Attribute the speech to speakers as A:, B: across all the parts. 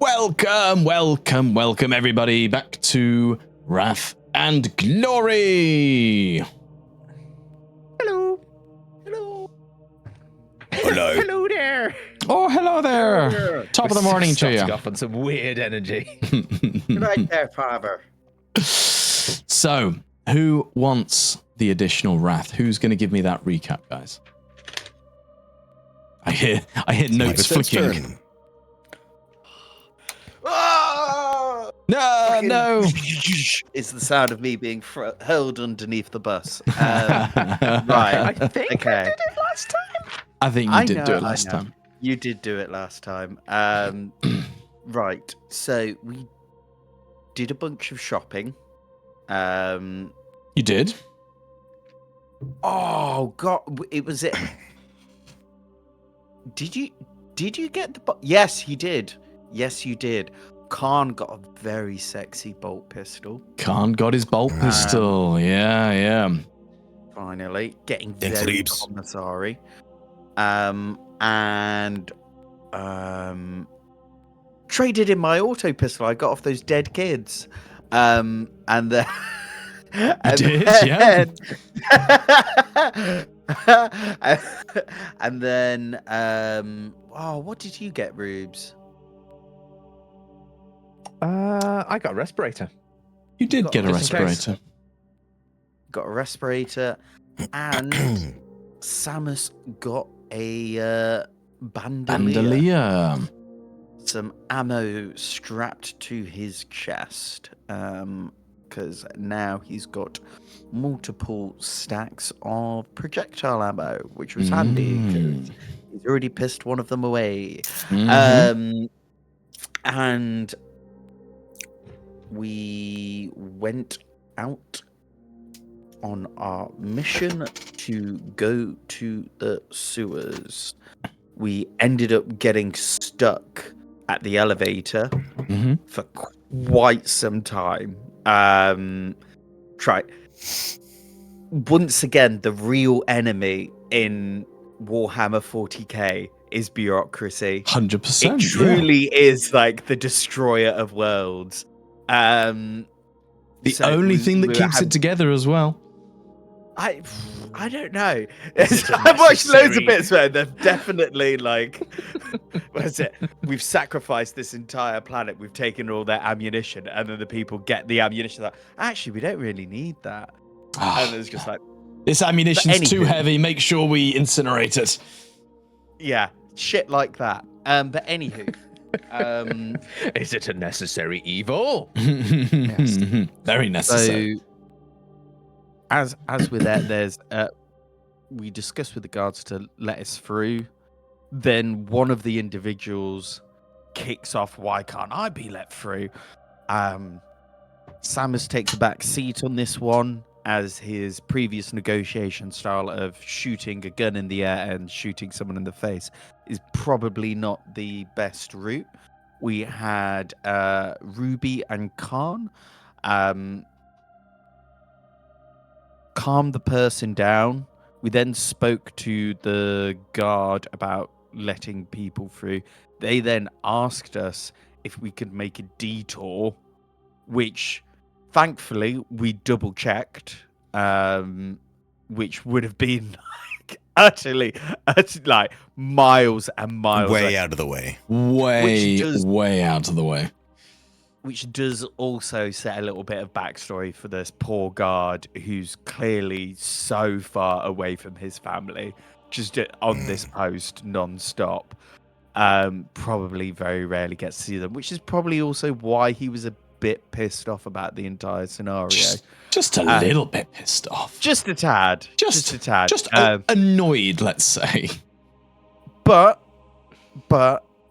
A: Welcome everybody back to Wrath and Glory.
B: Hello there.
A: Oh, hello there. Top of the morning to you.
B: Off on some weird energy.
C: Good night there, Father.
A: So, who wants the additional Wrath? Who's going to give me that recap, guys? I hear notes flicking. No.
C: It's the sound of me being hurled underneath the bus. Right.
B: I think I did it last time.
A: I think you did do it last time.
C: You did do it last time. Right. So we did a bunch of shopping.
A: You did?
C: Oh God! It was it. Did you get the? Yes, he did. Yes, you did. Khan got a very sexy bolt pistol.
A: Khan got his bolt pistol. Yeah.
C: Finally, getting very commissary. And traded in my auto pistol I got off those dead kids. And then
A: you did, yeah.
C: And then what did you get, Rubes?
B: I got a respirator.
A: You did get a respirator.
C: Got a respirator, and Samus got a bandolier. Some ammo strapped to his chest, because now he's got multiple stacks of projectile ammo, which was handy because he's already pissed one of them away. And we went out on our mission to go to the sewers. We ended up getting stuck at the elevator for quite some time. Once again, the real enemy in Warhammer 40k is bureaucracy.
A: 100%.
C: It truly is like the destroyer of worlds. The
A: only thing that keeps it together as well.
C: I don't know. I've watched loads of bits where they're definitely like, what is it? We've sacrificed this entire planet. We've taken all their ammunition, and then the people get the ammunition. Like, actually, we don't really need that. And it's just like,
A: this ammunition's too heavy. Make sure we incinerate it.
C: Yeah, shit like that. But anywho.
B: Is it a necessary evil?
A: Yes. Very necessary.
C: So, as with that, there's we discussed with the guards to let us through. Then one of the individuals kicks off, "Why can't I be let through?" Samus takes a back seat on this one, as his previous negotiation style of shooting a gun in the air and shooting someone in the face is probably not the best route. We had Ruby and Khan calm the person down. We then spoke to the guard about letting people through. They then asked us if we could make a detour, which thankfully we double checked, which would have been like utterly like miles and miles
D: out of the way.
A: Way out of the way.
C: Which does also set a little bit of backstory for this poor guard who's clearly so far away from his family, just on this post non-stop. Probably very rarely gets to see them, which is probably also why he was a bit pissed off about the entire scenario.
A: Just a little bit pissed off.
C: Just a tad. Just a tad.
A: Just annoyed, let's say.
C: But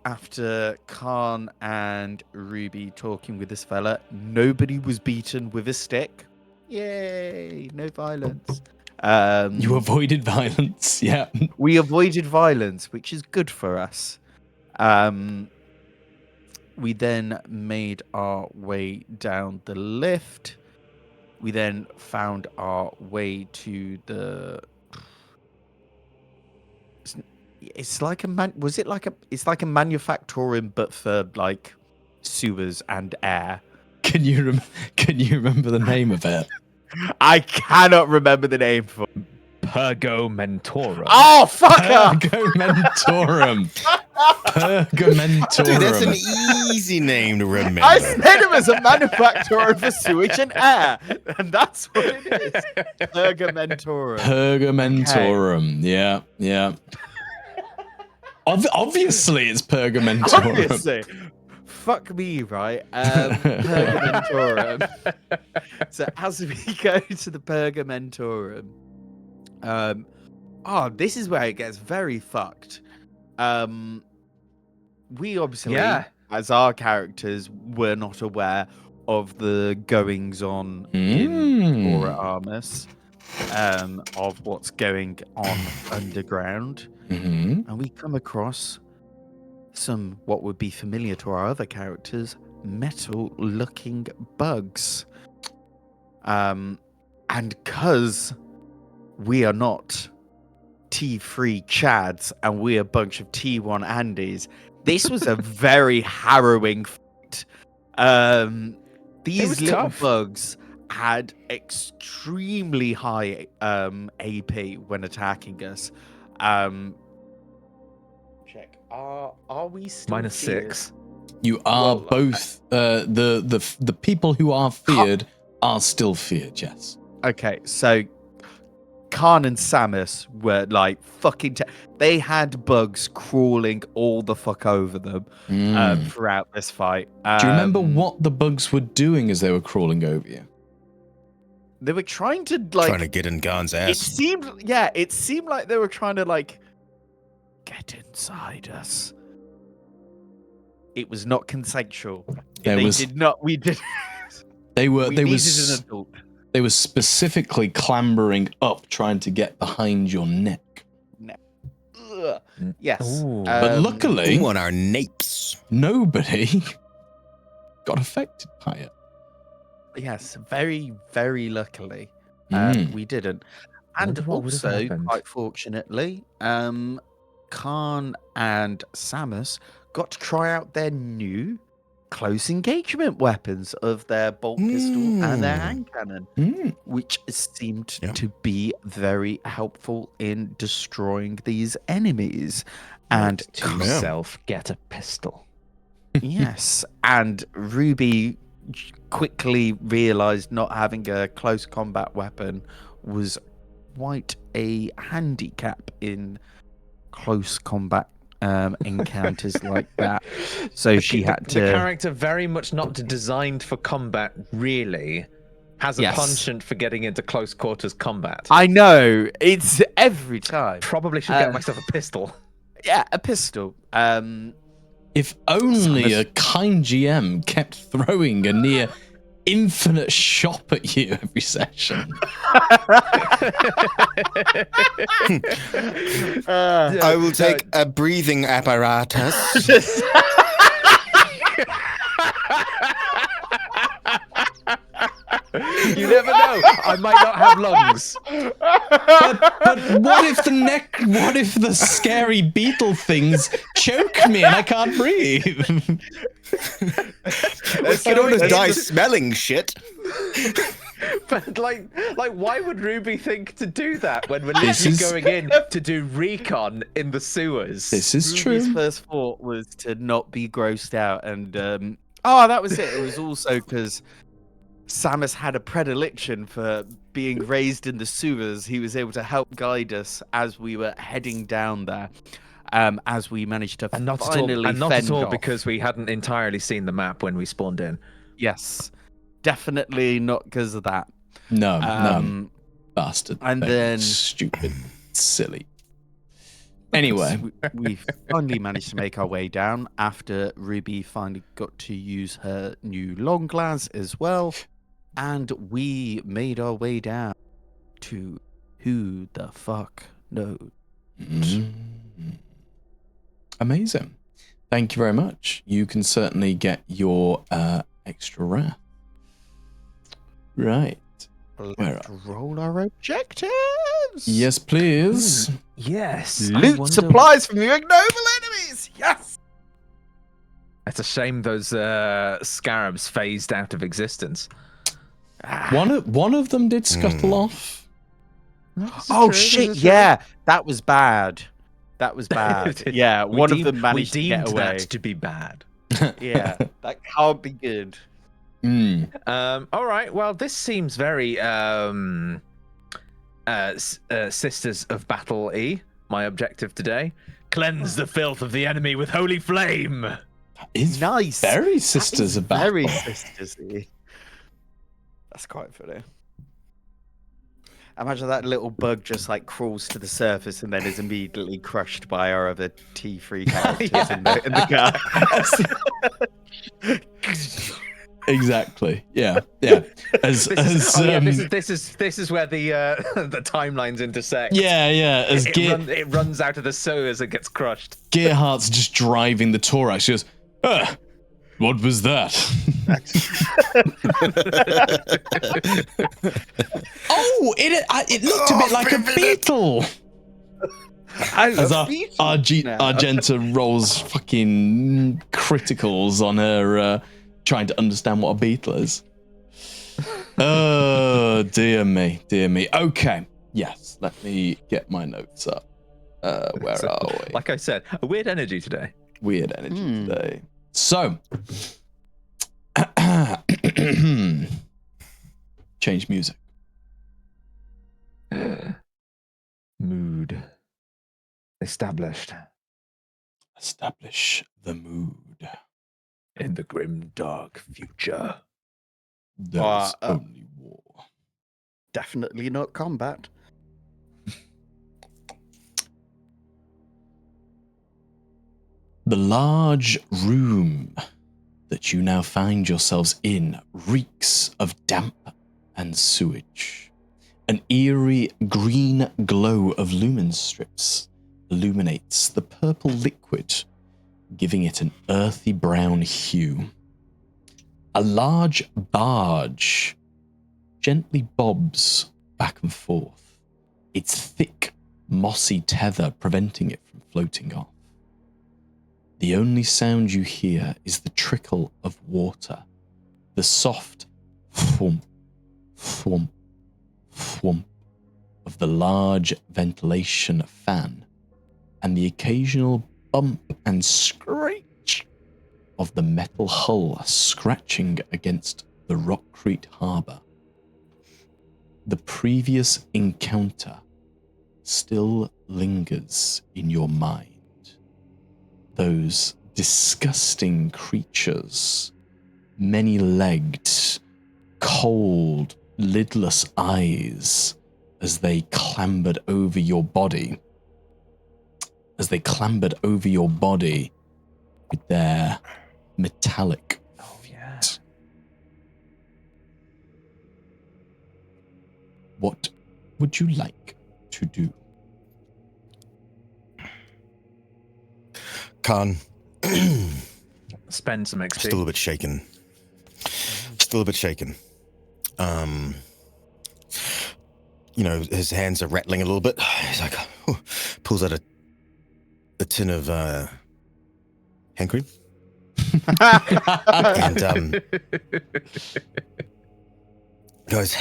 C: after Khan and Ruby talking with this fella, nobody was beaten with a stick. Yay! No violence.
A: You avoided violence, yeah.
C: We avoided violence, which is good for us. We then made our way down the lift. We then found our way to the... It's like a it's like a manufactorium, but for like sewers and air.
A: Can you remember the name of it?
C: I cannot remember the name for it.
B: Pergomentorum.
C: Oh, fuck up!
A: Pergamentorum. Pergamentorum.
D: Dude, that's an easy name to remember.
C: I said it was a manufacturer for sewage and air, and that's what it is. Pergamentorum.
A: Pergamentorum. Yeah, yeah. Obviously, it's Pergamentorum.
C: Obviously. Fuck me, right? Pergamentorum. So as we go to the Pergamentorum, this is where it gets very fucked. We obviously, as our characters, were not aware of the goings on in Warhammer, of what's going on underground, and we come across some what would be familiar to our other characters, metal-looking bugs. And because we are not T3 Chads and we're a bunch of T1 Andys, this was a very harrowing fight. These little bugs had extremely high AP when attacking us. Check. Are we still
B: -6?
A: You are both the people who are feared are still feared. Yes.
C: Okay, so Khan and Samus were like fucking. They had bugs crawling all the fuck over them throughout this fight.
A: Do you remember what the bugs were doing as they were crawling over you?
C: They were trying to
D: get in Khan's ass.
C: It seemed like they were trying to get inside us. It was not consensual. We did.
A: They were
C: an adult.
A: They were specifically clambering up, trying to get behind your neck.
C: Ugh. Yes.
A: But luckily,
D: on our napes.
A: Nobody got affected by it.
C: Yes, very, very luckily, we didn't. And also, quite fortunately, Khan and Samus got to try out their new close engagement weapons of their bolt pistol and their hand cannon, which seemed to be very helpful in destroying these enemies. And
B: to yourself, get a pistol.
C: Yes, and Ruby quickly realized not having a close combat weapon was quite a handicap in close combat encounters like that. So she had to.
B: The character very much not designed for combat, really, has a penchant for getting into close quarters combat.
C: I know, it's every time.
B: Probably should get myself a pistol.
C: Yeah, a pistol.
A: If only a kind GM kept throwing a near infinite shop at you every session.
D: I will take a breathing apparatus.
B: You never know. I might not have lungs.
A: But what if the scary beetle things choke me and I can't breathe?
D: We can all just die smelling shit.
B: But why would Ruby think to do that when we're literally going in to do recon in the sewers?
A: This is
C: Ruby's
A: true.
C: first thought was to not be grossed out, and that was it. It was also because Samus had a predilection for being raised in the sewers. He was able to help guide us as we were heading down there. As we managed to
B: not at all because we hadn't entirely seen the map when we spawned in.
C: Yes, definitely not because of that.
A: No, bastard.
C: And then
A: stupid, silly. Anyway,
C: we finally managed to make our way down after Ruby finally got to use her new long glass as well. And we made our way down to who the fuck knows.
A: Amazing. Thank you very much. You can certainly get your extra wrath. Right.
C: Let's roll our objectives.
A: Yes, please.
B: Yes.
C: Loot supplies from your ignoble enemies. Yes.
B: It's a shame those scarabs phased out of existence.
A: One of them did scuttle off.
C: Oh shit! Yeah, that was bad. That was bad. Yeah, one of them managed to get away.
B: That to be bad.
C: Yeah, that can't be good.
B: All right. Well, this seems very Sisters of Battle E. My objective today: cleanse the filth of the enemy with holy flame.
A: It's
C: nice.
A: Very Sisters of Battle.
C: Very Sisters-y. That's quite funny. Imagine that little bug just like crawls to the surface and then is immediately crushed by our other T3 characters in the car.
A: Exactly. Yeah. This
B: is where the timelines intersect.
A: Yeah. As
B: it runs out of the sewer as it gets crushed.
A: Gearhart's just driving the Torax. She goes, what was that? Oh, it looked a bit like a beetle. As Argenta rolls fucking criticals on her, trying to understand what a beetle is. Oh, dear me. Okay, yes, let me get my notes up. Where are we?
B: Like I said, a weird energy today.
A: Today. So, change music.
B: Mood. Established.
A: Establish the mood.
B: In the grim, dark future.
A: There's only war.
C: Definitely not combat.
A: The large room that you now find yourselves in reeks of damp and sewage. An eerie green glow of lumen strips illuminates the purple liquid, giving it an earthy brown hue. A large barge gently bobs back and forth, its thick, mossy tether preventing it from floating off. The only sound you hear is the trickle of water, the soft thwomp, thwomp, thwomp of the large ventilation fan, and the occasional bump and screech of the metal hull scratching against the Rockcrete harbour. The previous encounter still lingers in your mind. Those disgusting creatures, many-legged, cold, lidless eyes as they clambered over your body. With their metallic feet. What would you like to do?
D: Khan.
B: Spend some XP.
D: Still a bit shaken. His hands are rattling a little bit. He's like, pulls out a tin of hand cream. And goes,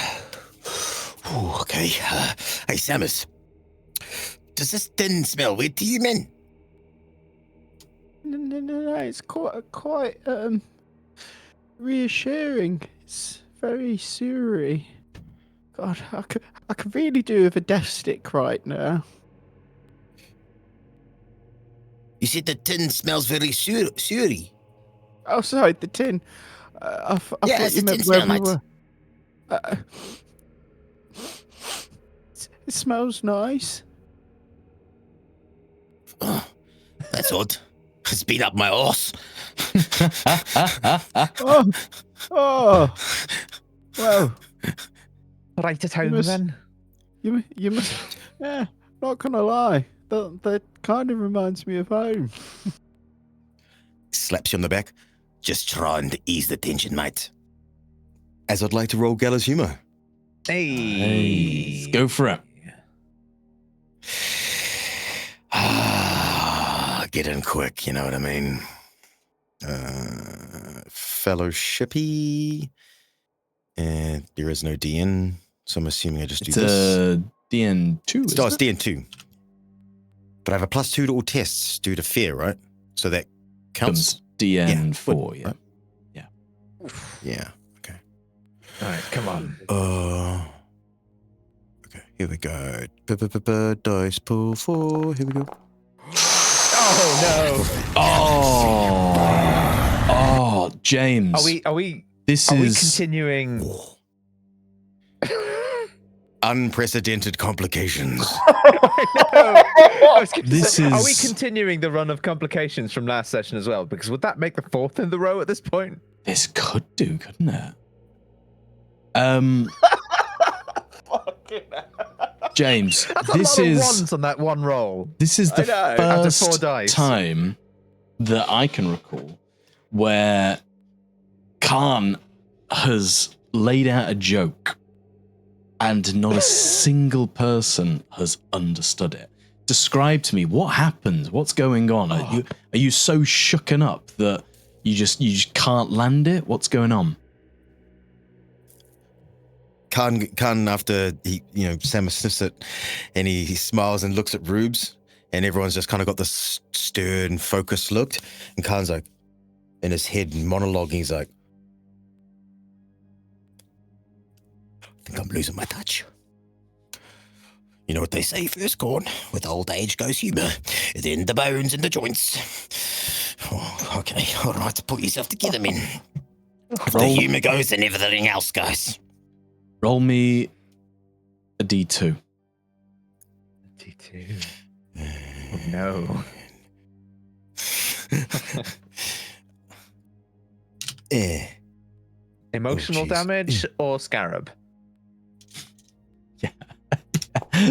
D: okay. Hey, Samus, does this tin smell weird to you, man?
C: No, it's quite reassuring. It's very sewery. God, I could really do with a death stick right now.
D: You said the tin smells very sewery.
C: Oh, sorry, the tin. I thought you meant where we were. It smells nice.
D: Oh, that's odd. It's been up my arse.
C: Oh. Well.
B: Right at home then.
C: You must. Yeah, not gonna lie. That kind of reminds me of home.
D: Slaps you on the back. Just trying to ease the tension, mate. As I'd like to roll Gallows humor.
B: Hey.
A: Go for it.
D: Get in quick, you know what I mean? Fellowshipy. And there is no DN, so I'm assuming I just do
A: It's
D: this.
A: DN2.
D: It's DN2. But I have a +2 to all tests due to fear, right? So that counts.
A: DN4, yeah.
D: Right? Yeah. Okay.
B: All right, come on.
D: Okay, here we go. Dice pool 4. Here we go.
B: Oh
A: Oh, James.
B: no! Are we
A: This
B: are we
A: is
B: continuing?
D: Unprecedented complications.
B: I was gonna
A: This
B: say, Are we
A: is-
B: continuing the run of complications from last session as well? Because would that make the 4th in the row at this point?
A: This could do, couldn't it? James,
B: That's
A: this
B: a lot
A: is
B: of ones on that one roll.
A: this is the
B: I know, out of 4
A: first
B: dice.
A: time that I can recall where Khan has laid out a joke and not a single person has understood it. Describe to me what happened. What's going on? Are you so shooken up that you just can't land it? What's going on?
D: Khan after he, Sam sniffs it, and he smiles and looks at Rubes, and everyone's just kind of got this stern, focused look, and Khan's like, in his head, monologuing, he's like, I think I'm losing my touch. You know what they say, Firstborn? With old age goes humour, then the bones and the joints. Oh, okay, all right, pull yourself together, men. If the humour goes, then everything else goes.
A: Roll me a D2.
B: D2. Oh, no. Emotional
D: jeez.
B: damage or scarab?
A: Yeah.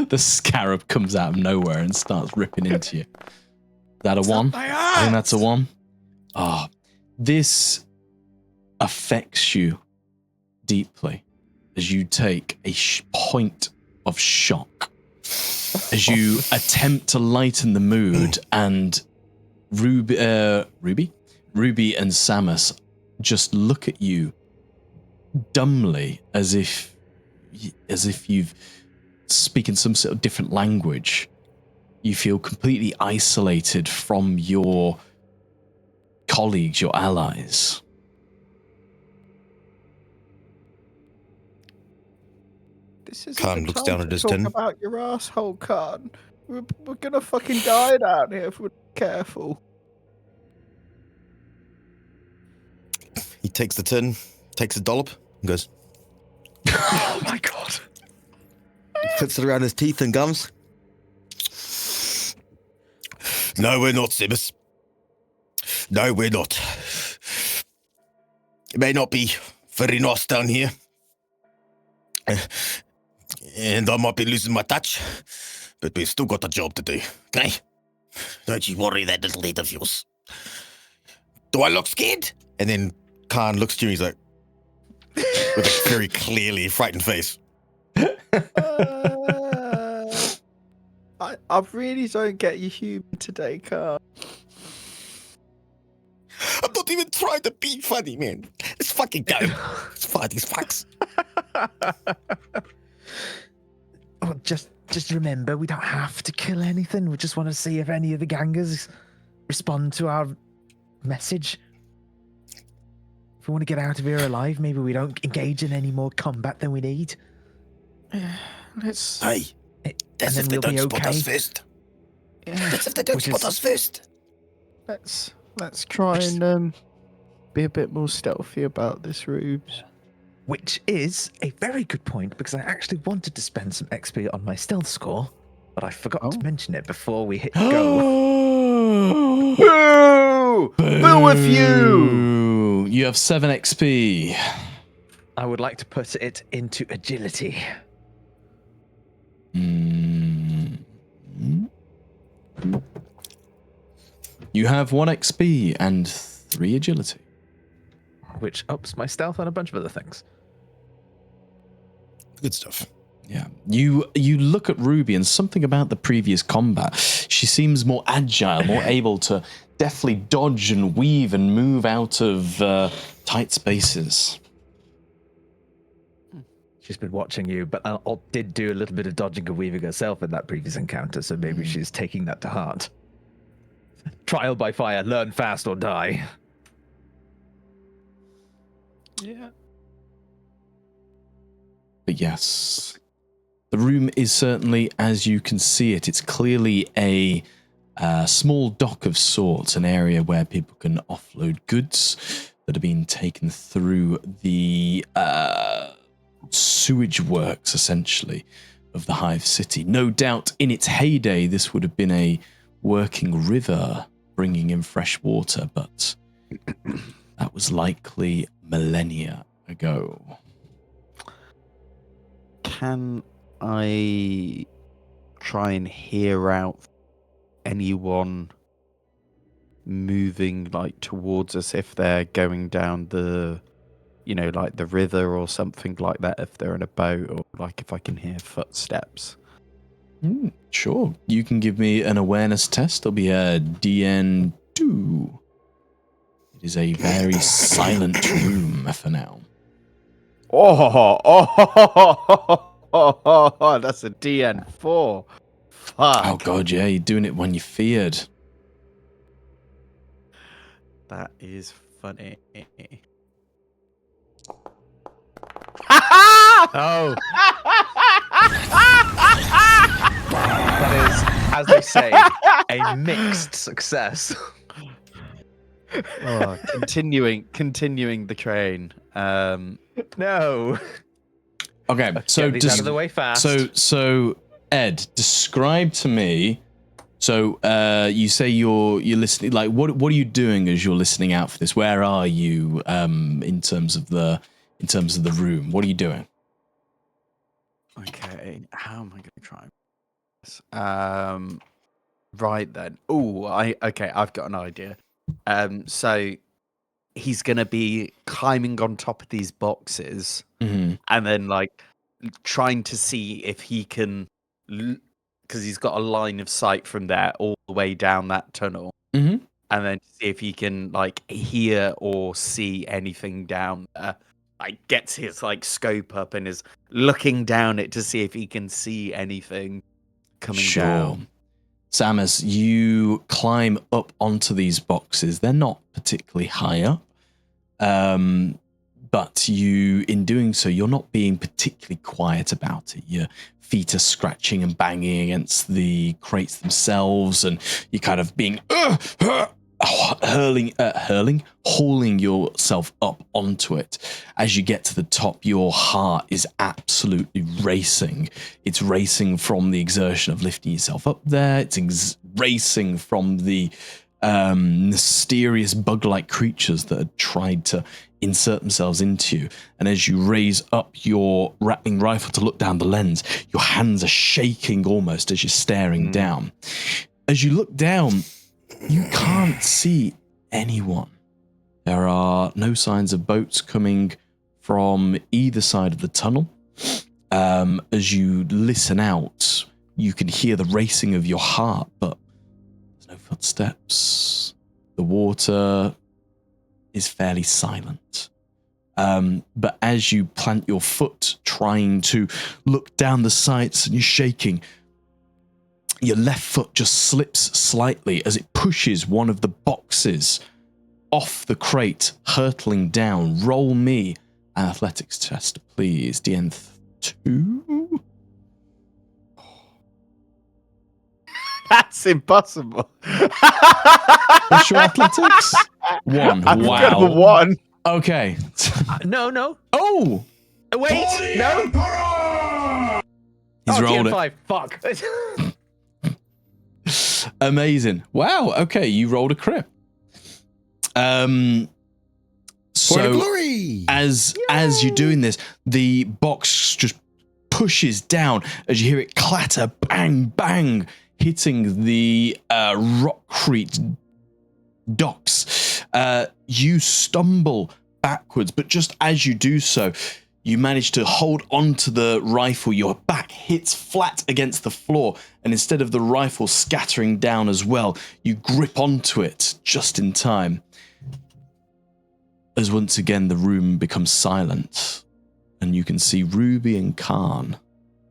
A: The scarab comes out of nowhere and starts ripping into you. Is that a 1? I think that's a 1. Ah, this affects you deeply as you take a point of shock as you attempt to lighten the mood, and Ruby and Samus just look at you dumbly as if you've speaking some sort of different language. You feel completely isolated from your colleagues, your allies.
E: This is
D: Khan looks down at his tin.
E: About your asshole, Khan. We're gonna fucking die down here if we're not careful.
D: He takes the tin, takes a dollop, and goes,
B: Oh my god.
D: puts it around his teeth and gums. No, we're not, Simus. No, we're not. It may not be very nice down here. And I might be losing my touch, but we've still got a job to do, okay? Don't you worry that little head of yours. Do I look scared? And then Khan looks at you and he's like, with a very clearly frightened face.
E: I really don't get your humour today, Khan.
D: I'm not even trying to be funny, man. Let's fucking go. Let's fight these fucks.
B: Oh, just remember, we don't have to kill anything. We just want to see if any of the gangers respond to our message. If we want to get out of here alive, maybe we don't engage in any more combat than we need.
E: Let's.
D: Hey, that's
B: and
D: if
B: then
D: they
B: we'll
D: don't
B: be
D: spot
B: okay.
D: us first.
E: Yeah,
D: That's if they don't
B: Which
D: spot
B: is-
D: us first.
E: let's try and be a bit more stealthy about this, Rubes.
B: Which is a very good point, because I actually wanted to spend some XP on my stealth score, but I forgot to mention it before we hit go.
E: Boo! Boo with you!
A: You have 7 XP.
B: I would like to put it into agility.
A: You have 1 XP and 3 agility.
B: Which ups my stealth and a bunch of other things.
D: Good stuff.
A: Yeah. You look at Ruby and something about the previous combat. She seems more agile, more able to deftly dodge and weave and move out of tight spaces.
B: She's been watching you, but did do a little bit of dodging and weaving herself in that previous encounter, so maybe she's taking that to heart. Trial by fire, learn fast or die.
E: Yeah.
A: But yes, the room is certainly, as you can see it, it's clearly a small dock of sorts, an area where people can offload goods that have been taken through the sewage works, essentially, of the Hive City. No doubt, in its heyday, this would have been a working river bringing in fresh water, but that was likely millennia ago.
C: Can I try and hear out anyone moving like towards us if they're going down the, like the river or something like that, if they're in a boat, or like if I can hear footsteps?
A: Sure. You can give me an awareness test. There'll be a DN2. It is a very silent room for now.
C: Oh, that's a DN4. Fuck.
A: Oh god, yeah, you're doing it when you're feared.
C: That is funny.
B: Oh. That is, as they say, a mixed success.
C: Oh, continuing the train.
B: No.
A: Okay, so
B: Get these out of the way fast.
A: So Ed, describe to me. So you say you're listening. Like, what are you doing as you're listening out for this? Where are you in terms of the room? What are you doing?
C: Okay, how am I going to try this? Right then. I've got an idea. So he's going to be climbing on top of these boxes, and then like trying to see if he can, because he's got a line of sight from there all the way down that tunnel, and then see if he can like hear or see anything down there. Like gets his like scope up and is looking down it to see if he can see anything coming down.
A: Samus, you climb up onto these boxes. They're not particularly high up, but in doing so, you're not being particularly quiet about it. Your feet are scratching and banging against the crates themselves, and you're kind of being hauling yourself up onto it. As you get to the top, your heart is absolutely racing. It's racing from the exertion of lifting yourself up there. It's racing from the mysterious bug-like creatures that had tried to insert themselves into you. And as you raise up your rattling rifle to look down the lens, your hands are shaking almost as you're staring down. As you look down, you can't see anyone. There are no signs of boats coming from either side of the tunnel. As you listen out, you can hear the racing of your heart, but there's no footsteps. The water is fairly silent. But as you plant your foot, trying to look down the sights, and you're shaking, your left foot just slips slightly as it pushes one of the boxes off the crate, hurtling down. Roll me an athletics test, please. DN2?
C: That's impossible.
A: What's your athletics? 1.
C: I've
A: Wow.
C: got a 1.
A: Okay.
B: No.
A: Oh!
B: Wait, no.
A: He's rolled it.
B: TN5. Fuck.
A: Amazing. Wow. Okay, you rolled a crit.
D: For
A: So
D: glory!
A: as you're doing this, the box just pushes down as you hear it clatter, bang, bang, hitting the rockcrete docks. You stumble backwards, but just as you do so, You manage to hold onto the rifle. Your back hits flat against the floor, and instead of the rifle scattering down as well, you grip onto it just in time. As once again the room becomes silent, and you can see Ruby and Khan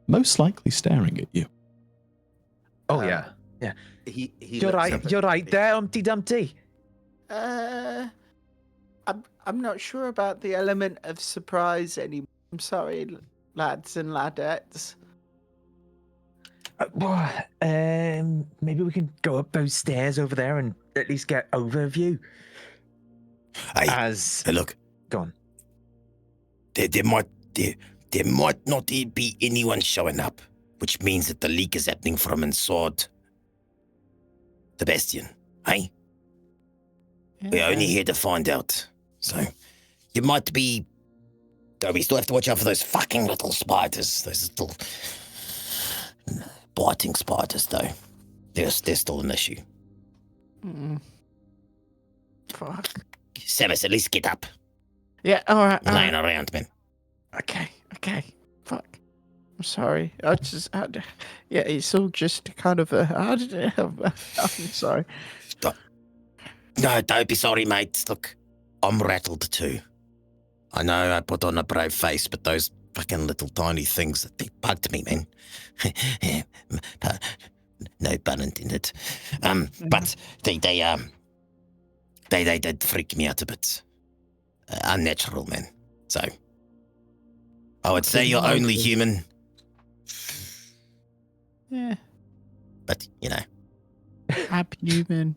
A: most likely staring at you.
B: Oh yeah.
C: He
B: You're
C: looks
B: right.
C: up at
B: You're right
C: me.
B: there, Humpty Dumpty.
E: I'm not sure about the element of surprise anymore. I'm sorry, lads and ladettes.
B: Maybe we can go up those stairs over there and at least get overview.
D: Hey,
B: As
D: hey, look,
B: go on.
D: there might not be anyone showing up, which means that the leak is happening from inside the Bastion. Hey, we're only here to find out. So you might be. Though we still have to watch out for those fucking little spiders. Those little biting spiders, though. They're still an issue.
E: Fuck.
D: Samus, at least get up.
E: Yeah, alright.
D: Laying around, man.
E: Okay. Fuck. I'm sorry. Yeah, it's all just kind of I'm sorry.
D: No, don't be sorry, mate. Look, I'm rattled too. I know I put on a brave face, but those fucking little tiny things, they bugged me, man. No pun intended. But they did freak me out a bit. Unnatural, man. So, I would say you're only human,
E: Yeah.
D: but, you know.
E: Abhuman.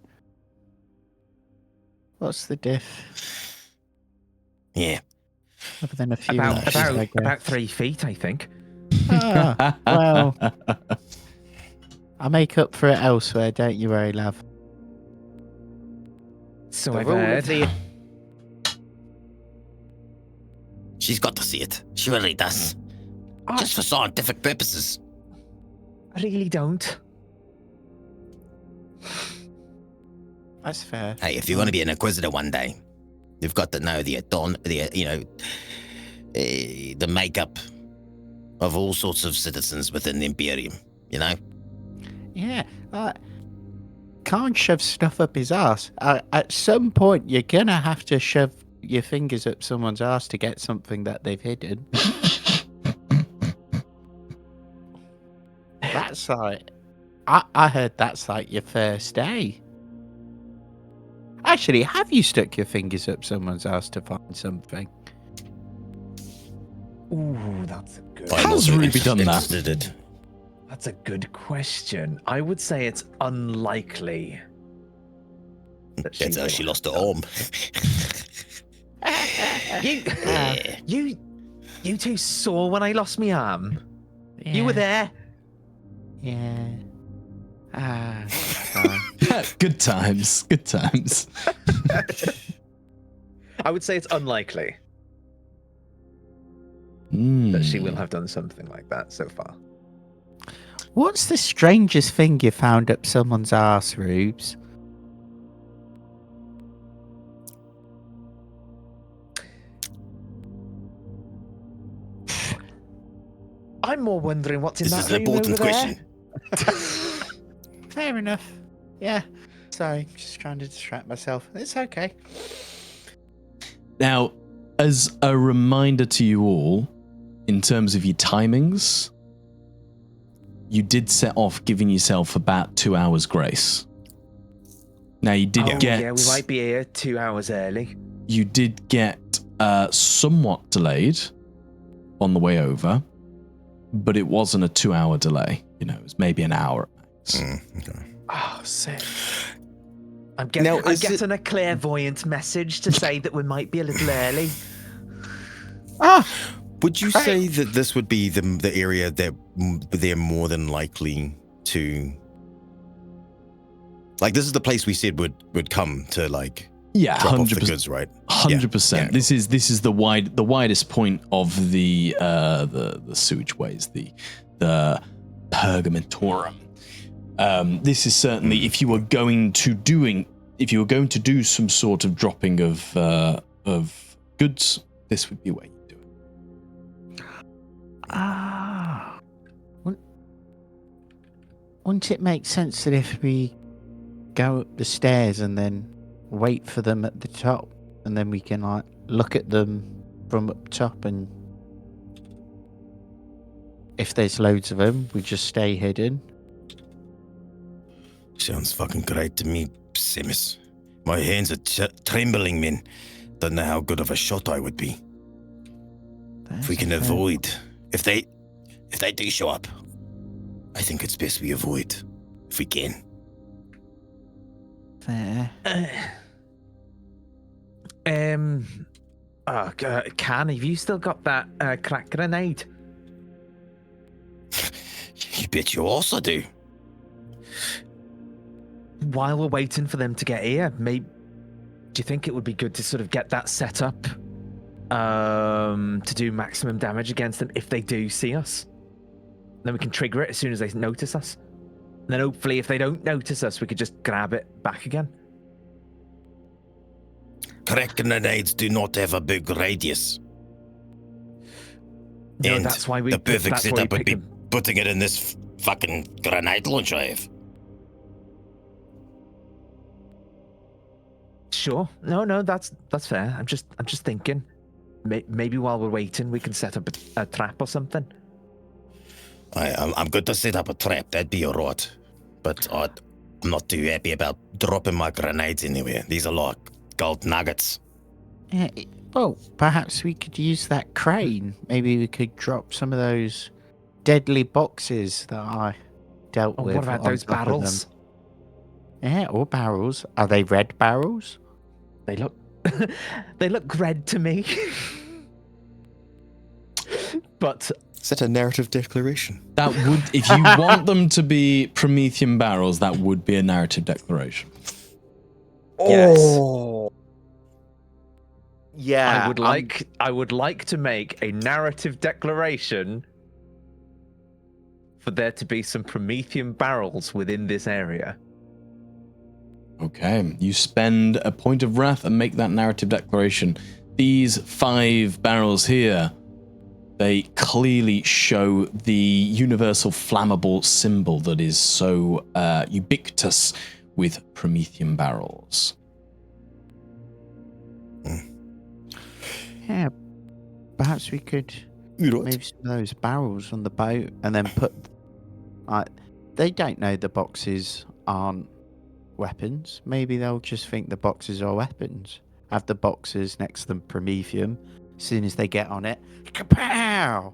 E: What's the diff?
D: Yeah.
E: Other than a few inches, I guess.
B: About 3 feet, I think.
E: Ah, well, I make up for it elsewhere, don't you worry, love.
B: So
E: The
B: I've
E: rule of
B: heard.
E: the-
D: She's got to see it. She really does. Just for scientific purposes.
B: I really don't.
E: That's fair.
D: Hey, if you want to be an Inquisitor one day, you've got to know the makeup of all sorts of citizens within the Imperium, you know?
E: Yeah, can't shove stuff up his ass. At some point, you're gonna have to shove your fingers up someone's ass to get something that they've hidden. That's like, I heard that's like your first day. Actually, have you stuck your fingers up someone's ass to find something?
B: Ooh, that's a good.
D: I'm
A: How's
D: also
A: Ruby done that?
D: interested.
B: That's a good question. I would say it's unlikely. That
D: That's how
B: will
D: she
B: have
D: lost her
B: done.
D: arm.
B: You two saw when I lost my arm. You were there.
E: Yeah.
A: Good times. Good times.
B: I would say it's unlikely that she
A: Hmm.
B: will have done something like that so far.
E: What's the strangest thing you found up someone's arse, Rubes?
B: I'm more wondering what's in
D: This
B: that
D: is an
B: room
D: important
B: over
D: question.
E: Fair enough. Yeah. Sorry, just trying to distract myself. It's okay.
A: Now, as a reminder to you all, in terms of your timings, you did set off giving yourself about 2 hours grace. Now, you did get...
B: Yeah, we might be here 2 hours early.
A: You did get somewhat delayed on the way over, but it wasn't a 2 hour delay. You know, it was maybe an hour at max.
D: Okay.
B: Oh, sick. I'm
C: Now, is
B: getting a clairvoyant message to say that we might be a little early.
D: Would you say that this would be the area that they're more than likely to... Like, this is the place we said would come to, like,
A: Yeah,
D: drop off the
A: 100%.
D: goods, right?
A: 100%.
D: Yeah.
A: This is the widest point of the sewage ways, the Pergamentorum. This is certainly if you were going to do some sort of dropping of goods, this would be where you do it.
E: Ah. Wouldn't it make sense that if we go up the stairs and then wait for them at the top, and then we can like look at them from up top, and if there's loads of them, we just stay hidden?
D: Sounds fucking great to me, Simus. My hands are trembling, man. Don't know how good of a shot I would be. If we can avoid, if they do show up, I think it's best we avoid, if we can.
E: Fair.
B: Can, have you still got that crack grenade?
D: You bet you also do.
B: While we're waiting for them to get here, maybe, do you think it would be good to sort of get that set up to do maximum damage against them if they do see us? Then we can trigger it as soon as they notice us. And then hopefully if they don't notice us, we could just grab it back again.
D: Crack grenades do not have a big radius.
B: No,
D: And
B: that's why we
D: the perfect
B: that's why we
D: setup would be
B: picked
D: putting it in this fucking grenade launcher I have.
B: Sure. No, that's fair. I'm just thinking. Maybe while we're waiting, we can set up a trap or something.
D: I'm good to set up a trap, that'd be alright. But I'm not too happy about dropping my grenades anywhere. These are like gold nuggets.
E: Yeah, well, perhaps we could use that crane. Maybe we could drop some of those deadly boxes that I dealt
B: Oh,
E: with.
B: what about
E: on
B: those
E: top of them.
B: barrels?
E: Yeah, or barrels. Are they red barrels?
B: They look they look red to me. But
F: Is that a narrative declaration?
A: That would, if you want them to be Promethean barrels, that would be a narrative declaration.
B: yes.
C: Yeah,
B: I would like to make a narrative declaration for there to be some Promethean barrels within this area.
A: Okay, you spend a point of wrath and make that narrative declaration. These 5 barrels here, they clearly show the universal flammable symbol that is so ubiquitous with Promethean barrels.
E: Yeah, perhaps we could move some of those barrels on the boat and then put. They don't know the boxes aren't weapons. Maybe they'll just think the boxes are weapons. Have the boxes next to them Prometheum. As soon as they get on it, kapow!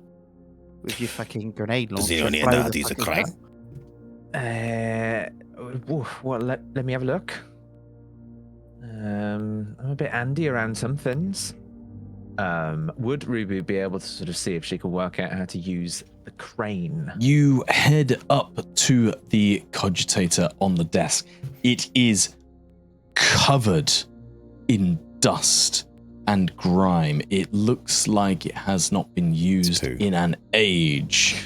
E: With your fucking grenade launcher.
D: Does anyone here
E: blow
D: know how
E: the
D: to use a
E: fucking
D: crane?
B: Well, let me have a look. I'm a bit Andy around some things. Would Ruby be able to sort of see if she can work out how to use the crane?
A: You head up to the cogitator on the desk. It is covered in dust and grime. It looks like it has not been used in an age.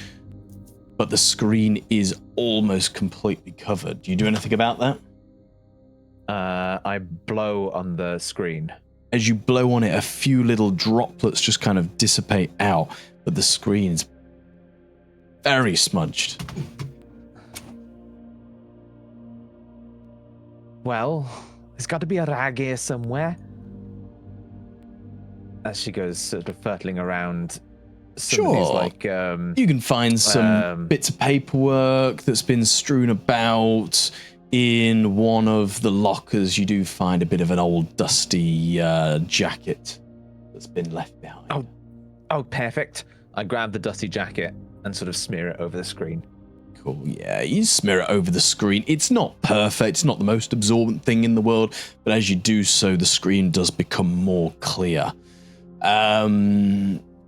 A: But the screen is almost completely covered. Do you do anything about that?
B: I blow on the screen.
A: As you blow on it, a few little droplets just kind of dissipate out, but the screen's very smudged.
B: Well, there's got to be a rag here somewhere. As she goes sort of fertling around some of these,
A: Sure.
B: like,
A: You can find some bits of paperwork that's been strewn about. In one of the lockers, you do find a bit of an old dusty jacket that's been left behind.
B: Oh, perfect. I grab the dusty jacket and sort of smear it over the screen.
A: Cool, yeah, you smear it over the screen. It's not perfect, it's not the most absorbent thing in the world, but as you do so, the screen does become more clear.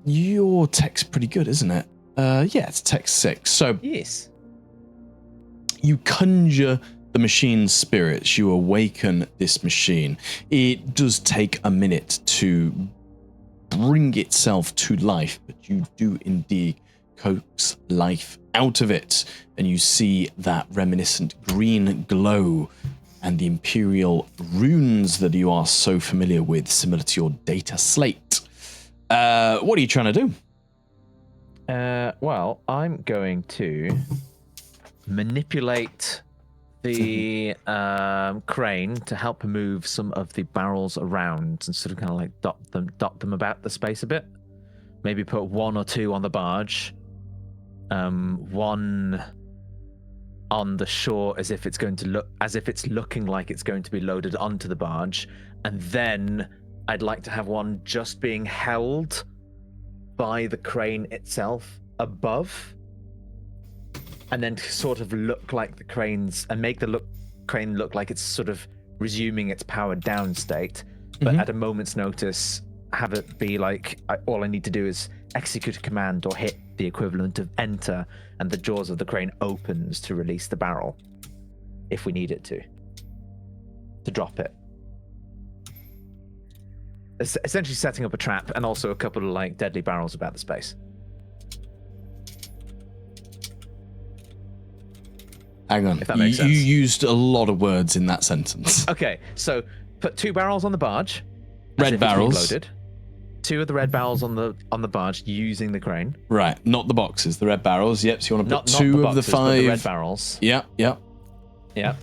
A: Your tech's pretty good, isn't it? Yeah, it's tech 6. So
B: Yes.
A: you conjure the machine's spirits, you awaken this machine. It does take a minute to bring itself to life, but you do indeed coax life out of it, and you see that reminiscent green glow and the imperial runes that you are so familiar with, similar to your data slate. What are you trying to do?
B: Well, I'm going to manipulate the crane to help move some of the barrels around and sort of kind of like dot them about the space a bit. Maybe put 1 or 2 on the barge, one on the shore as if it's looking like it's going to be loaded onto the barge, and then I'd like to have one just being held by the crane itself above, and then sort of look like the crane's and make the crane look like it's sort of resuming its powered down state, but at a moment's notice have it be like all I need to do is execute a command or hit the equivalent of enter, and the jaws of the crane opens to release the barrel if we need it to drop it. Essentially setting up a trap and also a couple of like deadly barrels about the space.
A: Hang on.
B: If that makes
A: You
B: sense.
A: used a lot of words in that sentence.
B: Okay, so put 2 barrels on the barge. as
A: Red
B: if it's being
A: barrels.
B: loaded. 2 of the red barrels on the barge using the crane.
A: Right, not the boxes, the red barrels. Yep, so you want to put
B: Not
A: 2
B: the
A: of the
B: boxes, but
A: 5.
B: the red barrels.
A: Yeah.
B: Yeah.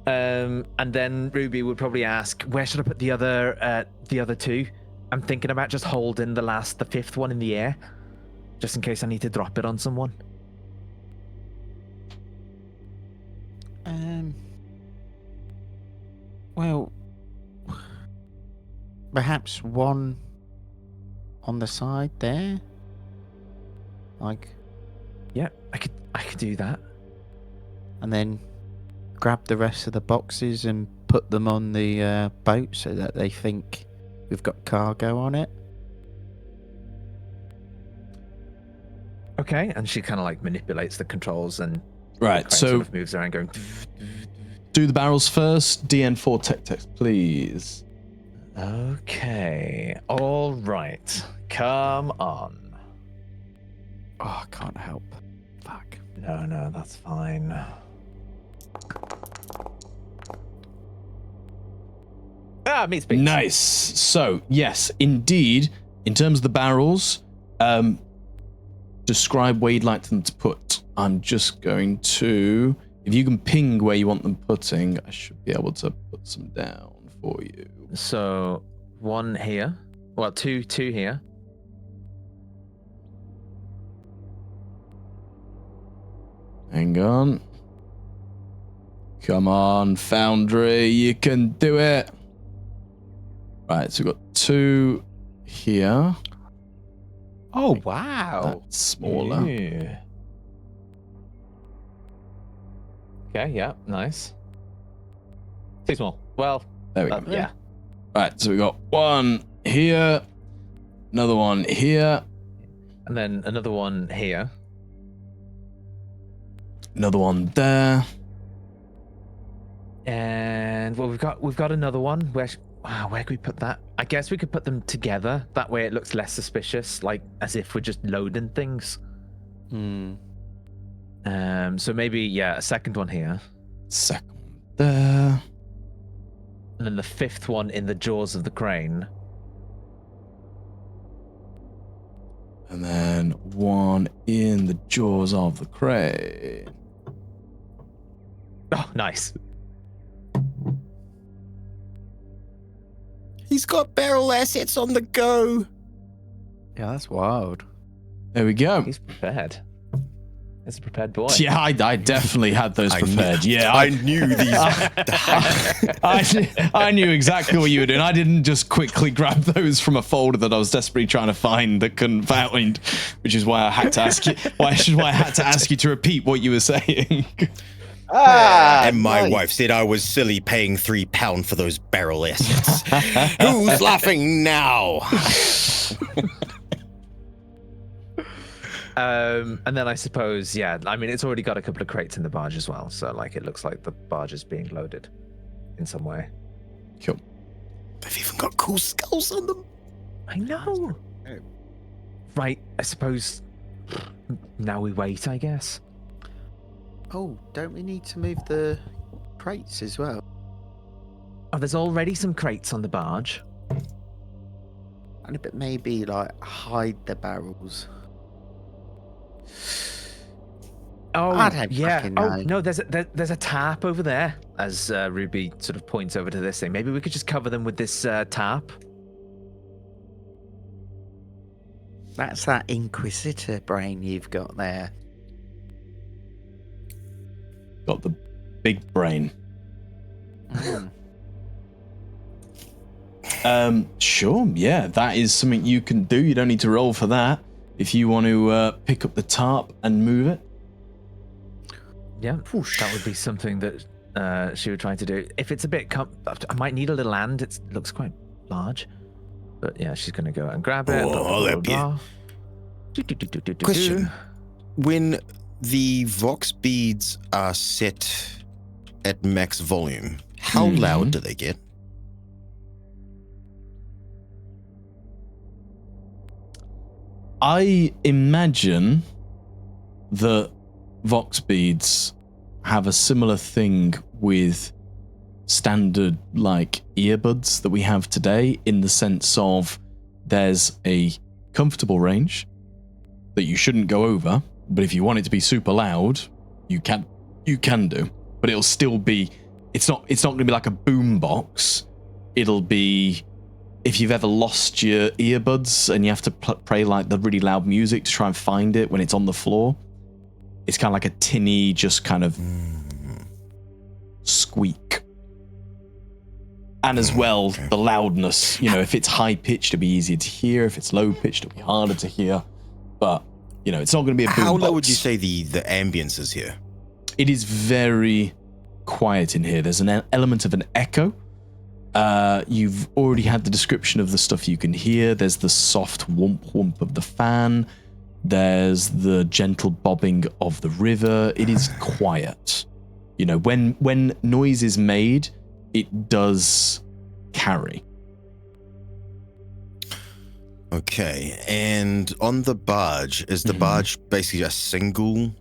B: And then Ruby would probably ask, where should I put the other 2? I'm thinking about just holding the 5th one in the air, just in case I need to drop it on someone.
E: Well, perhaps one on the side there. Like,
B: Yeah, I could do that.
E: and then grab the rest of the boxes and put them on the boat so that they think we've got cargo on it.
B: Okay, and she kind of like manipulates the controls and
A: Right,
B: the crane
A: so
B: sort of moves around going.
A: do the barrels first. DN4 tech text, please.
B: Okay, all right, come on.
E: Oh, I can't help. Fuck.
B: No, that's fine. Meat speaks.
A: Nice. So, yes, indeed, in terms of the barrels, describe where you'd like them to put. I'm just going to, if you can ping where you want them putting, I should be able to put some down for you.
B: So 1 here. Well, two here.
A: Hang on. Come on, Foundry, you can do it. Right, so we've got 2 here.
C: Oh, wow.
A: That's smaller.
B: Yeah. Okay, yeah, nice. Too small. Well,
A: There we go.
B: yeah.
A: Right, so we got 1 here, another one here,
B: And then another one here.
A: another one there.
B: And well, we've got another one. Where can we put that? I guess we could put them together. That way it looks less suspicious, like as if we're just loading things. So maybe, a second one here.
A: Second one there.
B: And then the 5th one in the jaws of the crane.
A: And then 1 in the jaws of the crane.
B: Oh, nice.
D: He's got barrel assets on the go.
E: Yeah, that's wild.
A: There we go.
B: He's prepared. He's a prepared boy.
A: Yeah, I definitely had those prepared.
F: I knew these.
A: I knew exactly what you were doing. I didn't just quickly grab those from a folder that I was desperately trying to find that couldn't find, which is why I had to ask you. Why I had to ask you to repeat what you were saying.
F: Ah,
D: And my
F: nice.
D: wife said I was silly paying £3 for those barrel assets. Who's laughing now?
B: And then I suppose, I mean, it's already got a couple of crates in the barge as well. So, like, it looks like the barge is being loaded in some way.
A: Cool.
D: They've even got cool skulls on them.
B: I know. Right, I suppose now we wait, I guess.
E: Oh, don't we need to move the crates as well?
B: Oh, there's already some crates on the barge.
E: And but maybe like hide the barrels.
B: Oh,
E: I don't
B: yeah.
E: fucking
B: Oh,
E: know.
B: no, there's a tap over there. As Ruby sort of points over to this thing. Maybe we could just cover them with this tap.
E: That's that Inquisitor brain you've got there.
A: Got the big brain. Sure, yeah, that is something you can do. You don't need to roll for that. If you want to pick up the tarp and move it.
B: Yeah, that would be something that she would try to do. If it's a bit, I might need a little hand. It looks quite large, but yeah, she's gonna go and grab it.
D: I'll help you. Question: when the vox beads are set at max volume, how loud do they get?
A: I imagine that vox beads have a similar thing with standard like earbuds that we have today, in the sense of there's a comfortable range that you shouldn't go over, but if you want it to be super loud, you can do, but it'll still be, it's not going to be like a boom box. It'll be, if you've ever lost your earbuds and you have to play like the really loud music to try and find it when it's on the floor, it's kind of like a tinny, just kind of squeak. And as well, the loudness, if it's high pitched, it'll be easier to hear. If it's low pitched, it'll be harder to hear. But, it's not going to be a boom
D: How
A: box.
D: low would you say the ambience is here?
A: It is very quiet in here. There's an element of an echo. You've already had the description of the stuff you can hear. There's the soft whoomp whoomp of the fan. There's the gentle bobbing of the river. It is quiet. When noise is made, it does carry.
D: Okay, and on the barge, is the barge basically a single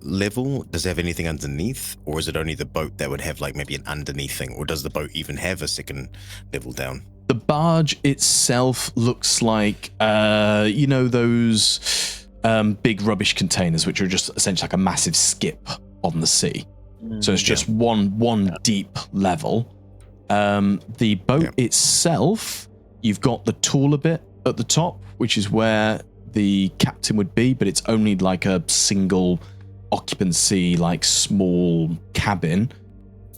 D: level? Does it have anything underneath, or is it only the boat that would have like maybe an underneath thing, or does the boat even have a second level down?
A: The barge itself looks like, those big rubbish containers, which are just essentially like a massive skip on the sea. So it's just one deep level. The boat itself, you've got the taller bit at the top, which is where the captain would be, but it's only like a single occupancy, like small cabin,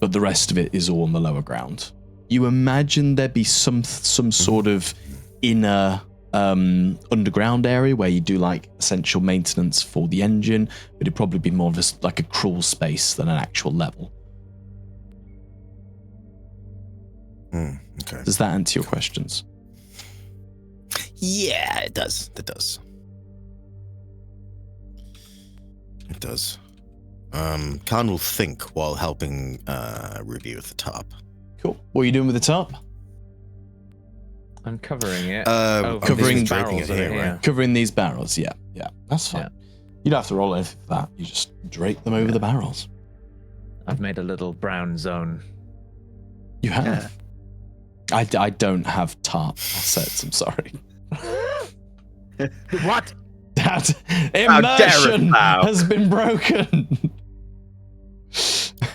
A: but the rest of it is all on the lower ground. You imagine there'd be some sort of inner underground area where you do like essential maintenance for the engine, but it'd probably be more of like a crawl space than an actual level.
D: Okay.
A: Does that answer your questions?
D: Yeah, it does. It does. Khan will think while helping Ruby with the top.
A: Cool. What are you doing with the top?
B: I'm covering it.
A: Covering
B: barrels
D: it here,
B: yeah.
D: right?
A: Covering these barrels, yeah, that's fine.
B: Yeah.
A: You don't have to roll anything for that. You just drape them over the barrels.
B: I've made a little brown zone.
A: You have. I don't have tarp assets. I'm sorry.
B: What?
A: That
C: How dare
A: immersion
C: thou.
A: has been broken.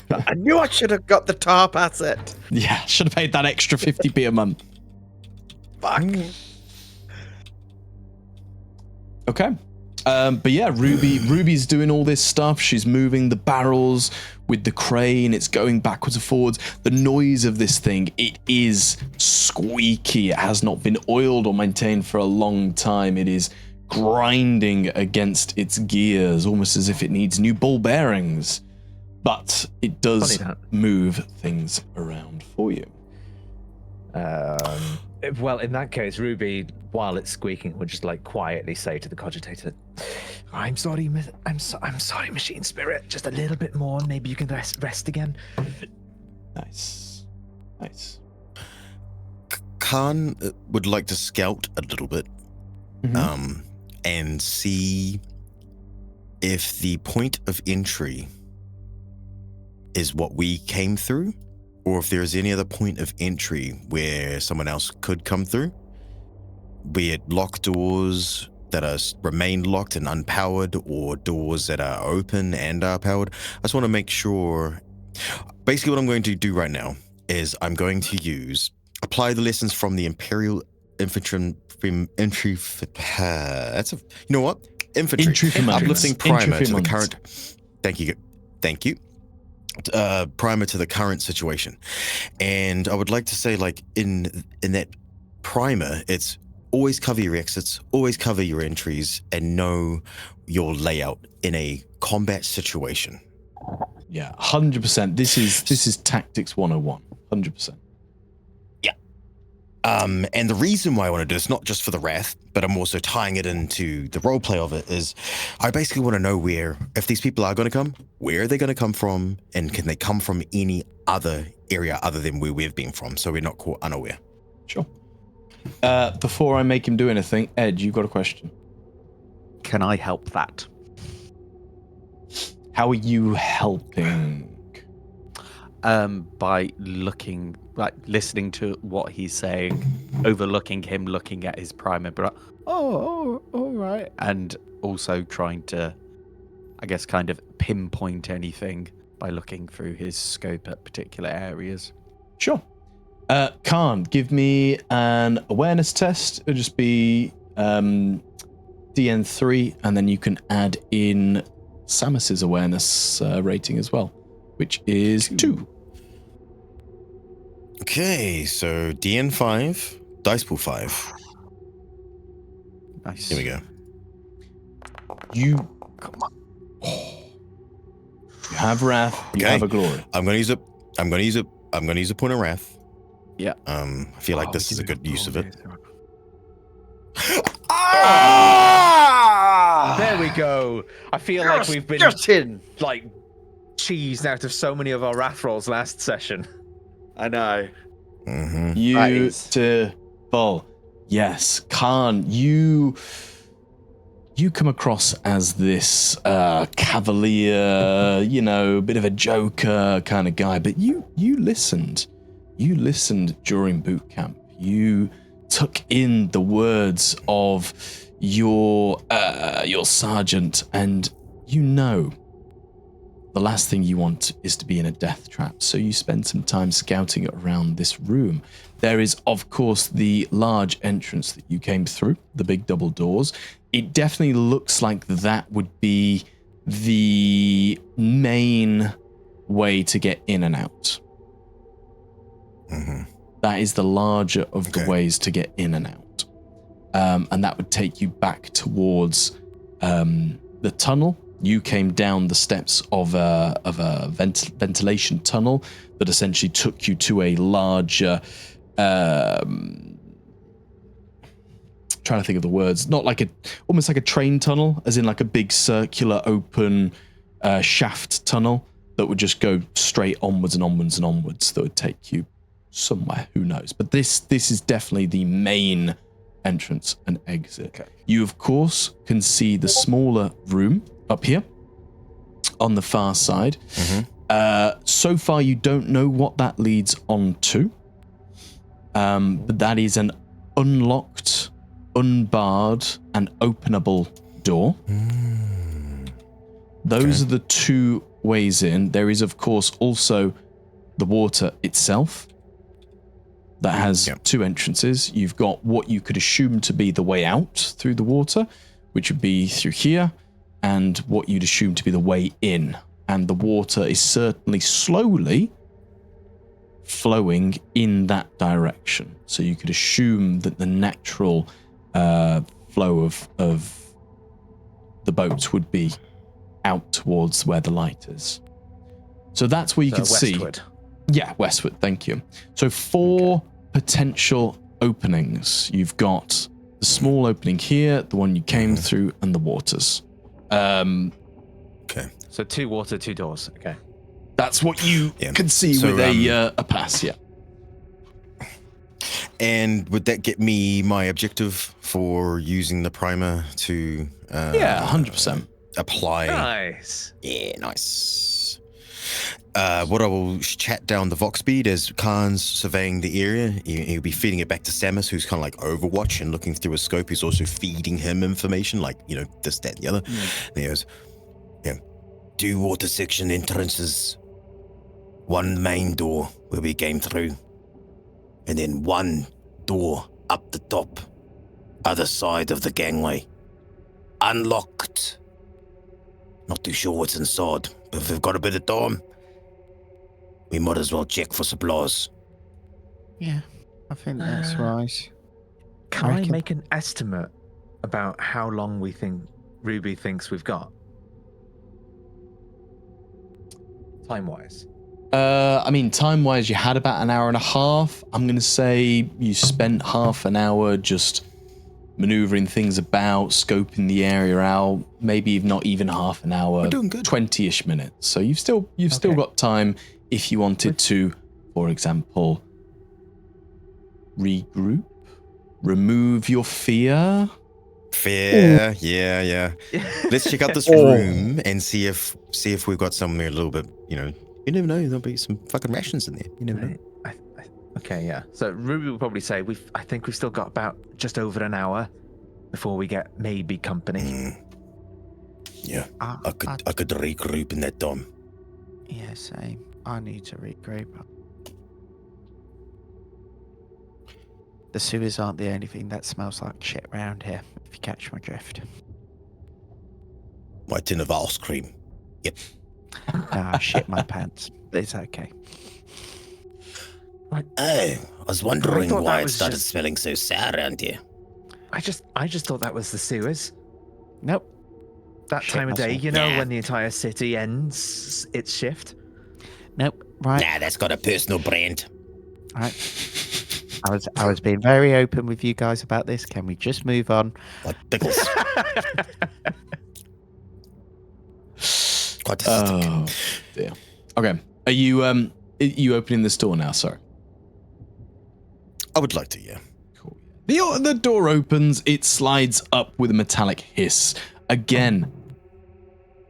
C: I knew I should have got the tarp asset.
A: Yeah, should have paid that extra 50p a month.
C: Fuck.
A: Okay. But yeah, Ruby's doing all this stuff. She's moving the barrels with the crane. It's going backwards and forwards. The noise of this thing, it is squeaky. It has not been oiled or maintained for a long time. It is grinding against its gears, almost as if it needs new ball bearings. But it does move things around for you.
B: Well, in that case, Ruby, while it's squeaking, would just like quietly say to the cogitator, "I'm sorry, I'm sorry, machine spirit. Just a little bit more. Maybe you can rest again."
A: Nice.
D: Khan would like to scout a little bit, and see if the point of entry is what we came through, or if there's any other point of entry where someone else could come through, be it locked doors that are remain locked and unpowered, or doors that are open and are powered. I just want to make sure. Basically, what I'm going to do right now is I'm going to apply the lessons from the Imperial Infantry. That's a, you know what? Infantry. Uplifting primer to the current. Thank you. Primer to the current situation, and I would like to say, like in that primer, it's always cover your exits, always cover your entries, and know your layout in a combat situation.
A: Yeah, 100%. This is tactics 101. 100%.
D: And the reason why I want to do this, not just for the Wrath, but I'm also tying it into the roleplay of it, is I basically want to know if these people are going to come, where are they going to come from, and can they come from any other area other than where we've been from, so we're not caught unaware.
A: Sure. Before I make him do anything, Ed, you've got a question.
C: Can I help that?
A: How are you helping?
C: By listening to what he's saying, overlooking him, looking at his primer, but all right, and also trying to, I guess, kind of pinpoint anything by looking through his scope at particular areas.
A: Sure. Khan, give me an awareness test. It'll just be DN3, and then you can add in Samus's awareness rating as well, which is 2.
D: Okay, so DN5, dice pool 5.
C: Nice.
D: Here we go.
A: You have Wrath, you have a Glory.
D: I'm gonna use a point of Wrath.
C: Yeah.
D: I feel like this is a good use of it.
B: There we go. I feel like we've been like cheesed out of so many of our Wrath rolls last session.
C: I know.
D: Mm-hmm.
A: Beautiful. Yes, Khan, you come across as this cavalier, bit of a joker kind of guy, but you listened. You listened during boot camp. You took in the words of your sergeant, and the last thing you want is to be in a death trap. So you spend some time scouting around this room. There is, of course, the large entrance that you came through, the big double doors. It definitely looks like that would be the main way to get in and out.
D: Mm-hmm.
A: That is the larger of the ways to get in and out. And that would take you back towards the tunnel. You came down the steps of a ventilation tunnel that essentially took you to a larger, trying to think of the words, almost like a train tunnel, as in like a big circular open shaft tunnel that would just go straight onwards and onwards and onwards. That would take you somewhere, who knows? But this is definitely the main entrance and exit. Okay. You, of course, can see the smaller room up here on the far side. Mm-hmm. So far, you don't know what that leads on to. But that is an unlocked, unbarred, and openable door. Those are the two ways in. There is, of course, also the water itself that has two entrances. You've got what you could assume to be the way out through the water, which would be through here, and what you'd assume to be the way in. And the water is certainly slowly flowing in that direction. So you could assume that the natural flow of the boat would be out towards where the light is. So that's where you can
B: westward.
A: see. Yeah, westward, thank you. So 4 potential openings. You've got the small opening here, the one you came through, and the waters.
D: Okay.
B: So 2 water, 2 doors. Okay.
A: That's what you can see with a pass, yeah.
D: And would that get me my objective for using the primer to...
A: 100%.
D: Apply?
B: Nice.
D: Yeah, nice. What I will chat down the Vox speed as Khan's surveying the area. He'll be feeding it back to Samus, who's kind of like Overwatch and looking through a scope. He's also feeding him information, like, this, that, and the other. And he goes, 2 water section entrances, 1 main door where we came through, and then 1 door up the top, other side of the gangway. Unlocked. Not too sure what's inside, but if we've got a bit of time, we might as well check for supplies.
E: Yeah, I think that's wise.
B: Can
E: I
B: I
E: reckon-
B: make an estimate about how long we think Ruby thinks we've got? Time-wise.
A: I mean, time-wise, you had about an hour and a half. I'm going to say you spent half an hour just maneuvering things about, scoping the area out. Maybe not even half an hour.
D: We're doing good.
A: 20-ish minutes. So you've still got time if you wanted to, for example, regroup, remove your fear.
D: Fair, yeah. Let's check out this room and see if we've got somewhere a little bit, you never know, there'll be some fucking rations in there. You never know.
B: Okay, yeah. So Ruby will probably say I think we've still got about just over an hour before we get maybe company.
D: Yeah, I could regroup in that time.
E: Yeah, same. I need to regroup. The sewers aren't the only thing that smells like shit around here, if you catch my drift.
D: My tin of ice cream. Yep.
E: I shit my pants. It's okay.
D: Oh, I was wondering
B: thought
D: why
B: that
D: it
B: was
D: started
B: just-
D: smelling so sour around here.
B: I just thought that was the sewers.
E: Nope.
B: That
E: Shit
B: time of day,
E: myself.
D: Nah.
B: when the entire city ends its shift.
E: Nope. Right.
D: Nah, that's got a personal brand.
E: Right. I was being very open with you guys about this. Can we just move on?
D: Like pickles. Quite a stick.
A: Oh dear. Okay. Are you opening this door now? Sorry.
D: I would like to, yeah.
A: Cool. The door opens. It slides up with a metallic hiss. Again,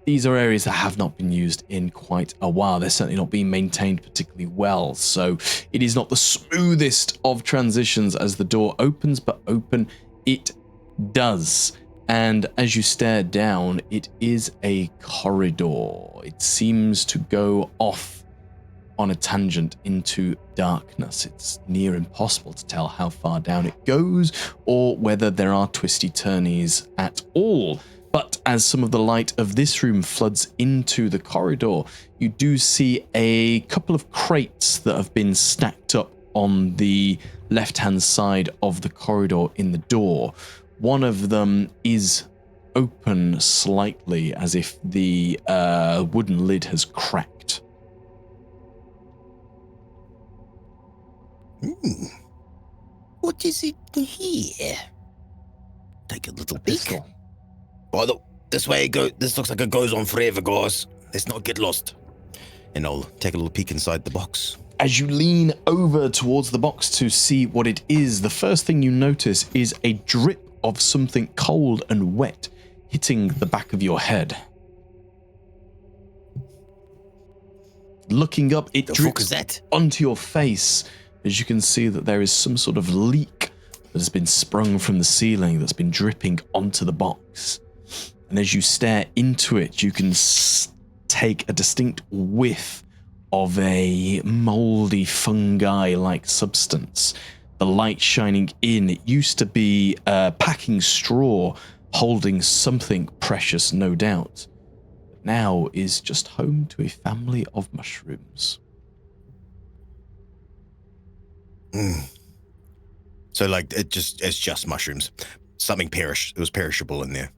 A: these are areas that have not been used in quite a while. They're certainly not being maintained particularly well. So it is not the smoothest of transitions as the door opens, but open it does. And as you stare down, it is a corridor. It seems to go off on a tangent into darkness. It's near impossible to tell how far down it goes or whether there are twisty turnies at all. But as some of the light of this room floods into the corridor, you do see a couple of crates that have been stacked up on the left-hand side of the corridor in the door. One of them is open slightly as if the wooden lid has cracked.
D: What is it here? Take a little peek.
B: Pistol.
D: Oh, this way it goes. This looks like it goes on forever, guys. Let's not get lost. And I'll take a little peek inside the box.
A: As you lean over towards the box to see what it is, the first thing you notice is a drip of something cold and wet hitting the back of your head. Looking up, it
D: The fuck
A: drips
D: is that?
A: onto your face as you can see that there is some sort of leak that has been sprung from the ceiling that's been dripping onto the box. And as you stare into it, you can take a distinct whiff of a moldy fungi-like substance. The light shining in, it used to be packing straw, holding something precious, no doubt. But now is just home to a family of mushrooms.
D: So, like, it's just mushrooms. Something it was perishable in there.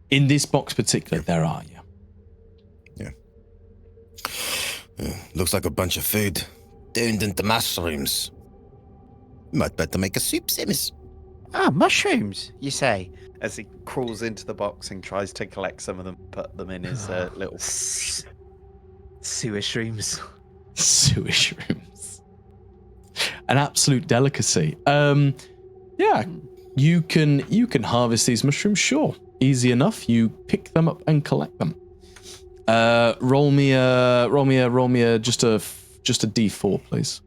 A: In this box particularly, there are, yeah.
D: Looks like a bunch of food turned into mushrooms. Might better make a soup, Samus.
E: Ah, mushrooms, you say?
C: As he crawls into the box and tries to collect some of them, put them in his little.
B: Sewer shrooms.
A: Sewer shrooms. An absolute delicacy. Yeah, you can harvest these mushrooms, sure. Easy enough. You pick them up and collect them. Roll me a just a D4, please.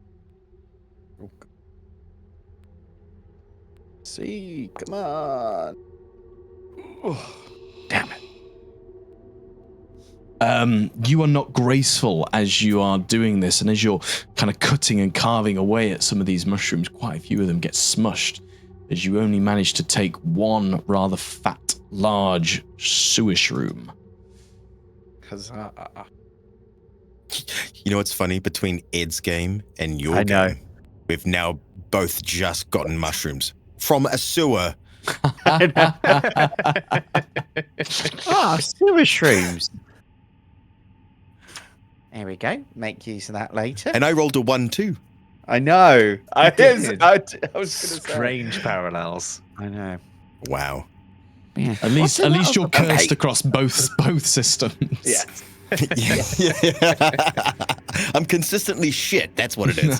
F: See, come on.
B: Damn it.
A: You are not graceful as you are doing this, and as you're kind of cutting and carving away at some of these mushrooms, quite a few of them get smushed as you only manage to take one rather fat, large sewer shroom.
F: Huzzah. You know what's funny? Between Ed's game and your
C: I know.
F: game, we've now both just gotten mushrooms from a sewer.
E: Sewer shrooms. There we go. Make use of that later.
F: And I rolled a 1 too.
C: I know. I
B: did.
C: was going to say.
B: Strange parallels.
E: I know.
F: Wow.
E: Yeah.
A: At least you're cursed across both systems.
C: Yeah.
F: Yeah. I'm consistently shit. That's what it is.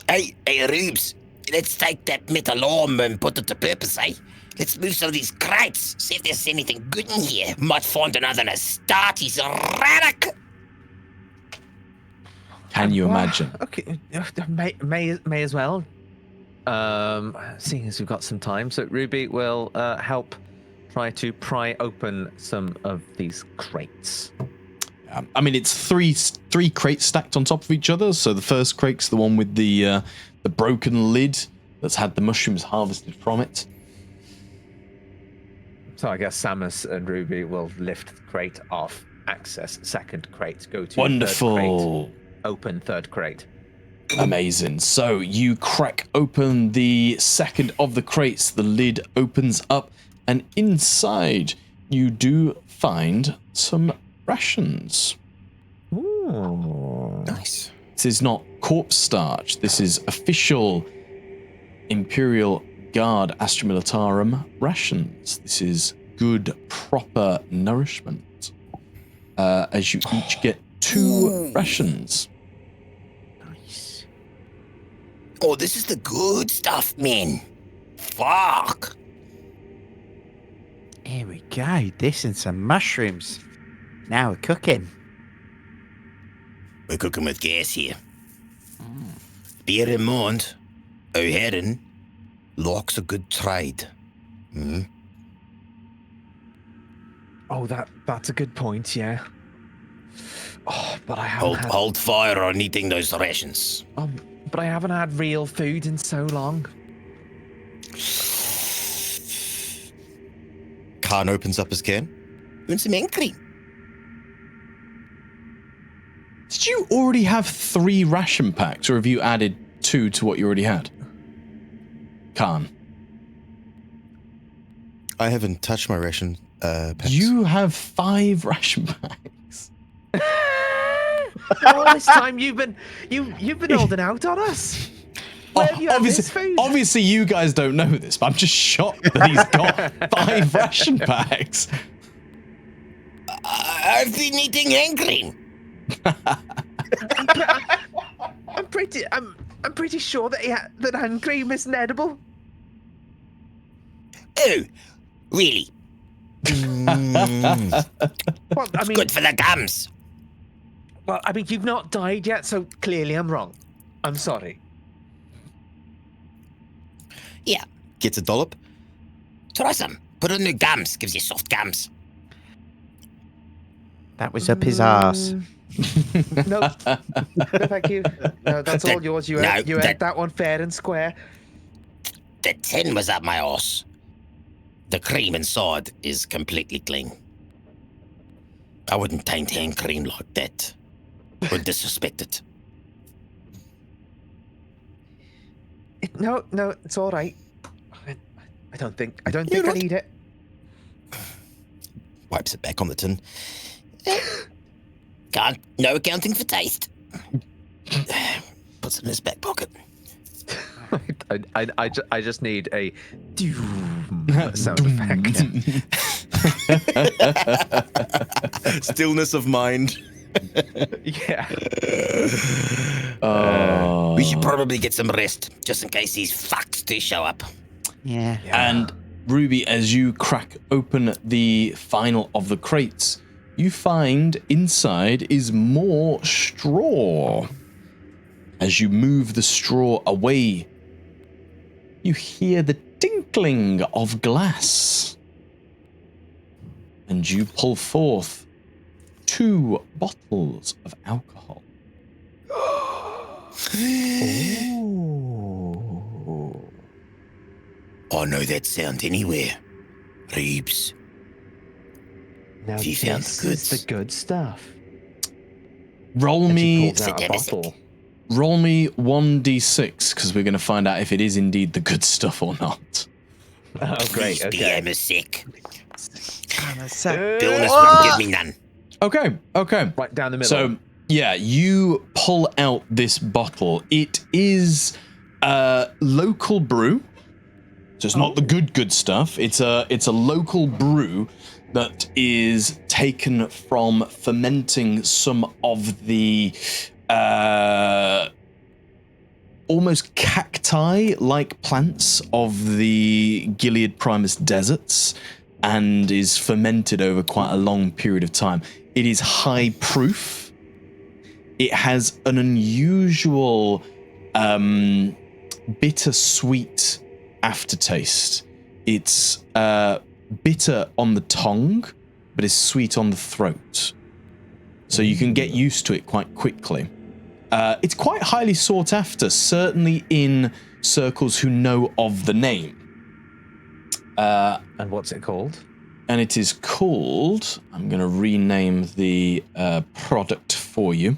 D: Hey, Rubes, let's take that metal arm and put it to purpose, eh? Let's move some of these crates, see if there's anything good in here. Might find another Astartes relic.
A: Can you imagine?
B: Okay, may as well. Seeing as we've got some time, so Ruby will help try to pry open some of these crates.
A: I mean, it's three crates stacked on top of each other. So the first crate's the one with the broken lid that's had the mushrooms harvested from it.
B: So I guess Samus and Ruby will lift the crate off, access second crate, go to
A: Wonderful.
B: third crate, open third crate.
A: Amazing. So you crack open the second of the crates, the lid opens up, and inside you do find some rations.
B: Ooh.
F: Nice.
A: This is not corpse starch. This is official Imperial Guard Astra Militarum rations. This is good, proper nourishment. As you each get 2 rations.
E: Nice.
D: Oh, this is the good stuff, man. Fuck.
E: Here we go. This and some mushrooms. Now we're cooking.
D: We're cooking with gas here. Bear in mind, O'Haran likes a good trade.
B: Oh, that's a good point. Yeah. Oh, but I haven't
D: Hold fire on eating those rations.
B: but I haven't had real food in so long.
F: Khan opens up his can.
D: Want some ink cream?
A: Did you already have 3 ration packs, or have you added 2 to what you already had? Khan.
F: I haven't touched my ration packs.
A: You have 5 ration packs.
B: All this time you've been holding out on us. Where have you had this food?
A: Obviously, you guys don't know this, but I'm just shocked that he's got 5 ration packs.
D: I've been eating hand cream.
B: I'm pretty sure that hand cream isn't edible.
D: Oh, really?
B: Well, I mean,
D: Good for the gums.
B: well, I mean, you've not died yet, so clearly I'm wrong. I'm sorry.
D: Yeah,
F: Gets a dollop.
D: try some. Put it in the gums. Gives you soft gums.
E: That was up his arse.
B: No, no, thank you. No, that's all yours. You ate that one fair and square.
D: The tin was up my arse. The cream inside is completely clean. I wouldn't taint hand cream like that. Would disrespect it.
B: No, it's all right. I don't think I need it.
F: Wipes it back on the tin.
D: No accounting for taste. Puts it in his back pocket.
B: I just need a sound effect.
F: Stillness of mind.
B: Yeah.
D: We should probably get some rest, just in case these fucks do show up.
E: Yeah.
A: And Ruby, as you crack open the final of the crates, you find inside is more straw. As you move the straw away, you hear the tinkling of glass. And you pull forth 2 bottles of alcohol.
D: I know that sound anywhere. Reeves.
B: Now
D: Have you found
B: this
D: the
B: is
D: goods?
B: the good stuff.
A: Roll
B: And she
A: me,
B: pulls out a bottle.
A: roll me 1d6 because we're going to find out if it is indeed the good stuff or not.
B: Oh, great.
D: Please be
B: Okay.
D: a sick.
C: And a sec.
D: Billness won't give me none.
A: Okay.
B: Right down the middle.
A: So, yeah, you pull out this bottle. It is local brew. So it's not the good stuff. It's a local brew that is taken from fermenting some of the almost cacti-like plants of the Gilead Primus deserts and is fermented over quite a long period of time. It is high proof. It has an unusual bittersweet aftertaste. It's bitter on the tongue, but is sweet on the throat. So you can get used to it quite quickly. It's quite highly sought after, certainly in circles who know of the name.
B: And what's it called?
A: And it is called, I'm going to rename the product for you.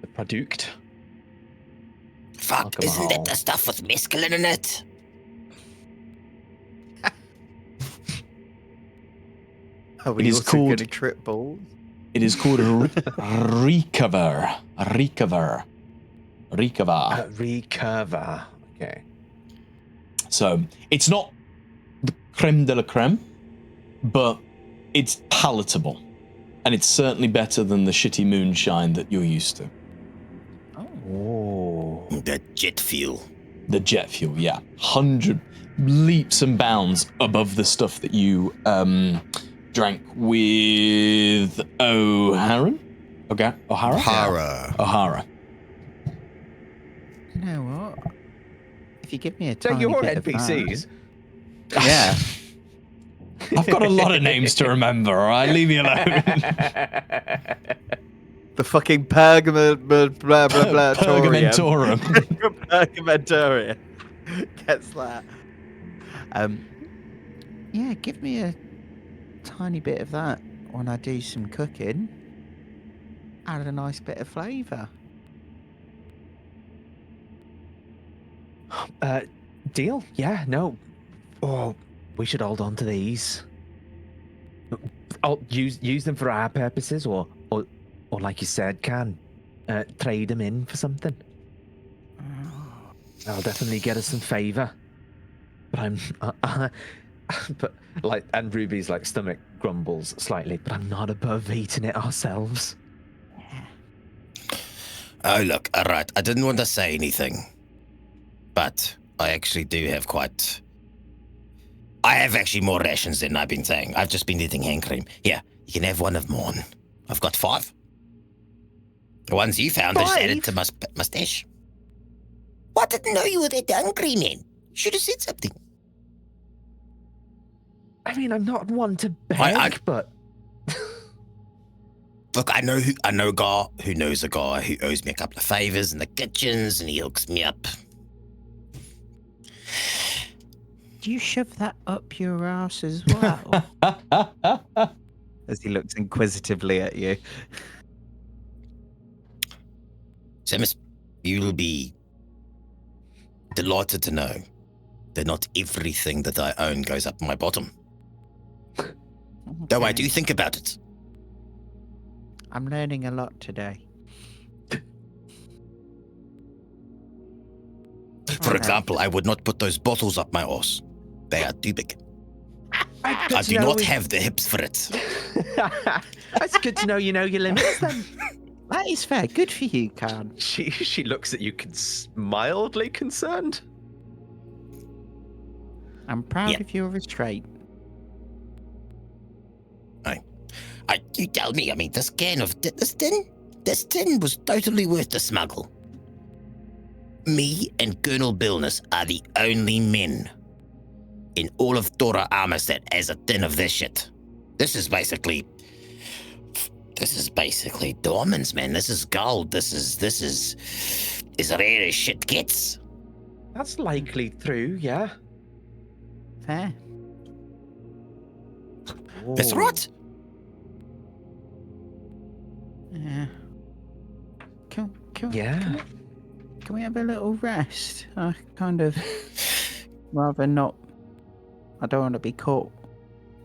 B: The product.
D: Fuck, isn't that the stuff with mescaline in it?
C: Are we
A: It is
C: also
A: called-
C: gonna trip balls?
A: It is called Recover.
B: Recurva. Okay.
A: So it's not the creme de la creme, but it's palatable. And it's certainly better than the shitty moonshine that you're used to.
B: Oh.
D: That jet fuel.
A: The jet fuel, yeah. 100 leaps and bounds above the stuff that you drank with O'Hara? Okay, O'Hara? O'Hara.
E: You know what? If you give me a
B: They're
E: tiny
B: your
E: bit of
B: NPCs.
E: that- yeah.
A: I've got a lot of names to remember, all right? Leave me alone.
C: The fucking Pergamentorium.
A: Pergamentorum.
C: Gets that.
E: Yeah, give me a tiny bit of that when I do some cooking. Add a nice bit of flavour.
B: Deal? Yeah, no. Oh, we should hold on to these. I'll use them for our purposes, or like you said, trade them in for something. That'll definitely get us some favor. But and Ruby's like stomach grumbles slightly, but I'm not above eating it ourselves.
D: Oh, look, all right. I didn't want to say anything, but I actually do have I have actually more rations than I've been saying. I've just been eating hand cream. Here, you can have one of mine. I've got 5. The ones you found, I just added to my stash. I didn't know you were that hungry, man. Should have said something.
B: I mean, I'm not one to beg, but
D: Look, I know a guy who knows a guy who owes me a couple of favors in the kitchens, and he hooks me up.
E: Do you shove that up your ass as well?
C: As he looks inquisitively at you.
D: Samus, you'll be delighted to know that not everything that I own goes up my bottom. Though I do think about it.
E: I'm learning a lot today.
D: For example, I would not put those bottles up my arse. They are too big. I do not have the hips for it.
B: That's good to know. You know your limits. Then
E: That is fair. Good for you, Khan.
B: she looks at you mildly concerned.
E: I'm proud
D: Yeah.
E: of your restraint.
D: You tell me. I mean, this can of this tin was totally worth the smuggle. Me and Colonel Billness are the only men in all of Dora Armors that has a tin of this shit. This is basically diamonds, man. This is gold. This is as rare as shit gets.
B: That's likely true, yeah.
E: Fair.
D: That's right.
E: Yeah. Can
B: Yeah.
E: Can we have a little rest? I kind of rather not. I don't want to be caught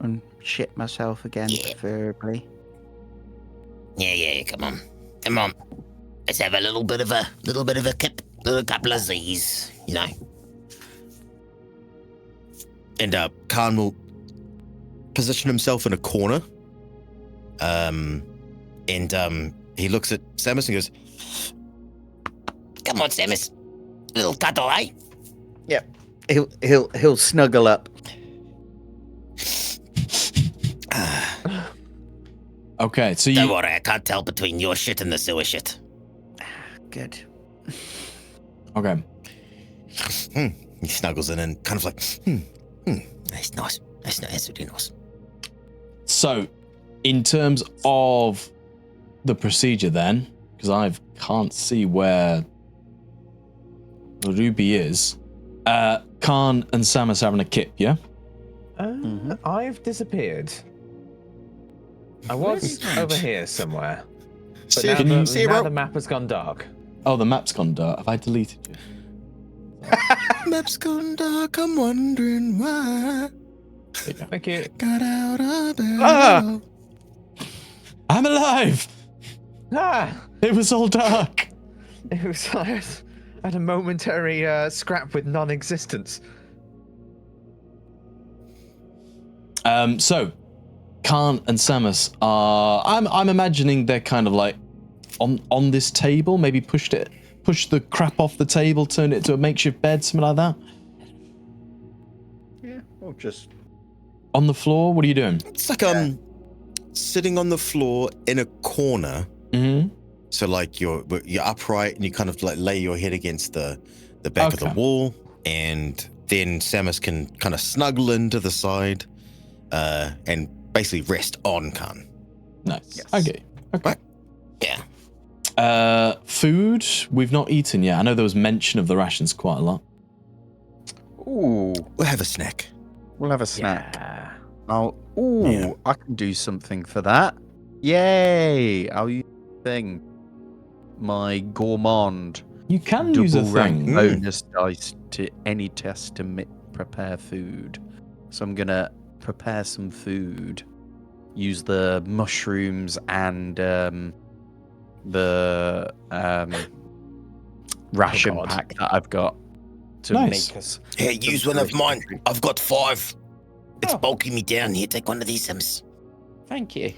E: and shit myself again,
D: Yeah.
E: preferably.
D: Yeah. Come on. Let's have a little bit of a kip, a couple of Z's, you know. And Khan will position himself in a corner. And he looks at Samus and goes, "Come on, Samus, little cuddle, eh?"
E: Yep. He'll snuggle up.
A: Okay, so
D: Don't
A: you.
D: worry, I can't tell between your shit and the sewer shit.
E: Good.
A: Okay.
F: He snuggles in and kind of like,
D: That's nice. That's really nice.
A: So, in terms of the procedure, then, because I can't see where Ruby is, Khan and Samus having a kip, yeah?
B: I've disappeared. I was over here somewhere. But now the map has gone dark.
A: Oh, the map's gone dark. Have I deleted you?
F: Map's gone dark, I'm wondering why.
B: Thank you.
F: Got out of bed.
B: Ah!
A: I'm alive!
B: Ah!
A: It was all dark.
B: It was I had a momentary scrap with non-existence.
A: So, Khan and Samus are. I'm imagining they're kind of like on this table. Maybe push the crap off the table, turn it to a makeshift bed, something like that.
E: Yeah, or just
A: On the floor. What are you doing?
F: It's like sitting on the floor in a corner.
A: Mm-hmm.
F: So like you're upright and you kind of like lay your head against the back of the wall, and then Samus can kind of snuggle into the side and basically rest on Khan.
A: Nice.
E: Yes.
A: Okay.
F: Right.
D: Yeah.
A: Food we've not eaten yet. I know there was mention of the rations quite a lot.
E: ooh,
F: We'll have a snack.
E: we'll have a snack.
B: Yeah.
E: I can do something for that. Yay! I'll use my gourmand
A: You can use a
E: double rank
A: thing.
E: bonus dice to any test to prepare food. So I'm gonna prepare some food. Use the mushrooms and the ration
B: God.
E: pack that I've got to
A: Nice.
E: make us.
D: Here, use one of mine. I've got 5. It's
E: Oh.
D: bulking me down. Here, take one of these, Samus.
E: Thank you.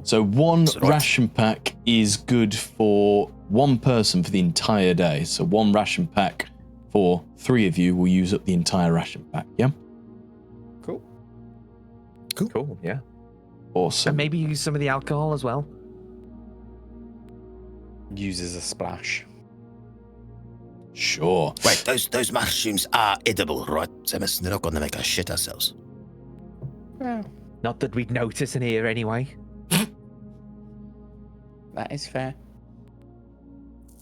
A: So one
D: That's right.
A: ration pack is good for one person for the entire day. So one ration pack for 3 of you will use up the entire ration pack. Yeah.
B: Cool. Yeah.
A: Awesome.
B: And maybe use some of the alcohol as well.
E: Uses a splash.
A: Sure.
D: Wait, those mushrooms are edible, right, Samus? They're not going to make us shit ourselves.
E: Well,
B: Not that we'd notice in here anyway.
E: that is fair.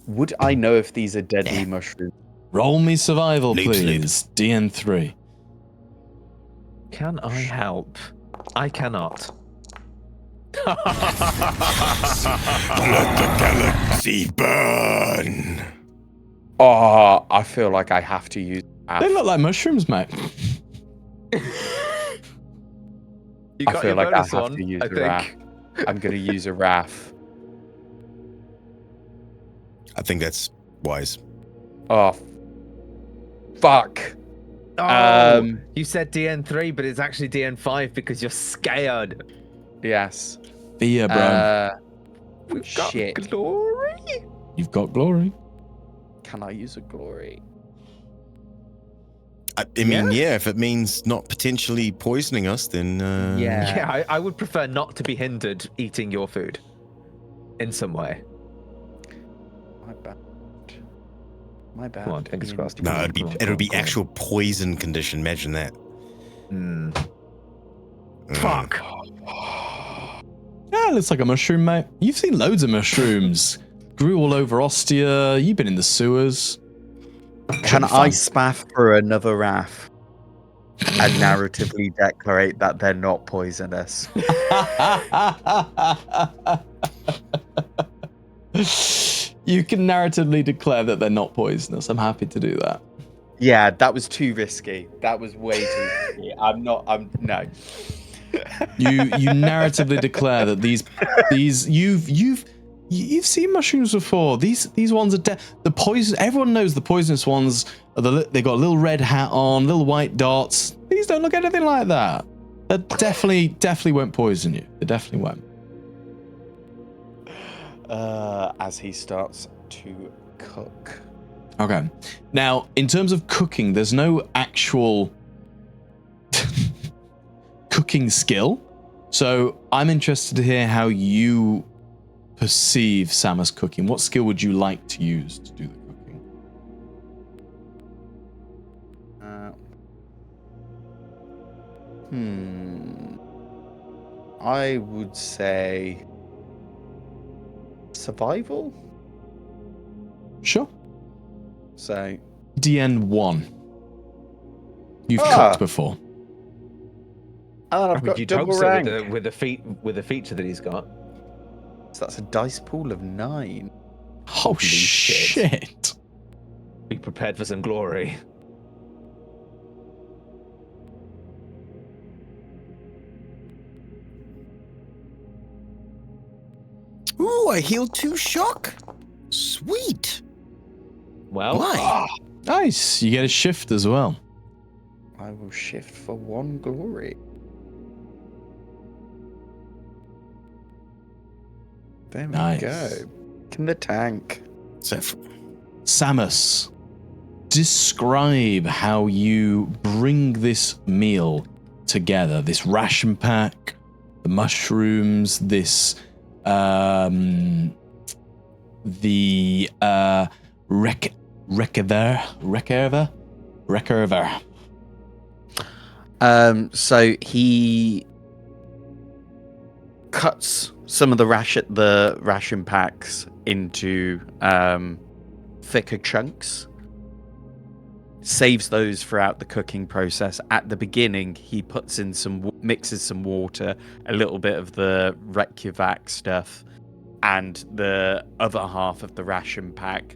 E: Would I know if these are deadly
D: Yeah.
E: mushrooms?
A: Roll me survival,
D: Loops,
A: please. DN3.
B: Can I help? I cannot.
F: Let the galaxy burn.
E: Oh, I feel like I have to use.
A: They look like mushrooms, mate.
B: You
E: I feel like I have to use
B: I
E: a RAF. I'm gonna use a RAF.
F: I think that's wise.
E: Oh, fuck.
B: Oh, you said DN3, but it's actually DN5 because you're scared.
E: Yes.
A: Fear, bro.
B: We've got
E: Shit.
B: glory.
A: You've got glory.
E: Can I use a glory?
F: I mean, yeah, if it means not potentially poisoning us, then
B: Yeah, I would prefer not to be hindered eating your food in some way.
E: My bad. My bad.
B: Come on, fingers crossed.
F: No,
B: Come on,
F: it'd be
B: come on,
F: it'll
B: come
F: be
B: on, come on.
F: actual poison condition. Imagine that.
B: Fuck.
A: Yeah, looks like a mushroom, mate. You've seen loads of mushrooms. Grew all over Ostia. You've been in the sewers.
E: Can
A: Should be
E: I
A: fun.
E: spaff for another RAF and narratively declare that they're not poisonous?
A: You can narratively declare that they're not poisonous. I'm happy to do that.
E: Yeah, that was too risky. That was way too risky. No.
A: You narratively declare that these you've seen mushrooms before. These ones are the poison. Everyone knows the poisonous ones are they got a little red hat on, little white dots. These don't look anything like that. That definitely won't poison you. They definitely won't.
E: As he starts to cook.
A: Okay. Now, in terms of cooking, there's no actual cooking skill. So I'm interested to hear how you perceive Samus cooking. What skill would you like to use to do the cooking?
E: I would say survival.
A: Sure.
E: So
A: DN1. You've cooked before.
E: I've got
B: You'd
E: double
B: hope so
E: rank.
B: with the feature that he's got.
E: So that's a dice pool of 9.
A: Oh shit.
B: Be prepared for some glory.
F: Ooh, I healed 2 shock. Sweet.
B: Well,
F: Why?
A: Nice. You get a shift as well.
E: I will shift for 1 glory. There we
A: Nice.
E: go. In the tank.
F: So
A: Samus, describe how you bring this meal together. This ration pack, the mushrooms, this the recurver.
E: So he cuts some of the ration packs into thicker chunks. Saves those throughout the cooking process. At the beginning, he puts in mixes some water, a little bit of the Reykjavik stuff, and the other half of the ration pack,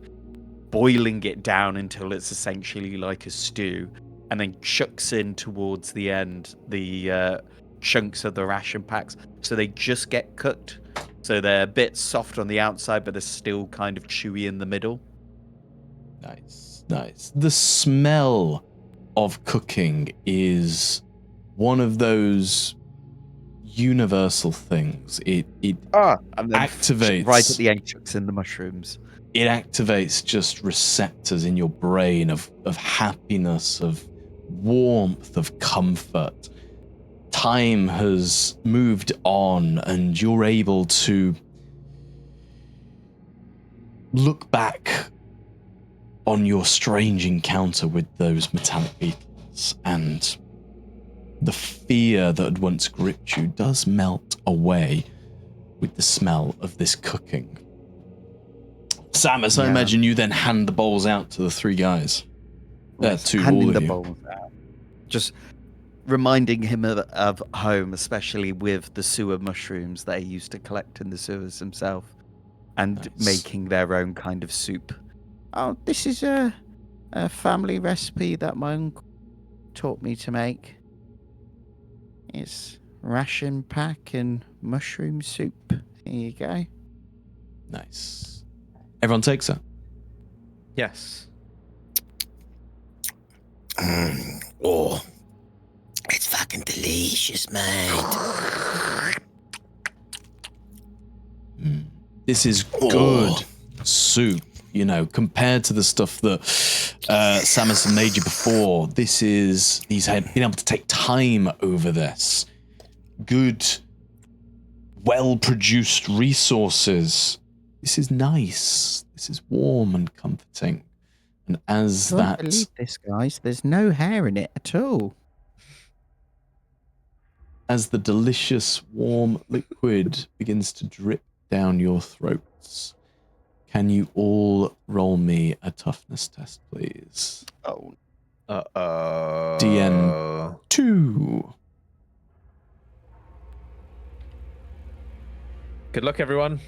E: boiling it down until it's essentially like a stew, and then chucks in towards the end the chunks of the ration packs, so they just get cooked. So they're a bit soft on the outside, but they're still kind of chewy in the middle.
A: Nice. The smell of cooking is one of those universal things. It
E: And then
A: activates
E: right at the end, chucks in the mushrooms.
A: It activates just receptors in your brain of happiness, of warmth, of comfort. Time has moved on, and you're able to look back on your strange encounter with those metallic beetles, and the fear that had once gripped you does melt away with the smell of this cooking. Samus, I imagine you then hand the bowls out to the 3 guys. To
E: handing
A: all of
E: the
A: you.
E: bowls out. Just reminding him of home, especially with the sewer mushrooms that he used to collect in the sewers himself, and making their own kind of soup. Oh, this is a family recipe that my uncle taught me to make. It's ration pack and mushroom soup. Here you go.
A: Nice. Everyone takes it.
B: yes.
F: Oh, it's fucking delicious, mate.
A: This is good soup. You know, compared to the stuff that Samus made you before, he's been able to take time over this. Good, well-produced resources. This is nice. This is warm and comforting. And as
E: I can't believe this, guys. There's no hair in it at all.
A: As the delicious warm liquid begins to drip down your throats, can you all roll me a toughness test, please?
C: Oh.
A: DN 2.
B: Good luck, everyone.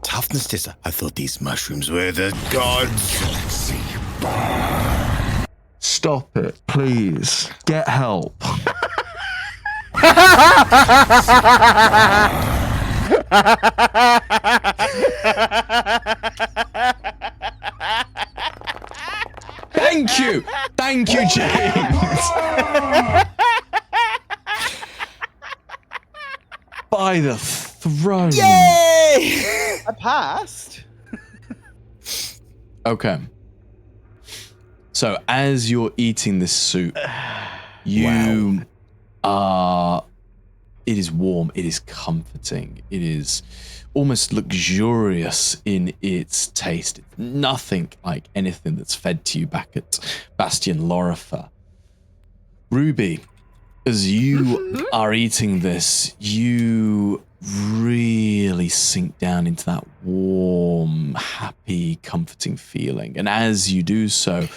F: Toughness tester. I thought these mushrooms were the gods.
A: Stop it, please. Get help. Thank you. Thank you, James. By the throne.
F: Yay!
E: I passed.
A: Okay. So as you're eating this soup, you are... It is warm. It is comforting. It is almost luxurious in its taste. It's nothing like anything that's fed to you back at Bastion Lorifer. Ruby, as you are eating this, you really sink down into that warm, happy, comforting feeling. And as you do so,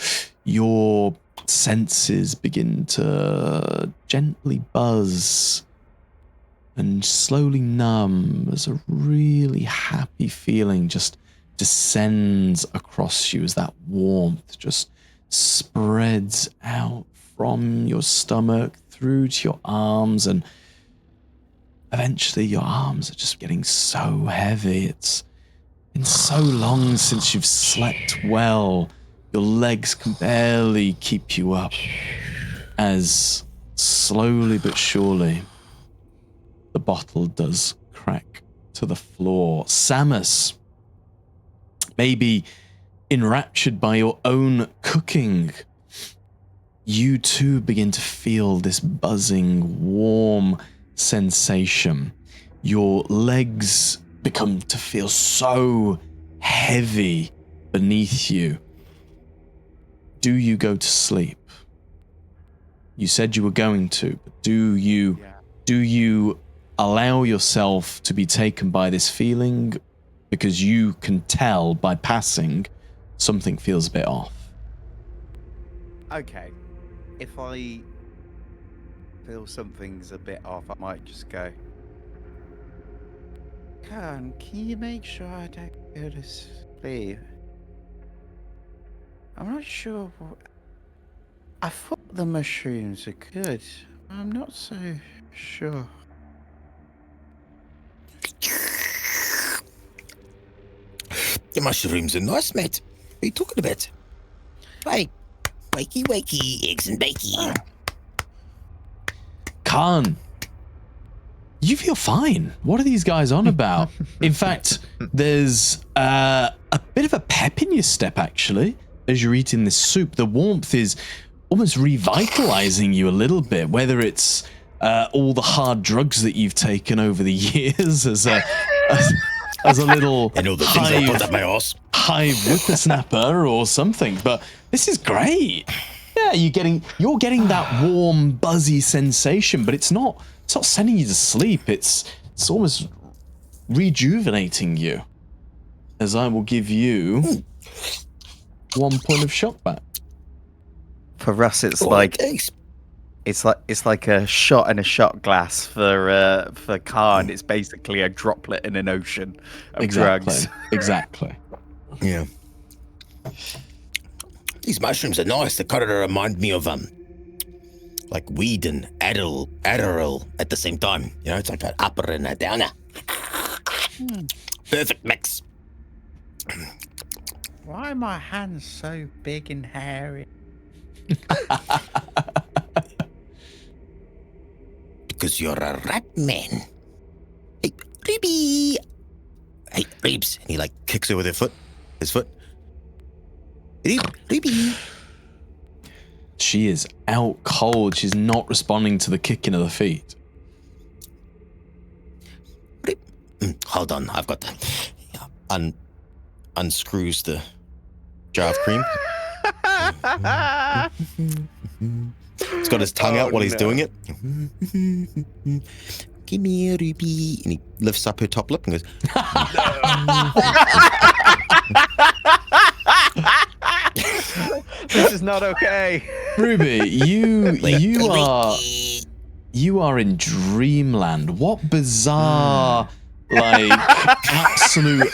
A: your senses begin to gently buzz and slowly numb as a really happy feeling just descends across you as that warmth just spreads out from your stomach through to your arms, and eventually your arms are just getting so heavy. It's been so long since you've slept well. Your legs can barely keep you up as slowly but surely the bottle does crack to the floor. Samus, maybe enraptured by your own cooking, you too begin to feel this buzzing, warm sensation. Your legs become to feel so heavy beneath you. Do you go to sleep? You said you were going to, but do you allow yourself to be taken by this feeling because you can tell by passing something feels a bit off?
C: Okay. If I feel something's a bit off, I might just go, can you make sure I don't go to sleep? I'm not sure what... I thought the mushrooms are good. I'm not so sure.
F: The mushrooms are nice, mate. What are you talking about? Hey, wakey, eggs and bakey.
A: Khan, you feel fine. What are these guys on about? In fact, there's a bit of a pep in your step, actually, as you're eating this soup. The warmth is almost revitalizing you a little bit, whether it's all the hard drugs that you've taken over the years as a little
F: and all the things I put up my ass.
A: hive whippersnapper or something. But this is great. Yeah, you're getting that warm, buzzy sensation, but it's not sending you to sleep. It's almost rejuvenating you. As I will give you 1 point of shock back.
C: For us, it's like a shot in a shot glass. For Khan, it's basically a droplet in an ocean of drugs.
A: Exactly.
F: Yeah. These mushrooms are nice. They kind of remind me of like weed and Adderall at the same time. You know, it's like an upper and a downer. Perfect mix.
E: Why are my hands so big and hairy?
F: Because you're a rat man. Hey, Ruby. Hey, Reeves, and he like kicks her with his foot. Reeby.
A: She is out cold. She's not responding to the kicking of the feet.
F: Hold on, I've got that. Unscrews the jar of cream. He's got his tongue out while he's doing it. Give me a ruby. And he lifts up her top lip and goes,
B: This is not okay.
A: Ruby, you are in dreamland. What bizarre, like, absolute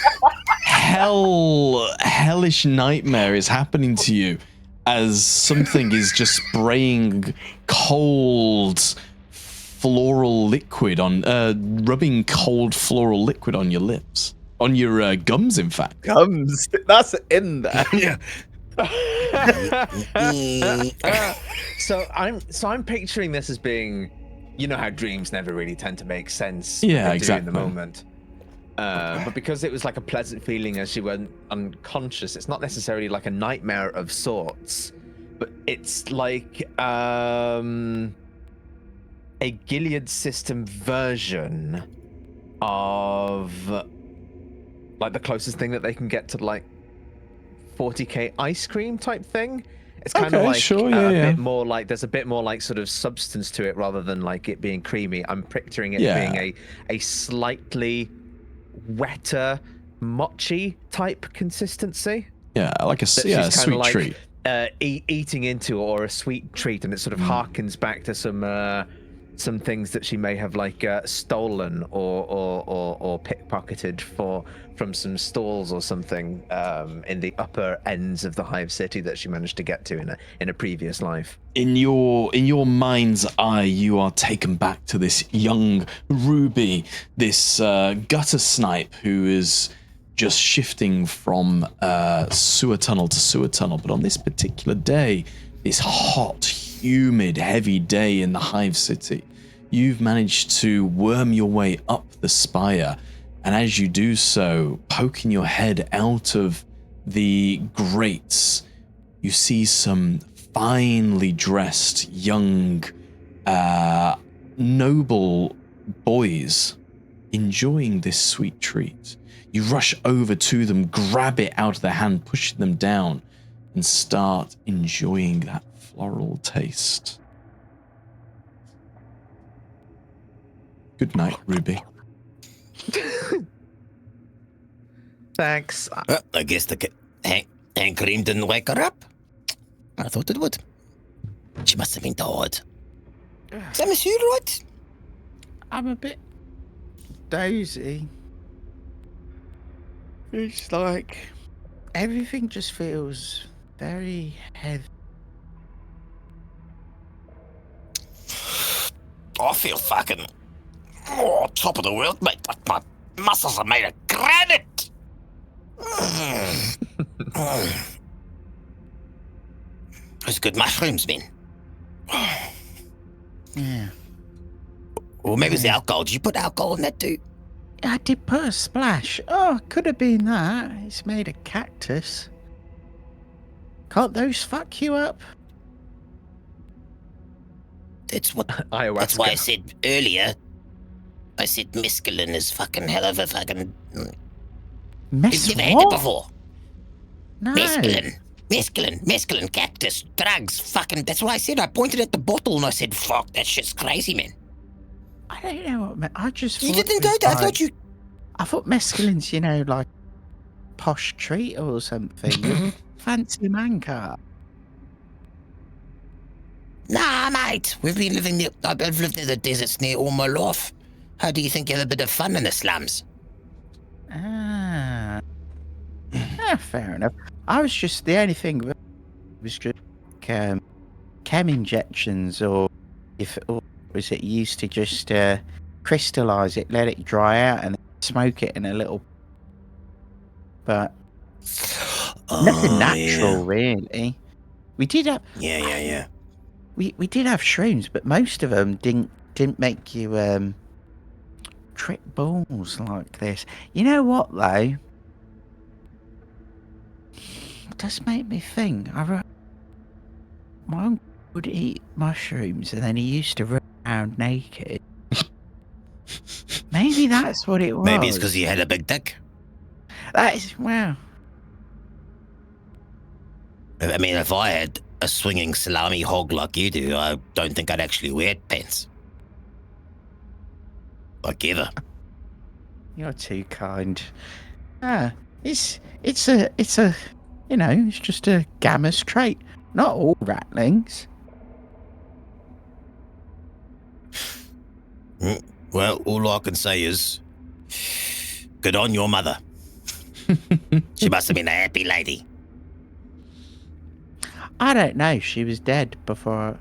A: hellish nightmare is happening to you as something is just spraying cold floral liquid on, rubbing cold floral liquid on your lips, on your gums, in fact.
B: Gums. That's in there.
F: yeah.
B: So I'm picturing this as being, you know how dreams never really tend to make sense.
A: Yeah,
B: they do
A: exactly.
B: in the moment. But because it was like a pleasant feeling as she went unconscious, it's not necessarily like a nightmare of sorts, but it's like a Gilead system version of like the closest thing that they can get to like 40k ice cream type thing. It's kind of
A: Okay,
B: like
A: sure,
B: a
A: yeah.
B: bit more like there's a bit more like sort of substance to it rather than like it being creamy. I'm picturing it
A: Yeah.
B: being a slightly wetter mochi type consistency.
A: Yeah, like a
B: That she's kinda
A: sweet
B: like,
A: treat.
B: Eating into, or a sweet treat, and it sort of harkens back to some things that she may have like stolen or pickpocketed from some stalls or something in the upper ends of the hive city that she managed to get to in a previous life.
A: In your mind's eye, you are taken back to this young Ruby, this gutter snipe who is just shifting from sewer tunnel to sewer tunnel. But on this particular day, this hot, humid, heavy day in the hive city, you've managed to worm your way up the spire. And as you do so, poking your head out of the grates, you see some finely dressed young noble boys enjoying this sweet treat. You rush over to them, grab it out of their hand, pushing them down, and start enjoying that floral taste. Good night, Ruby.
B: Thanks.
F: I guess the hand cream didn't wake her up. I thought it would. She must have been tired. Samus, you right?
E: I'm a bit dozy. It's like everything just feels very heavy.
F: I feel fucking top of the world, mate. My muscles are made of granite. Those good mushrooms, man.
E: Yeah.
F: Or maybe it's the alcohol. Did you put alcohol in that too?
E: I did put a splash. Oh, could have been that. It's made of cactus. Can't those fuck you up?
F: That's what.
B: Ayahuasca.
F: That's why I said earlier. I said mescaline is fucking hell of a fucking.
E: Mess
F: You've never had it
E: what?
F: before.
E: No.
F: Mescaline, cactus, drugs, fucking. That's what I said. I pointed at the bottle and I said, "Fuck, that shit's crazy, man."
E: I don't know what. I just.
F: You
E: thought
F: didn't
E: it
F: go
E: was
F: there. I
E: like-
F: thought you.
E: I thought mescaline's, like posh treat or something. Fancy man car.
F: Nah, mate. We've been living near. I've lived in the deserts near all my life. How do you think you have a bit of fun in the slums?
E: Ah. Fair enough. I was just the only thing was just chem injections, or was it used to just crystallize it, let it dry out, and then smoke it in a little. But nothing natural, really. We did have.
F: Yeah.
E: We did have shrooms, but most of them didn't make you trick balls like this. You know what, though? It does make me think. My uncle would eat mushrooms and then he used to run around naked. Maybe that's what it was.
F: Maybe it's because he had a big dick.
E: That is, well.
F: I mean, if I had a swinging salami hog like you do, I don't think I'd actually wear pants. Like ever.
E: You're too kind. It's a, it's just a gammas trait. Not all ratlings.
F: Well, all I can say is, good on your mother. She must have been a happy lady.
E: I don't know. She was dead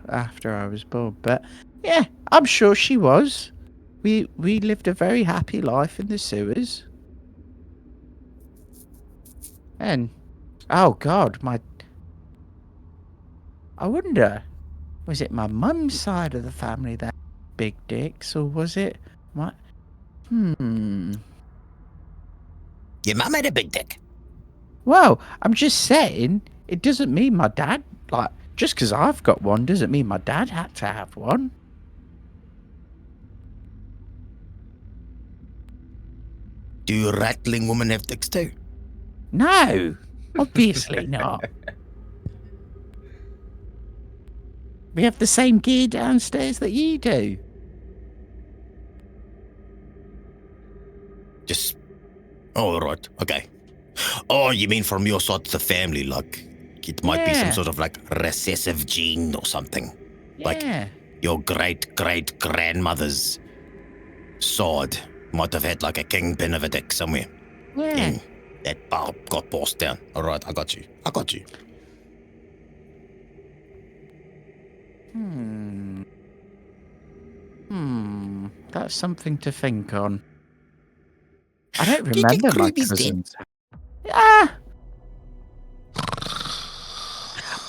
E: after I was born, but yeah, I'm sure she was. We lived a very happy life in the sewers. And oh God, I wonder, was it my mum's side of the family that had big dicks, or was it my?
F: Your mum had a big dick.
E: Well, I'm just saying, it doesn't mean my dad, just because I've got one doesn't mean my dad had to have one.
F: Do rattling women have dicks too?
E: No, obviously not. We have the same gear downstairs that you do.
F: Just... Oh, right. Okay. Oh, you mean from your side of the family, like it might be some sort of like recessive gene or something. Like your great-great-grandmother's side might have had like a kingpin of a dick somewhere.
E: Yeah.
F: And that bar got passed down. All right, I got you.
E: That's something to think on. I don't remember my cousins.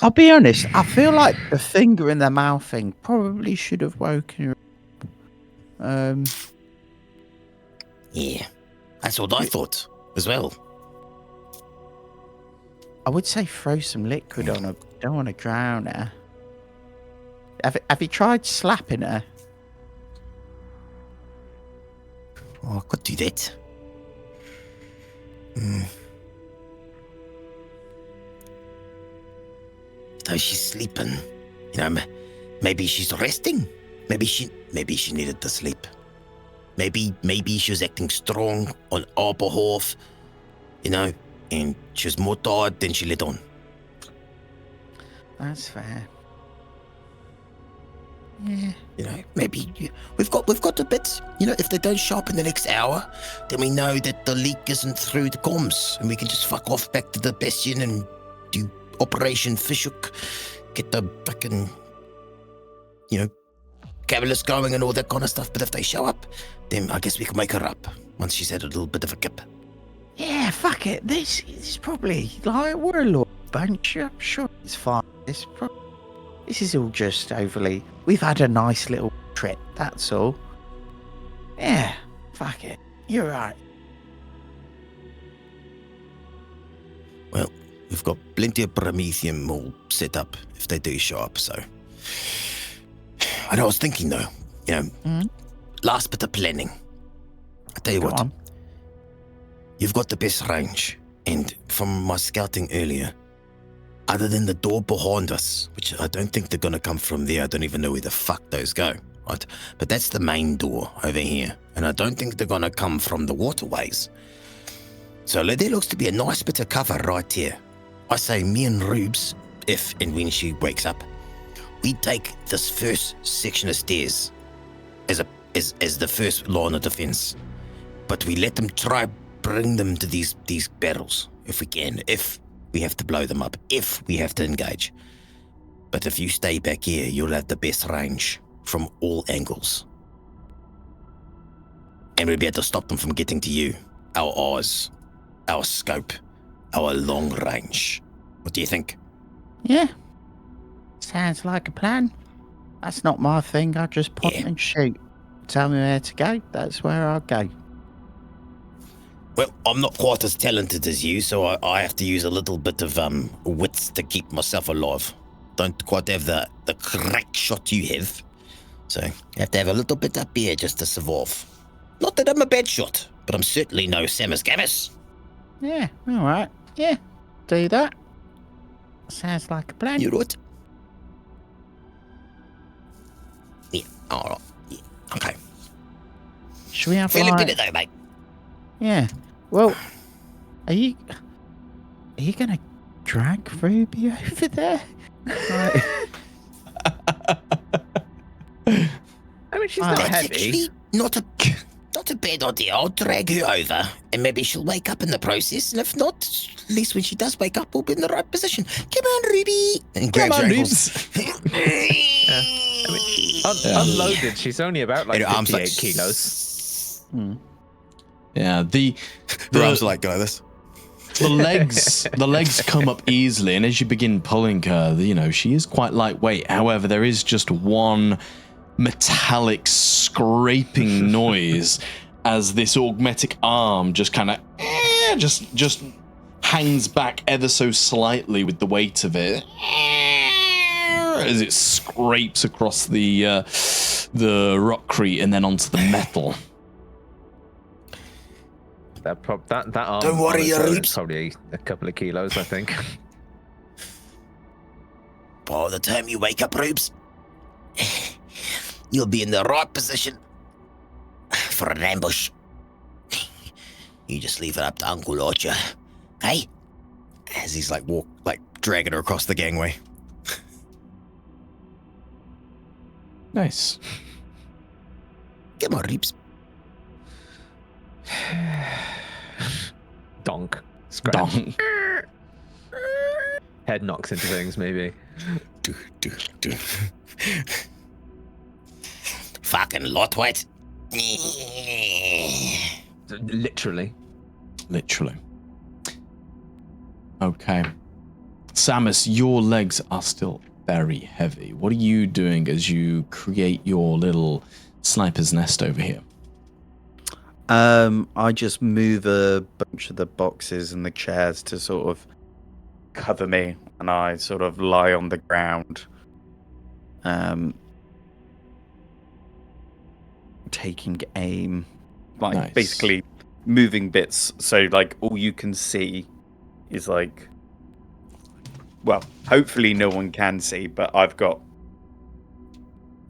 E: I'll be honest, I feel like the finger in the mouth thing probably should have woken her up.
F: Yeah, that's what I thought as well.
E: I would say throw some liquid on her. Don't want to drown her. Have you tried slapping her?
F: Oh, I could do that. Though she's sleeping, maybe she's resting. Maybe she needed to sleep. Maybe she was acting strong on our behalf, and she was more tired than she let on.
E: That's fair. Yeah.
F: Maybe we've got the bits. If they don't show up in the next hour, then we know that the leak isn't through the comms, and we can just fuck off back to the Bastion and do Operation Fishhook, get the fucking, catalyst going and all that kind of stuff. But if they show up, then I guess we can wake her up once she's had a little bit of a kip.
E: Yeah, fuck it. This is probably we're a little bunch. I'm sure it's fine. This is all just overly. We've had a nice little trip. That's all. Yeah, fuck it. You're right.
F: Well, we've got plenty of Promethium all set up if they do show up. So, and I was thinking though, last bit of planning. I tell you what.
E: On.
F: You've got the best range, and from my scouting earlier, other than the door behind us, which I don't think they're going to come from there, I don't even know where the fuck those go, right? But that's the main door over here, and I don't think they're going to come from the waterways. So there looks to be a nice bit of cover right here. I say me and Rubes, if and when she wakes up, we take this first section of stairs as the first line of defense, but we let them try bring them to these barrels if we can, if we have to blow them up, if we have to engage. But if you stay back here, you'll have the best range from all angles. And we'll be able to stop them from getting to you. Our eyes, our scope, our long range. What do you think?
E: Yeah. Sounds like a plan. That's not my thing. I just pop and shoot. tell me where to go, that's where I'll go.
F: Well, I'm not quite as talented as you, so I have to use a little bit of wits to keep myself alive. Don't quite have the crack shot you have. So you have to have a little bit up here just to survive. Not that I'm a bad shot, but I'm certainly no Samus Gamus.
E: Yeah, all right. Yeah, do that. Sounds like a plan.
F: You right? Yeah, alright. Yeah, okay.
E: Should we have
F: Feeling
E: like...
F: better though, mate.
E: Yeah. Well, are you gonna drag Ruby over there? Right.
B: I mean, she's not
F: That's
B: heavy.
F: actually not a bad idea. I'll drag her over, and maybe she'll wake up in the process. And if not, at least when she does wake up, we'll be in the right position. Come on, Ruby! And
A: Come
F: grabs
A: on,
F: her ankles.
B: Unloaded, she's only about like
F: And her arms
B: 58
F: like
B: kilos.
A: Yeah, the
F: Her arms are like go like this.
A: the legs come up easily, and as you begin pulling her, you know, she is quite lightweight. However, there is just one metallic scraping noise as this augmetic arm just kind of just hangs back ever so slightly with the weight of it as it scrapes across the rockcrete and then onto the metal.
B: That arm.
F: Don't worry,
B: on its
F: your
B: own is
F: ribs.
B: probably a couple of kilos, I think.
F: By the time you wake up, Rubes, you'll be in the right position for an ambush. You just leave it up to Uncle Archer, hey? As he's like dragging her across the gangway.
A: Nice.
F: Come on, Rubes.
B: Donk. Scratch.
A: Donk.
B: Head knocks into things, maybe.
F: Fucking Lotwit.
B: Literally.
A: Okay. Samus, your legs are still very heavy. What are you doing as you create your little sniper's nest over here?
C: I just move a bunch of the boxes and the chairs to sort of cover me, and I sort of lie on the ground, taking aim, like
A: Nice.
C: basically moving bits. So like all you can see is like, well, hopefully no one can see, but I've got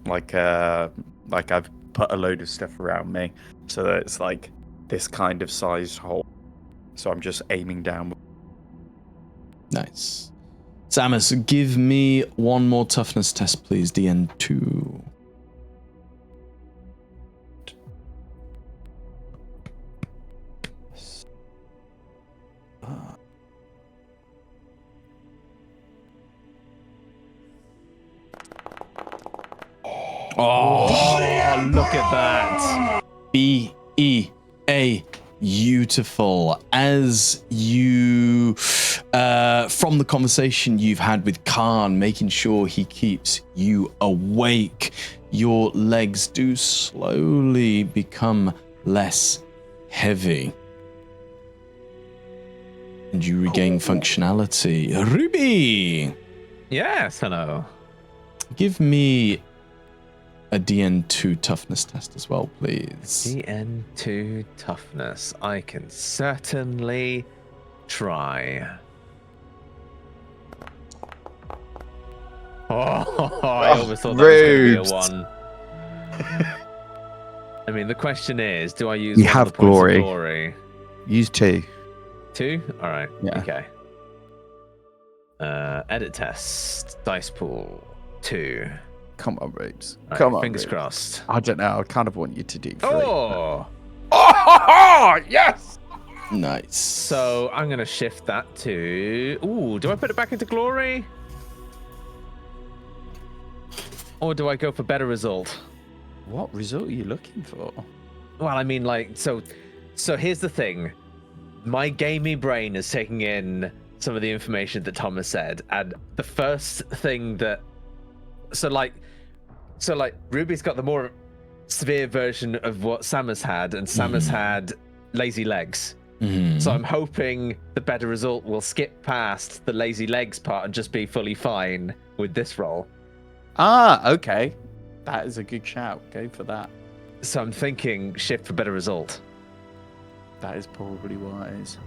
C: like I've put a load of stuff around me so that it's like this kind of sized hole. So I'm just aiming down.
A: Nice. Samus, give me one more toughness test, please. DN2.
B: Oh, look at that.
A: B-E-A. Beautiful. As you, from the conversation you've had with Khan, making sure he keeps you awake, your legs do slowly become less heavy. And you regain functionality. Ruby!
B: Yes, hello.
A: Give me a DN2 toughness test as well, please.
B: DN2 toughness. I can certainly try. Oh, I always thought that was going to be a 1. I mean, the question is, do I use
E: You
B: one
E: have
B: of the points
E: glory.
B: of glory?
E: Use 2.
B: 2? All right.
E: Yeah.
B: Okay. Edit test. Dice pool. 2.
E: Come on, Rubes.
B: All
E: Come
B: right,
E: on.
B: fingers
E: Rubes.
B: crossed.
E: I don't know. I kind of want you to do 3.
B: Oh!
E: Yes!
A: Nice.
B: So I'm going to shift that to... Ooh, do I put it back into glory? Or do I go for better result?
E: What result are you looking for?
B: Well, I mean, like, so here's the thing. My gamey brain is taking in some of the information that Tom has said, and the first thing that... So, like, Ruby's got the more severe version of what Samus had, and Samus had lazy legs.
A: Mhm.
B: So I'm hoping the better result will skip past the lazy legs part and just be fully fine with this roll.
C: Ah, okay. That is a good shout. Go for that.
B: So I'm thinking shift for better result.
C: That is probably wise.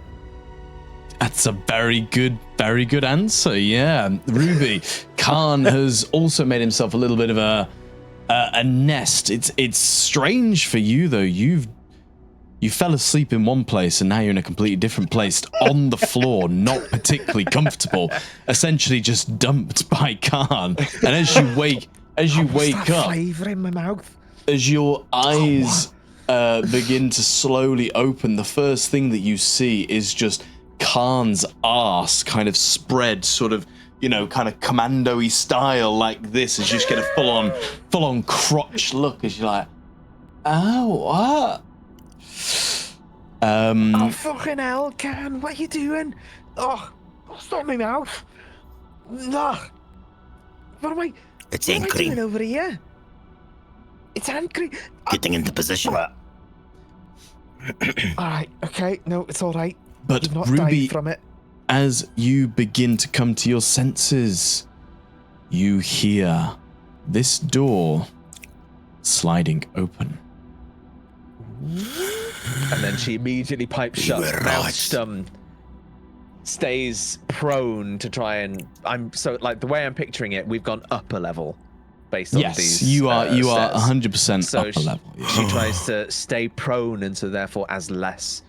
A: That's a very good answer. Yeah, Ruby. Khan has also made himself a little bit of a nest. It's strange for you though. You fell asleep in one place and now you're in a completely different place on the floor, not particularly comfortable, essentially just dumped by Khan. And as you wake up,
B: Flavor in my mouth.
A: as your eyes begin to slowly open, the first thing that you see is just Khan's arse kind of spread, sort of, kind of commando-y style like this, as you just get a full on crotch look as you're like, oh, what?
B: Oh, fucking hell, Khan, what are you doing? Oh, stop my mouth. No. What am I doing over here? It's angry.
D: Getting into position.
B: All right, okay, no, it's all right.
A: But
B: You've not
A: Ruby,
B: died from it.
A: as you begin to come to your senses, you hear this door sliding open.
B: And then she immediately pipes shut, mouth stays prone to try and... the way I'm picturing it, we've gone up a level based on
A: Yes,
B: these
A: you are
B: stairs.
A: 100%
B: So
A: upper level. Yeah.
B: She tries to stay prone and so therefore as least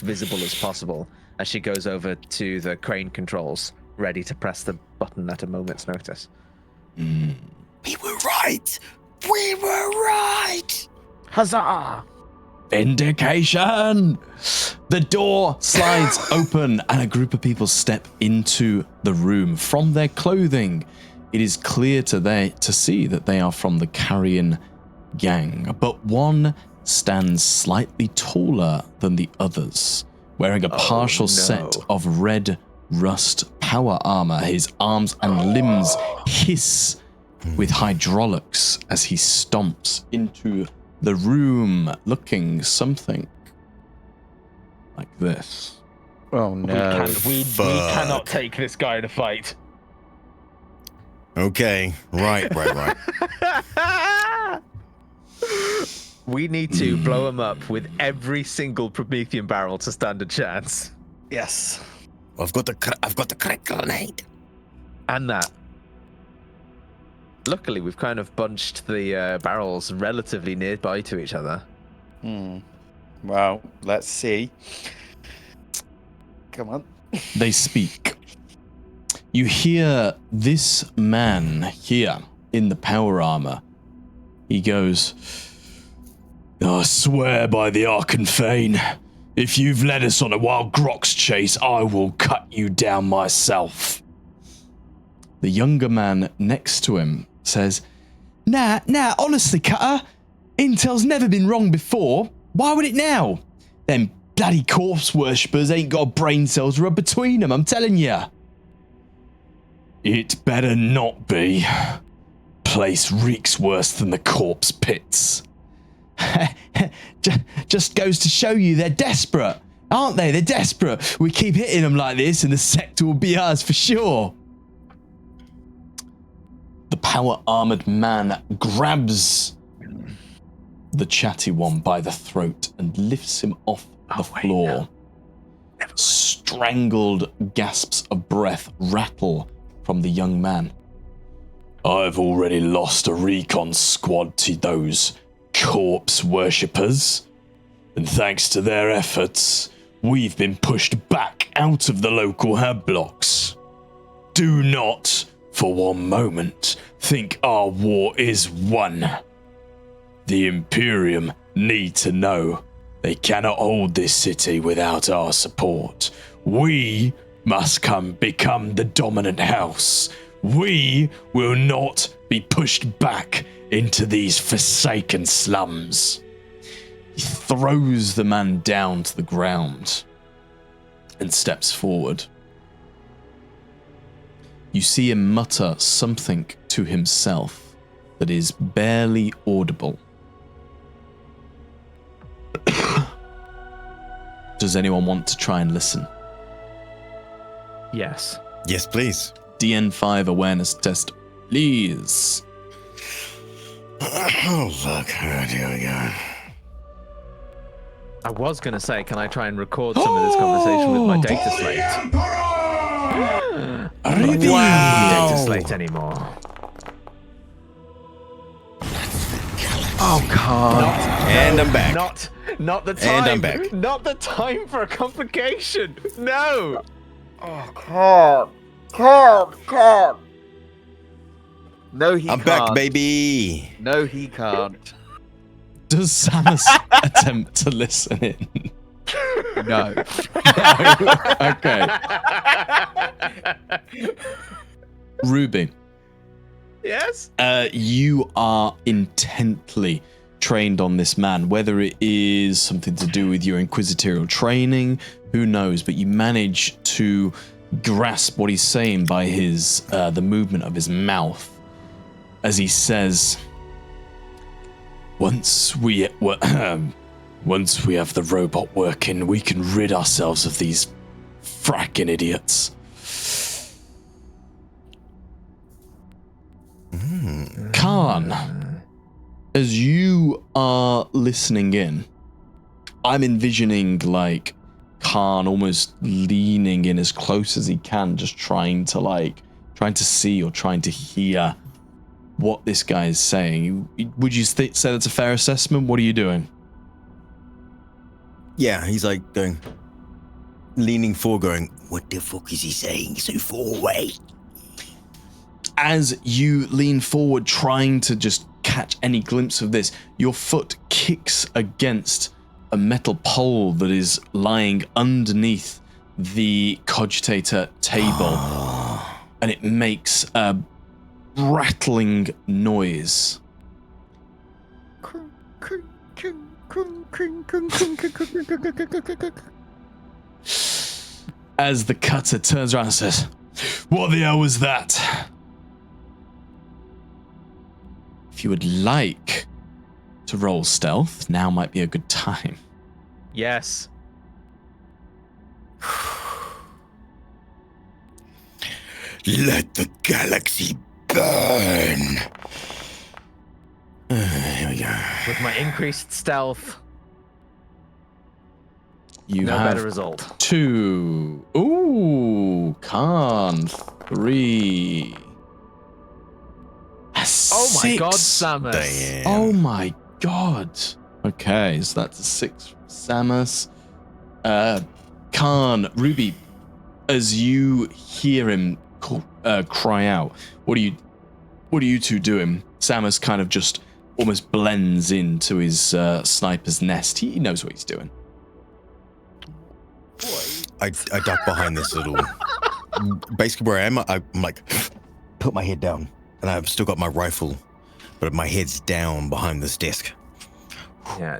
B: visible as possible as she goes over to the crane controls, ready to press the button at a moment's notice.
D: We were right. We were right.
B: Huzzah!
A: Vindication! The door slides open and a group of people step into the room. From their clothing, it is clear to see that they are from the Carrion gang, but one stands slightly taller than the others, wearing a partial set of red rust power armor. His arms and limbs hiss with hydraulics as he stomps into the room, looking something like this.
C: Oh no.
B: We cannot take this guy in a fight.
F: Okay, right.
B: We need to blow him up with every single Promethean barrel to stand a chance.
C: Yes.
D: I've got the crack grenade.
B: And that. Luckily, we've kind of bunched the barrels relatively nearby to each other.
C: Well, let's see. Come on.
A: They speak. You hear this man here in the power armor. He goes, I swear by the Arcanfane, if you've led us on a wild grox chase, I will cut you down myself. The younger man next to him says, Nah, honestly, Cutter, intel's never been wrong before. Why would it now? Them bloody corpse worshippers ain't got brain cells to rub between them, I'm telling ya. It better not be. Place reeks worse than the corpse pits. Just goes to show you they're desperate, aren't they? They're desperate. We keep hitting them like this and the sector will be ours for sure. The power-armored man grabs the chatty one by the throat and lifts him off the floor. No. Strangled gasps of breath rattle from the young man. I've already lost a recon squad to those corpse worshippers, and thanks to their efforts, we've been pushed back out of the local hab blocks. Do not, for one moment, think our war is won. The Imperium need to know they cannot hold this city without our support. We must become the dominant house. We will not be pushed back into these forsaken slums. He throws the man down to the ground and steps forward. You see him mutter something to himself that is barely audible. does anyone want to try and listen?
B: Yes.
F: Yes, please.
A: DN5 awareness test, please.
F: Oh, look. Here we go.
B: I was going to say, can I try and record some of this conversation with my data slate? I don't have data slate anymore. Oh, God.
F: And I'm back.
B: Not the time.
F: And I'm back.
B: Not the time for a complication. No. Oh, God.
C: No, he
F: I'm
C: can't.
F: back, baby.
C: No, he can't.
A: Does Samus attempt to listen in?
C: No.
A: Okay. Ruby,
B: Yes?
A: you are intently trained on this man, whether it is something to do with your inquisitorial training, who knows, but you manage to grasp what he's saying by his the movement of his mouth as he says, once we have the robot working, we can rid ourselves of these fracking idiots. Khan, as you are listening in, I'm envisioning like Khan almost leaning in as close as he can, just trying to see or trying to hear what this guy is saying. Would you say that's a fair assessment? What are you doing?
F: Yeah, he's like leaning forward, going, what the fuck is he saying so far away?
A: As you lean forward, trying to just catch any glimpse of this, your foot kicks against a metal pole that is lying underneath the cogitator table, and it makes a rattling noise. As the cutter turns around and says, "What the hell was that?" If you would like to roll stealth, now might be a good time.
B: Yes.
F: Let the galaxy burn. Here we go.
B: With my increased stealth,
A: You
B: no
A: have
B: better result.
A: 2. Ooh, Khan 3. A
B: Oh my God,
A: 6.
B: Samus.
F: Damn.
A: Oh my God. Okay, so that's a 6 from Samus. Khan, Ruby, as you hear him cry out, what are you two doing? Samus kind of just almost blends into his sniper's nest. He knows what he's doing.
F: I duck behind this little. Basically, where I am, I'm like, put my head down, and I've still got my rifle, but my head's down behind this desk.
B: Yeah,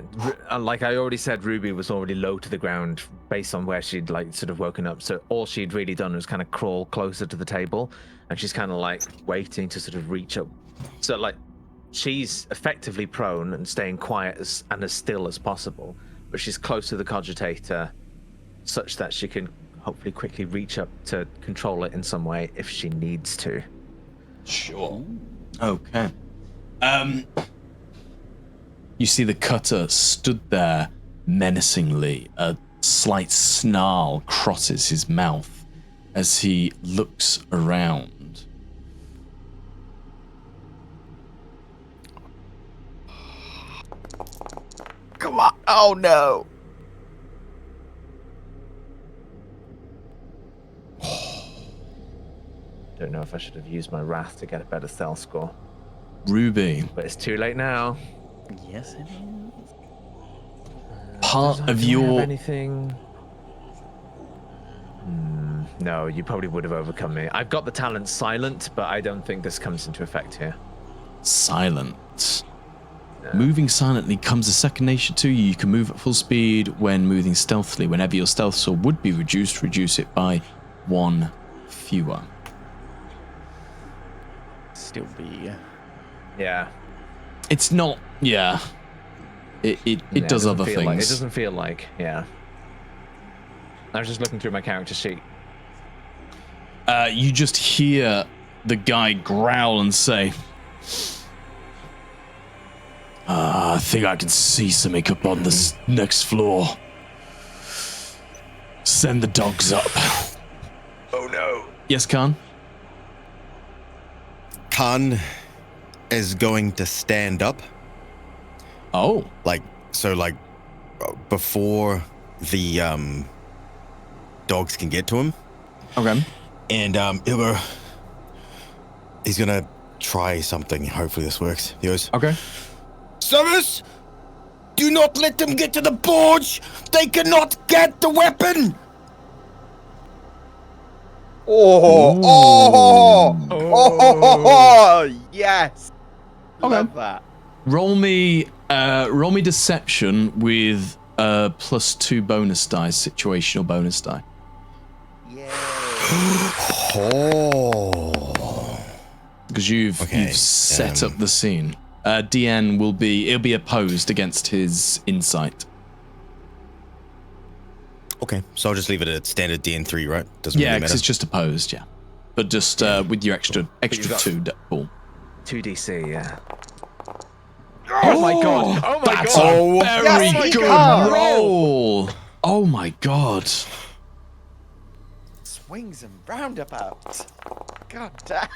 B: like I already said, Ruby was already low to the ground based on where she'd like sort of woken up. So all she'd really done was kind of crawl closer to the table, and she's kind of like waiting to sort of reach up. So like she's effectively prone and staying quiet and as still as possible, but she's close to the cogitator, such that she can hopefully quickly reach up to control it in some way if she needs to.
A: Sure. Okay. You see the cutter stood there menacingly. A slight snarl crosses his mouth as he looks around.
C: Come on. Oh, no.
B: Don't know if I should have used my wrath to get a better stealth score,
A: Ruby,
B: but it's too late now.
C: Yes, it is.
A: part of
B: Do I have
A: your
B: anything? No, you probably would have overcome me. I've got the talent silent, but I don't think this comes into effect here.
A: silent. Moving silently comes a second nature to you. You can move at full speed when moving stealthily. Whenever your stealth score would be reduced, reduce it by 1 fewer.
C: Still be.
B: Yeah.
A: It's not, yeah. It
B: Yeah,
A: does other
B: doesn't feel
A: things.
B: Like, it doesn't feel like, yeah. I was just looking through my character sheet.
A: You just hear the guy growl and say, I think I can see something up on this next floor. Send the dogs up.
B: Oh no.
A: Yes, Khan?
F: Khan is going to stand up.
A: Oh.
F: Before the dogs can get to him.
A: Okay.
F: And he's gonna try something. Hopefully this works. He goes,
A: Okay.
F: Summers, do not let them get to the forge. They cannot get the weapon.
C: Oh, yes.
A: Okay.
C: Love that.
A: Roll me deception with +2 bonus die, situational bonus die.
F: Oh.
A: Because you've set up the scene. DN it'll be opposed against his insight.
F: Okay, so I'll just leave it at standard DN3, right? Doesn't
A: Yeah,
F: really
A: because
F: matter.
A: it's just opposed, yeah. But just with your extra
B: got
A: 2 pool.
B: 2d6, yeah. Oh my god! Oh my
A: That's
B: god!
A: a very
C: Yes,
A: good
C: God.
A: roll. Oh my god.
C: Swings and roundabouts. God damn.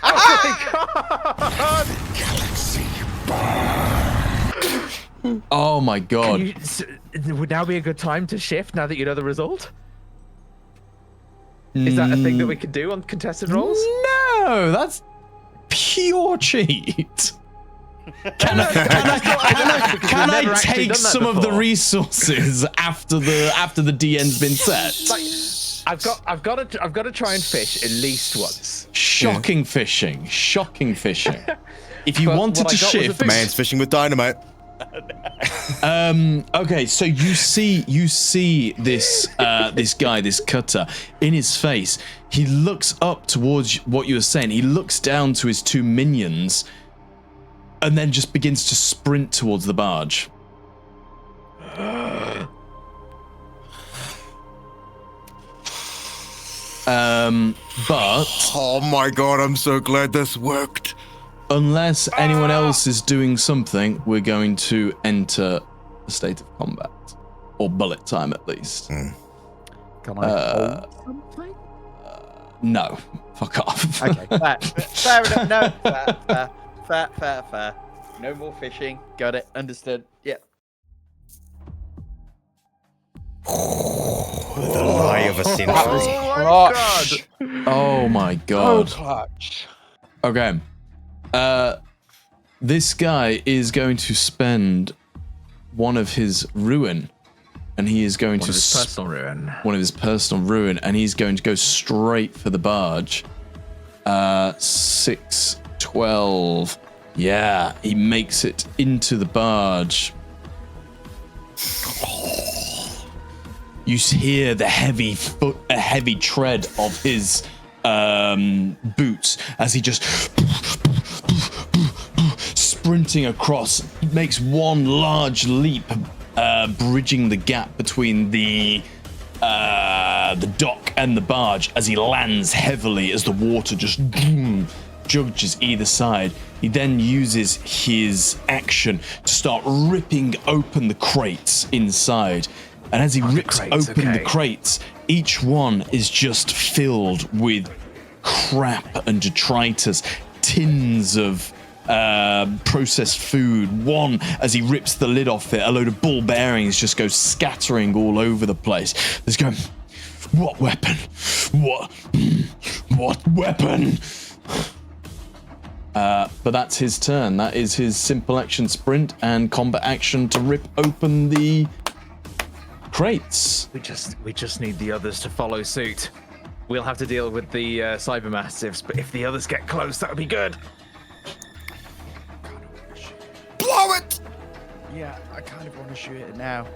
A: Oh my god.
B: Would now be a good time to shift now that you know the result? Is that a thing that we can do on contested rolls?
A: No, that's pure cheat. Can I take some of the resources after the DN's been set?
B: I've got to try and fish at least once.
A: Shocking fishing. Shocking fishing. If you
B: But
A: wanted
B: what
A: to
B: I got was a
A: shift,
B: big-
F: Man's fishing with dynamite.
A: Okay, so you see this this guy, this cutter, in his face. He looks up towards what you were saying. He looks down to his 2 minions, and then just begins to sprint towards the barge. But
F: Oh my god, I'm so glad this worked.
A: unless anyone else is doing something, we're going to enter a state of combat, or bullet time at least.
C: Can I hold something?
A: No, fuck off.
C: Okay, fair enough. No, fair. No more fishing. Got it. Understood. Yep.
F: The lie of a century.
C: Clutch.
A: Oh my god.
C: Clutch.
A: Okay. This guy is going to spend one of his ruin, and he is going
B: One
A: to
B: of his personal ruin.
A: one of his personal ruin, and he's going to go straight for the barge. 6, 12. Yeah, he makes it into the barge. You hear the heavy tread of his boots as he just sprinting across. He makes one large leap, bridging the gap between the dock and the barge as he lands heavily as the water just judges either side. He then uses his action to start ripping open the crates inside. And as he rips open the crates, each one is just filled with crap and detritus, tins of processed food. One, as he rips the lid off it, a load of ball bearings just go scattering all over the place. There's going, what weapon? What weapon? But that's his turn. That is his simple action sprint and combat action to rip open the crates.
B: We just need the others to follow suit. We'll have to deal with the cyber mastiffs, but if the others get close, that would be good.
F: Blow it!
C: Yeah, I kind of want to shoot it now.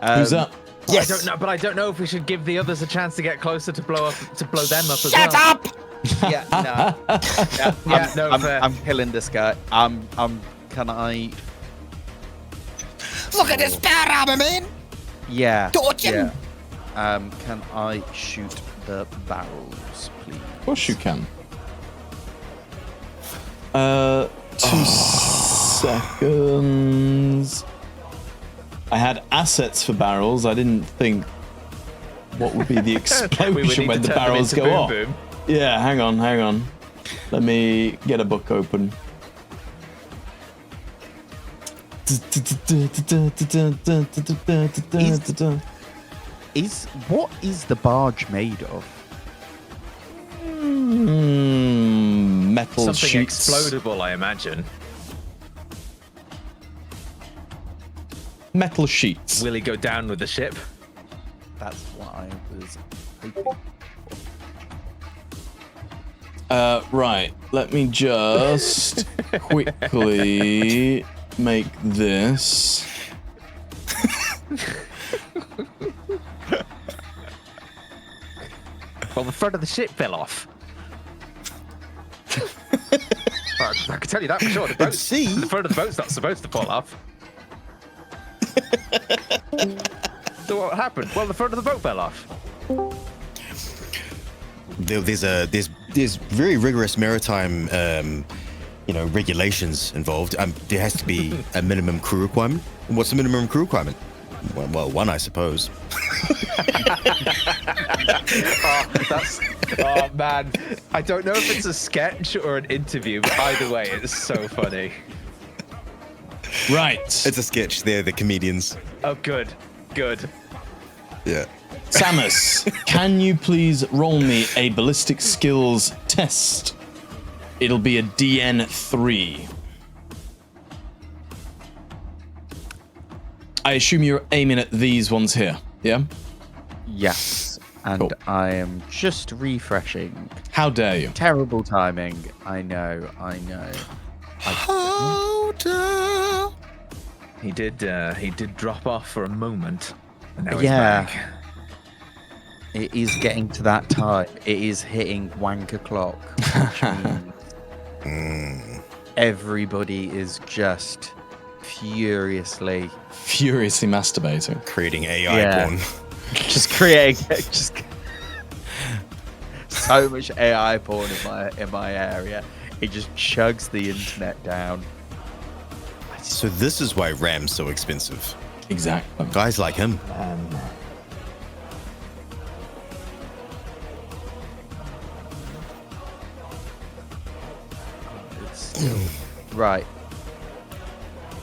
A: Who's up?
F: Yes.
B: I don't know if we should give the others a chance to get closer to blow them up as
F: Shut
B: well.
F: up!
C: Yeah, no.
B: Fair.
C: I'm killing this guy. Can I?
F: Look at this power armor, man!
C: Yeah.
F: Torch him!
C: Yeah.
E: Can I shoot the barrels, please?
A: Of course you can. 2 seconds. I had assets for barrels. I didn't think what would be the explosion when the barrels go off.
B: Boom.
A: Yeah, hang on. Let me get a book open.
E: What is the barge made of?
A: Metal
B: Something
A: sheets.
B: explodable, I imagine.
A: Metal sheets.
B: Will he go down with the ship?
E: That's what I was hoping.
A: Right. Let me just quickly make this.
B: Well, the front of the ship fell off. I can tell you that for sure. The front of the boat's not supposed to fall off. So what happened? Well, the front of the boat fell off.
F: There's very rigorous maritime regulations involved. There has to be a minimum crew requirement. What's the minimum crew requirement? Well, one, I suppose.
B: Oh man, I don't know if it's a sketch or an interview, but either way, it's so funny.
A: Right.
F: It's a sketch. They're the comedians.
B: Oh, good.
F: Yeah.
A: Samus, can you please roll me a ballistic skills test? It'll be a DN3. I assume you're aiming at these ones here, yeah?
E: Yes, and
A: Cool.
E: I am just refreshing.
A: How dare you?
E: Terrible timing. I know.
B: He did drop off for a moment. And now he's
E: Yeah.
B: back.
E: It is getting to that time. It is hitting wank o'clock. Which means everybody is just furiously
A: masturbating.
F: Creating AI porn.
E: just creating so much AI porn in my area. It just chugs the internet down.
F: So this is why RAM's so expensive.
A: Exactly.
F: Guys like him.
E: It's still right.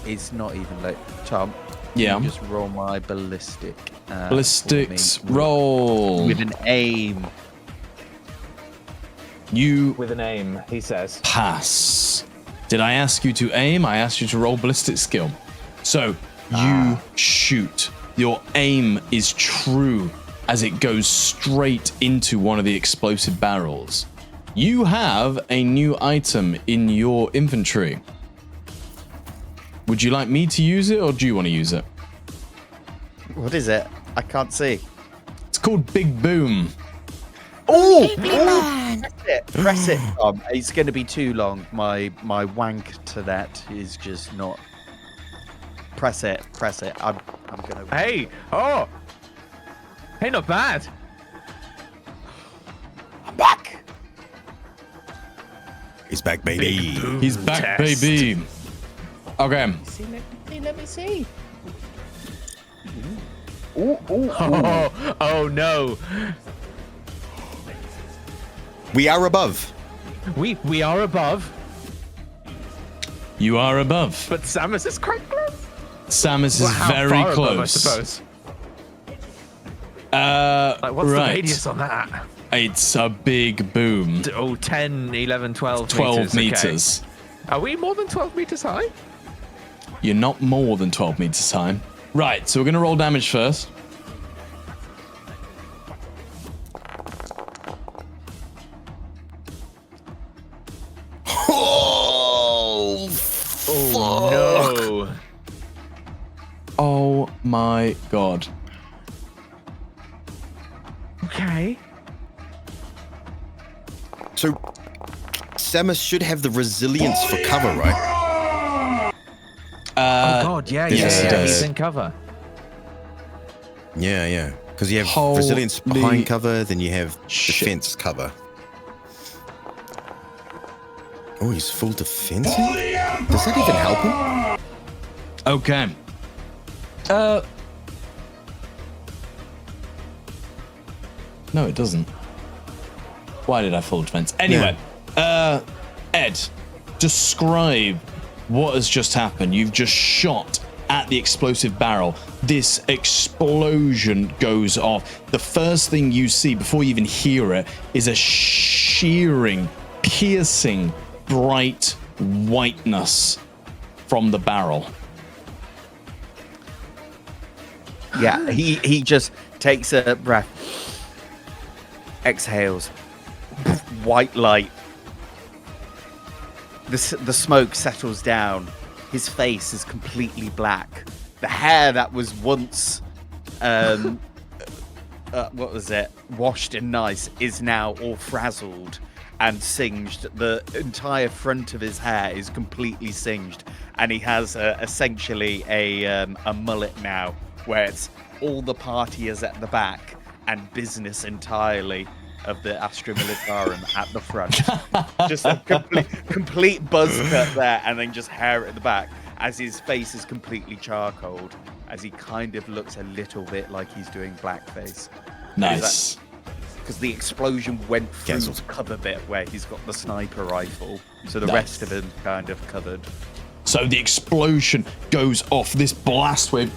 E: It's not even late. Tom,
A: Yeah.
E: can you just roll my ballistic.
A: Ballistics
E: for me
A: roll.
E: with an aim.
A: You
B: With an aim, he says.
A: pass. Did I ask you to aim? I asked you to roll ballistic skill. So you shoot. Your aim is true as it goes straight into one of the explosive barrels. You have a new item in your inventory. Would you like me to use it or do you want to use it?
E: What is it? I can't see.
A: It's called Big Boom.
E: Press it, Tom. It's going to be too long. My wank to that is just not. Press it. I'm gonna.
B: Hey! Oh! Hey, not bad. I'm back.
F: He's back, baby.
A: He's back,
B: Test.
A: baby. Okay.
E: Let me see.
B: Oh no.
F: We are above.
B: We are above,
A: You are above.
B: but Samus is quite close.
A: Samus is
B: How
A: very
B: far
A: close.
B: above, I suppose. Like, what's
A: right.
B: the radius on that?
A: It's a big boom.
B: 10, 11, 12
A: 12
B: meters. okay.
A: meters.
B: Are we more than 12 meters high?
A: You're not more than 12 meters high. Right, so we're going to roll damage first.
F: Oh,
B: Oh no.
A: Oh my god.
B: Okay.
F: So Samus should have the resilience for cover, right?
B: Oh god, yeah,
A: yes, it does.
B: He's in cover.
F: Yeah. Because you have
A: Holy
F: resilience behind cover, then you have
A: shit.
F: defense cover. Oh, he's full defense? Does that even help him?
A: Okay. No, it doesn't. Why did I full defense? Anyway, Ed, describe what has just happened. You've just shot at the explosive barrel. This explosion goes off. The first thing you see before you even hear it is a shearing, piercing, bright whiteness from the barrel.
C: Yeah, he just takes a breath, exhales, white light. The smoke settles down. His face is completely black. The hair that was once, what was it, washed and nice, is now all frazzled and singed. The entire front of his hair is completely singed, and he has essentially a mullet now, where it's all the party is at the back and business entirely of the Astra Militarum at the front. Just a complete buzz cut there, and then just hair at the back, as his face is completely charcoaled, as he kind of looks a little bit like he's doing blackface.
A: Nice.
C: Because the explosion went through
F: Cancelled.
C: the cover bit where he's got the sniper rifle, so the
A: Nice.
C: rest of him kind of covered.
A: So the explosion goes off. This blast wave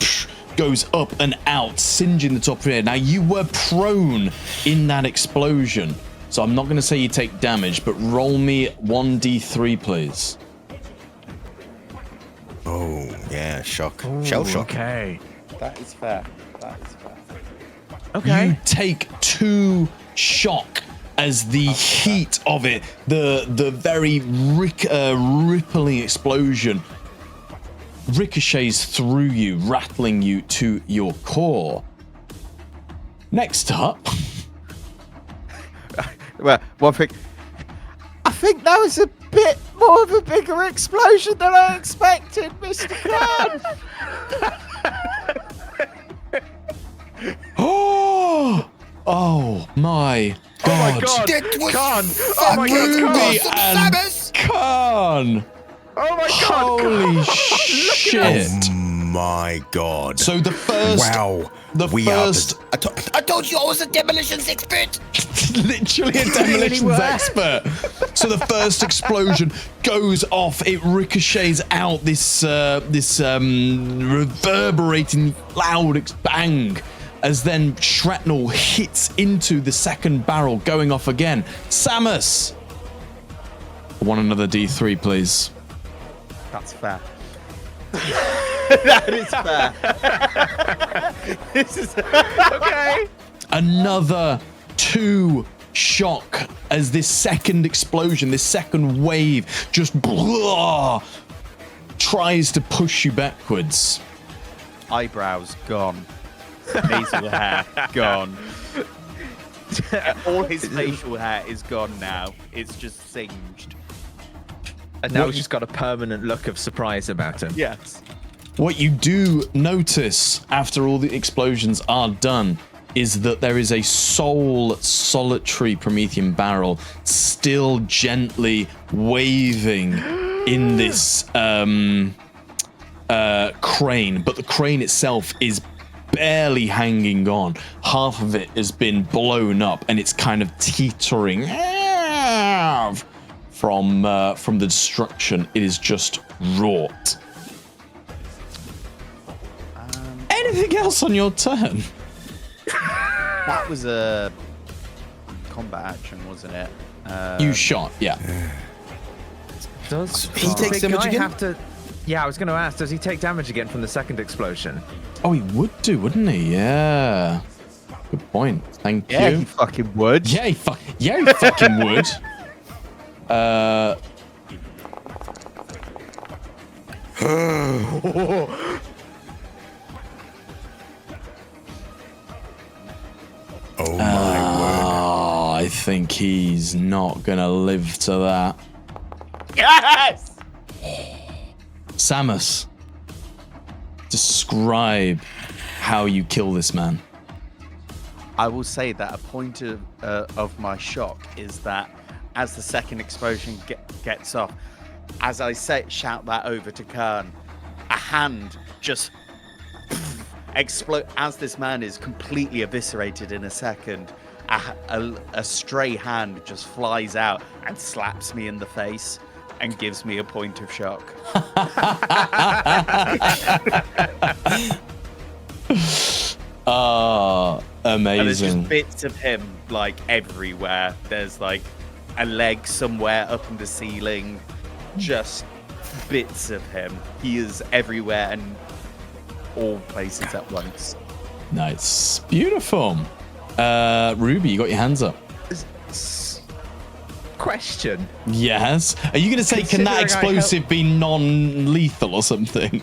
A: goes up and out, singeing the top of your head. Now, you were prone in that explosion, so I'm not going to say you take damage, but roll me 1d3, please.
F: Oh, yeah, shock. Shell shock.
B: Okay.
C: That is fair. That is fair.
B: Okay.
A: You take 2 shock as the heat of it, the very rippling explosion ricochets through you, rattling you to your core. Next up,
C: Well, one thing. I think that was a bit more of a bigger explosion than I expected, Mr. Khan.
A: oh my god.
F: That was
B: Khan! Oh my
A: Ruby
B: god!
A: and Khan!
B: Oh my god!
A: Holy shit!
F: Oh my god.
A: So the first,
F: wow.
A: the
F: We
A: first,
F: are. I told you I was a demolitions expert.
A: literally a demolitions expert. So the first explosion goes off. It ricochets out this reverberating loud bang, as then shrapnel hits into the second barrel, going off again. Samus, I want another D3, please.
C: That's fair. That is fair. This is
B: Okay.
A: Another 2 shock as this second explosion, this second wave just tries to push you backwards.
C: eyebrows gone. Nasal hair gone. All his facial hair is gone now. It's just singed.
B: And now he's just got a permanent look of surprise about him.
C: Yes.
A: What you do notice after all the explosions are done is that there is a sole solitary Promethean barrel still gently waving in this crane, but the crane itself is barely hanging on. Half of it has been blown up and it's kind of teetering from the destruction it is just wrought. Anything else on your turn?
C: That was a combat action, wasn't it?
A: You shot, yeah.
B: Does
F: He
B: the
F: takes
B: big
F: damage
B: guy
F: again?
B: have to? Yeah, I was going to ask. Does he take damage again from the second explosion?
A: Oh, he would do, wouldn't he? Yeah. Good point. Thank
C: Yeah,
A: you.
C: he fucking would.
A: Yeah, he fucking would.
F: Oh my word.
A: Oh, I think he's not gonna live to that.
C: Yes!
A: Samus, describe how you kill this man.
C: I will say that a point of my shock is that as the second explosion gets off, as I shout that over to Kern, a hand just explode as this man is completely eviscerated in a second. A stray hand just flies out and slaps me in the face and gives me a point of shock.
A: Amazing.
C: And there's just bits of him like everywhere. There's like a leg somewhere up in the ceiling. Just bits of him. He is everywhere and all places at once.
A: Nice. Beautiful. Ruby, you got your hands up.
B: Question.
A: Yes. Are you going to say, can that explosive be non-lethal or something?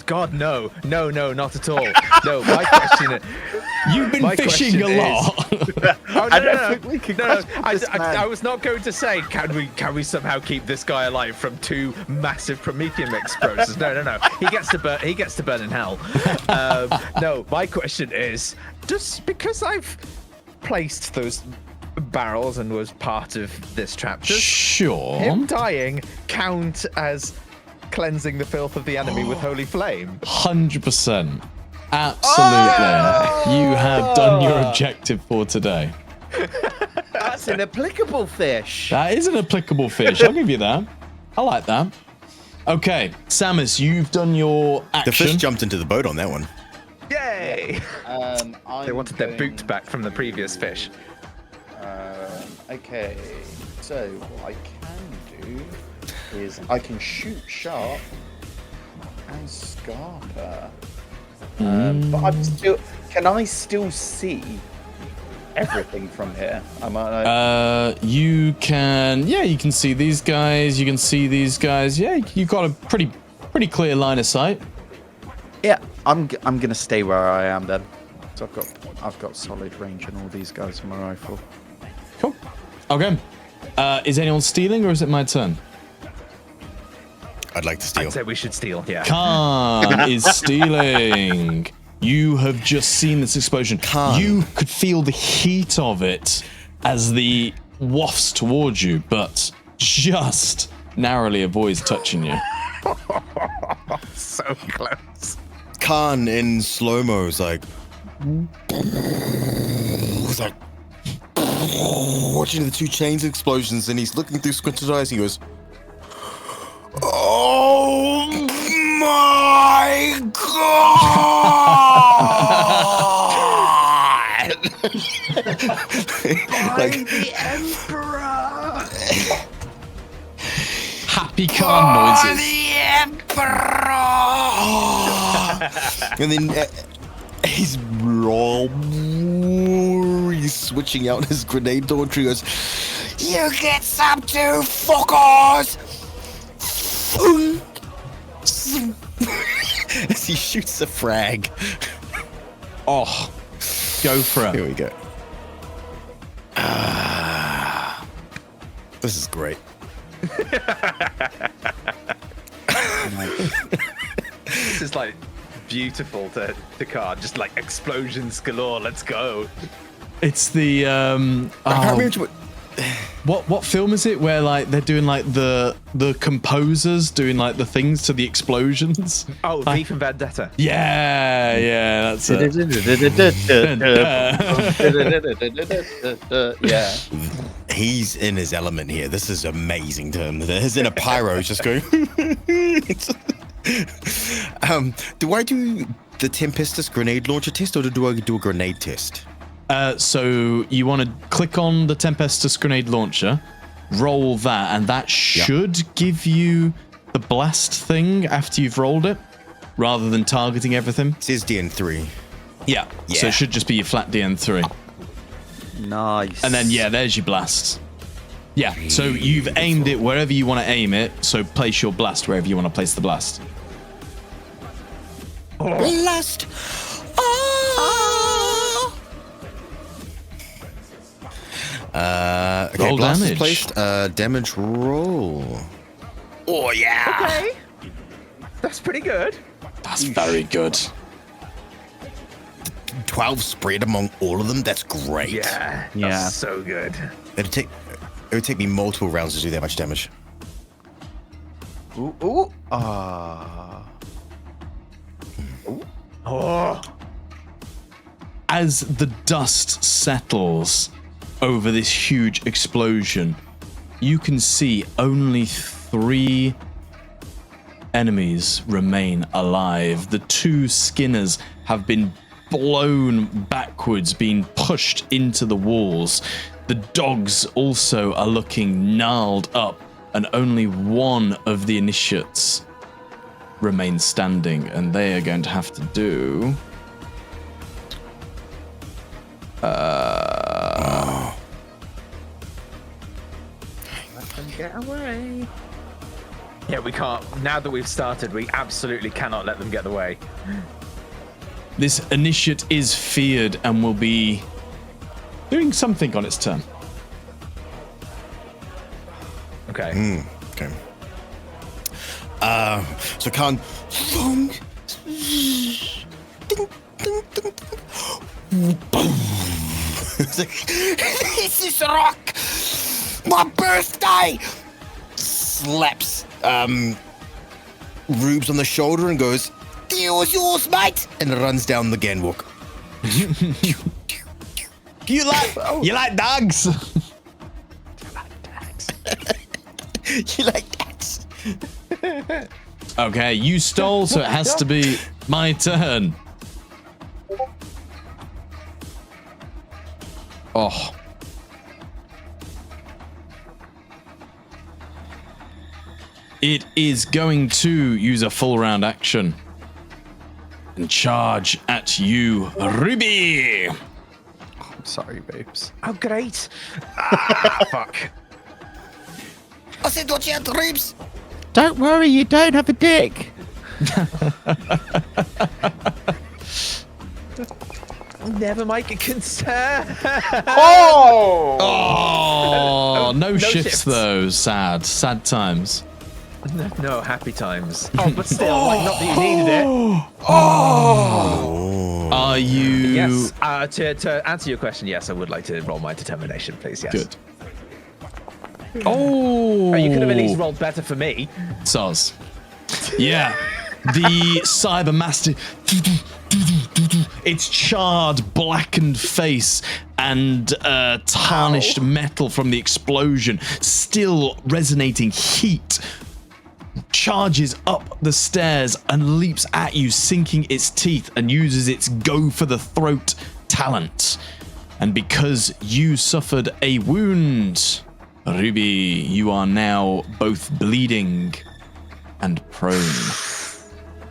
B: God, no, not at all. No, my question is...
A: You've been fishing a lot.
B: Oh, no. I was not going to say, can we somehow keep this guy alive from 2 massive Promethean explosions? No. He gets to burn in hell. No, my question is, because I've placed those barrels and was part of this trap, does
A: sure.
B: him dying count as cleansing the filth of the enemy with holy flame?
A: 100%. Absolutely. You have done your objective for today.
C: That's an applicable fish.
A: That is an applicable fish. I'll give you that. I like that. Okay, Samus, you've done your action.
F: The fish jumped into the boat on that one.
B: Yay! They wanted their boot back from the previous fish.
C: Okay, so what I can do is I can shoot sharp and scarper. But I'm still. Can I still see everything from here?
A: You can. Yeah, you can see these guys. You can see these guys. Yeah, you've got a pretty clear line of sight.
C: Yeah, I'm gonna stay where I am then. So I've got solid range on all these guys with my rifle.
A: Cool. Okay. Is anyone stealing or is it my turn?
F: I'd like to steal.
B: I'd say we should steal, yeah.
A: Khan is stealing. You have just seen this explosion.
F: Khan.
A: You could feel the heat of it as the wafts towards you, but just narrowly avoids touching you.
B: So close.
F: Khan in slow-mo is like... He's like... watching the 2 chains explosions, and he's looking through squinted eyes, and he goes... Oh my God!
B: I'm the Emperor!
A: Happy Khan noises.
F: The Emperor! And then he's switching out his grenade launcher. He goes, "You get some too, fuckers!" As he shoots a frag.
A: Oh, go for it.
F: Here we go. This is great.
B: This is like beautiful to Card. Just like explosions galore. Let's go.
A: It's the
F: I can't remember
A: what film is it where like they're doing like the composers doing like the things to the explosions?
B: Oh, V for Vendetta.
A: Yeah, that's it.
C: Yeah.
F: He's in his element here. This is amazing to him. His inner pyro is just going. Do I do the Tempestus grenade launcher test, or do I do a grenade test?
A: So you want to click on the Tempestus grenade launcher, roll that, and that should give you the blast thing after you've rolled it, rather than targeting everything.
F: It says DN3.
A: Yeah. So it should just be your flat DN3.
C: Nice.
A: And then, there's your blast. Yeah, so you've aimed it wherever you want to aim it, so place your blast wherever you want to place the blast.
F: Blast! Okay,
A: Roll
F: blast
A: damage.
F: is placed. Damage roll. Oh, yeah!
B: Okay. That's pretty good.
A: That's very good.
F: 12 spread among all of them. That's great.
B: Yeah.
C: Yeah.
B: That's so good.
F: It would take me multiple rounds to do that much damage.
C: Ooh, ooh. Ah.
B: Oh.
A: As the dust settles over this huge explosion, you can see only 3 enemies remain alive. The 2 skinners have been blown backwards, being pushed into the walls. The dogs also are looking gnarled up, and only 1 of the initiates remains standing, and they are going to have to do...
B: Let them get away. Yeah, we can't. Now that we've started, we absolutely cannot let them get away.
A: This initiate is feared and will be doing something on its turn.
B: Okay.
F: Okay. So Khan. This is rock. My birthday. Slaps Rubes on the shoulder and goes, "Deal's yours, mate," and runs down the gangwalk.
A: You like dogs?
F: You like that?
A: Okay, you stole, so it has to be my turn. Oh. It is going to use a full round action and charge at you, Ruby.
E: I'm sorry, babes.
B: Oh, great. Fuck.
F: I said, watch out, Rubes.
E: Don't worry, you don't have a dick.
B: Never make a concern.
A: Oh, no shifts
B: shifts.
A: though. Sad times.
B: No, happy times. Oh, but still, like, not that you needed it.
A: Are you
B: Yes. To answer your question, yes, I would like to roll my determination, please. Yes.
A: good? Oh,
B: You could have at least rolled better for me.
A: Soz. Yeah. The cyber master, its charred, blackened face and tarnished metal from the explosion, still resonating heat, charges up the stairs and leaps at you, sinking its teeth, and uses its go for the throat talent. And because you suffered a wound, Ruby, you are now both bleeding and prone.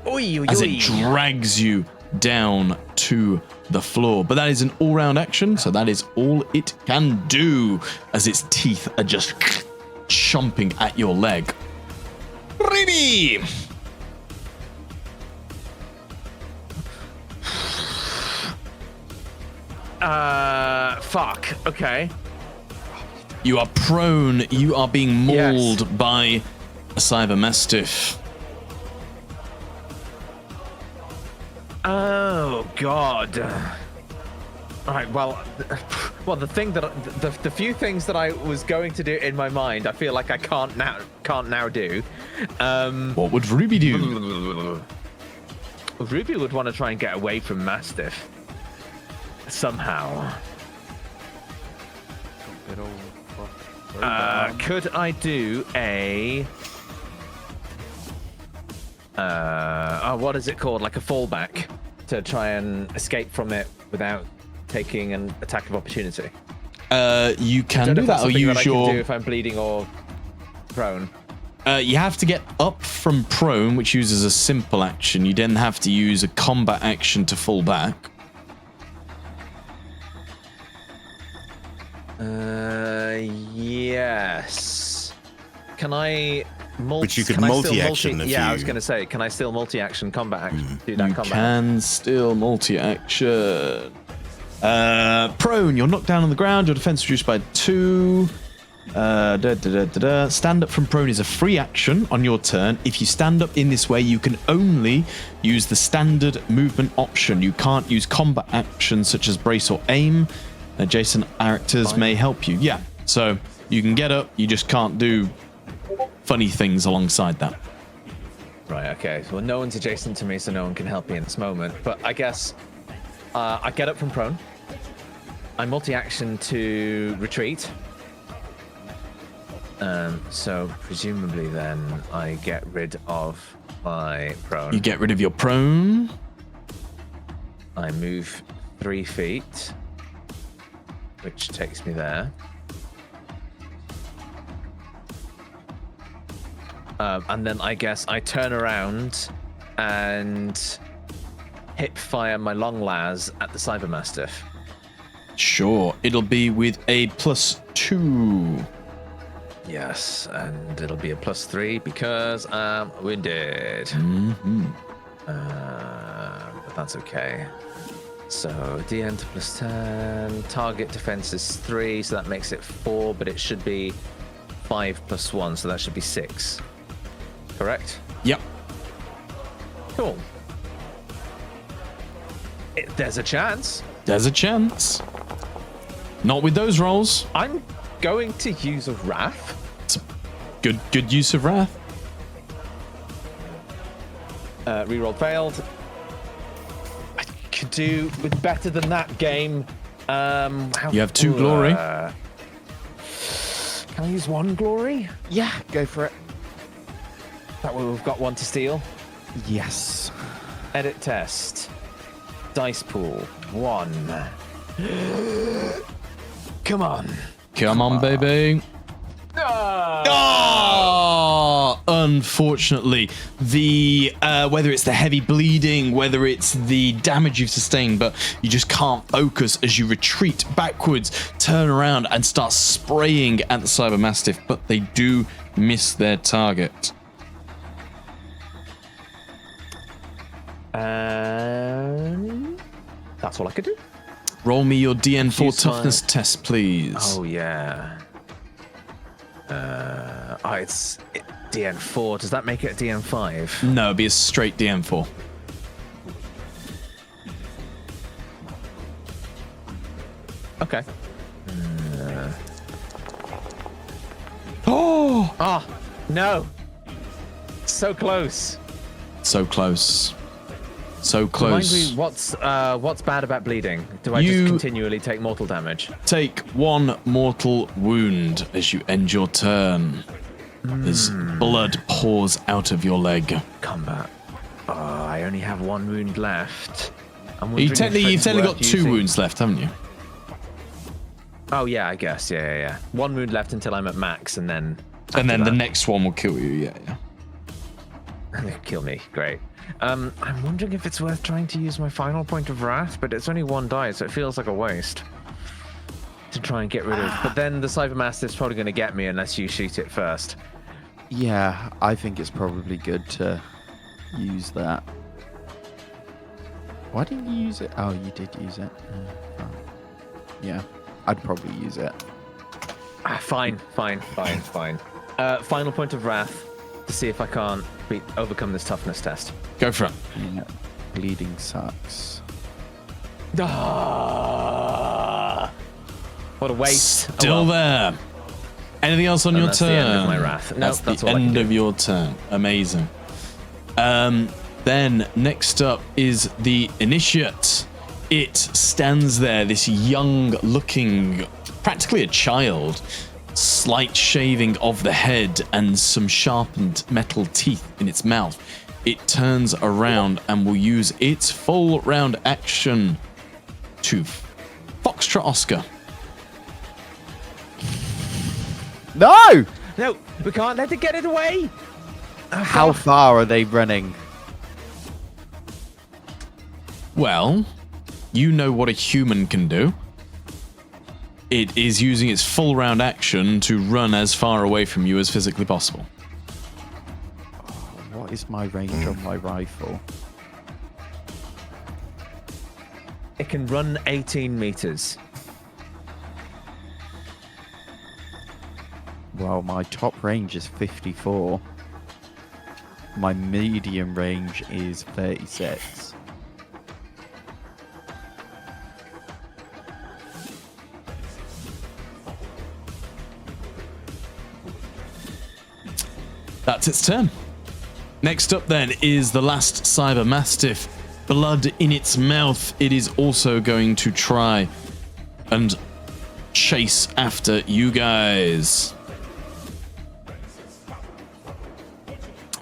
B: Oy, oy,
A: As
B: oy.
A: it drags you down to the floor. But that is an all-round action, so that is all it can do, as its teeth are just chomping at your leg. Ruby!
B: Fuck. Okay.
A: You are prone. You are being mauled
B: Yes.
A: by a cyber mastiff.
B: Oh God. All right. Well, the thing that the few things that I was going to do in my mind, I feel like I can't now do.
A: What would Ruby do?
B: Ruby would want to try and get away from Mastiff somehow.
E: Good old
B: Could I do a what is it called? Like a fallback to try and escape from it without taking an attack of opportunity.
A: You can
B: Don't know
A: do
B: if that's
A: that or
B: something that
A: use
B: I can do
A: your...
B: if I'm bleeding or prone.
A: You have to get up from prone, which uses a simple action. You then have to use a combat action to fall back.
B: Yes. Can I
F: Which you could
B: can I still
F: multi-action if
B: Yeah, I
F: you-
B: was going to say, can I still multi-action combat action? Do that
A: You
B: combat.
A: can still multi-action. Prone, you're knocked down on the ground. Your defense reduced by 2. Stand up from prone is a free action on your turn. If you stand up in this way, you can only use the standard movement option. You can't use combat actions such as brace or aim. Adjacent characters may help you. Yeah, so you can get up, you just can't do funny things alongside that.
B: Right, okay. Well, no one's adjacent to me, so no one can help me in this moment. But I guess I get up from prone. I multi-action to retreat. So presumably then I get rid of my prone.
A: You get rid of your prone.
B: I move 3 feet, which takes me there. And then I guess I turn around and hip fire my long las at the Cybermastiff.
A: Sure, it'll be with a +2.
B: Yes, and it'll be a +3 because I'm winded.
A: Mm-hmm.
B: But that's okay. So DN to +10. Target defense is 3, so that makes it 4, but it should be 5 + 1, so that should be 6. Correct?
A: Yep.
B: Cool. There's a chance.
A: There's a chance. Not with those rolls.
B: I'm going to use a Wrath.
A: It's a good use of Wrath.
B: Reroll failed. I could do with better than that game.
A: You have 2 glory.
B: Can I use 1 glory?
E: Yeah, go for it.
B: That way we've got 1 to steal.
E: Yes.
B: Edit test. Dice pool. 1. Come on.
A: Come on, baby. Oh, unfortunately, the whether it's the heavy bleeding, whether it's the damage you've sustained, but you just can't focus as you retreat backwards, turn around, and start spraying at the Cybermastiff, but they do miss their target.
B: That's all I could do.
A: Roll me your DN4
B: Use
A: toughness
B: my-
A: test, please.
B: Oh yeah. It's DN4. Does that make it a DN5?
A: No, it'd be a straight DN4.
B: Okay.
A: Oh,
B: Ah, no. So close.
A: so close. So
B: Remind
A: close.
B: me, what's bad about bleeding? Do I
A: You-
B: just continually take mortal damage?
A: Take 1 mortal wound as you end your turn. As blood pours out of your leg.
B: Combat. Oh, I only have 1 wound left. I'm
A: You've
B: wondering if
A: technically
B: it's
A: got
B: worth
A: 2
B: using-
A: wounds left, haven't you?
B: Oh yeah, I guess. Yeah. 1 wound left until I'm at max, and then.
A: And then
B: after
A: the
B: that,
A: next one will kill you. Yeah.
B: kill me. Great. I'm wondering if it's worth trying to use my final point of wrath, but it's only 1 die, so it feels like a waste to try and get rid of. But then the Cybermastiff's probably going to get me unless you shoot it first.
E: Yeah, I think it's probably good to use that. Why didn't you use it? Oh, you did use it. Yeah, I'd probably use it.
B: Fine. Final point of wrath to see if I can't overcome this toughness test.
A: Go for it.
E: Yeah, bleeding sucks.
B: Ah, what a waste. Oh,
A: Still there. Anything else on
B: And
A: your
B: that's
A: turn?
B: the end of my wrath. No,
A: that's
B: that's
A: the
B: all I can
A: end
B: do.
A: of your turn. Amazing. Then next up is the Initiate. It stands there, this young-looking, practically a child, slight shaving of the head and some sharpened metal teeth in its mouth. It turns around and will use its full round action to Foxtrot Oscar.
E: No!
B: No, we can't let it get it away.
E: How far are they running?
A: Well, you know what a human can do. It is using its full round action to run as far away from you as physically possible.
E: What is my range on my rifle?
B: It can run 18 meters.
E: Well, my top range is 54. My medium range is 36.
A: That's its turn. Next up then is the last Cyber Mastiff. Blood in its mouth. It is also going to try and chase after you guys.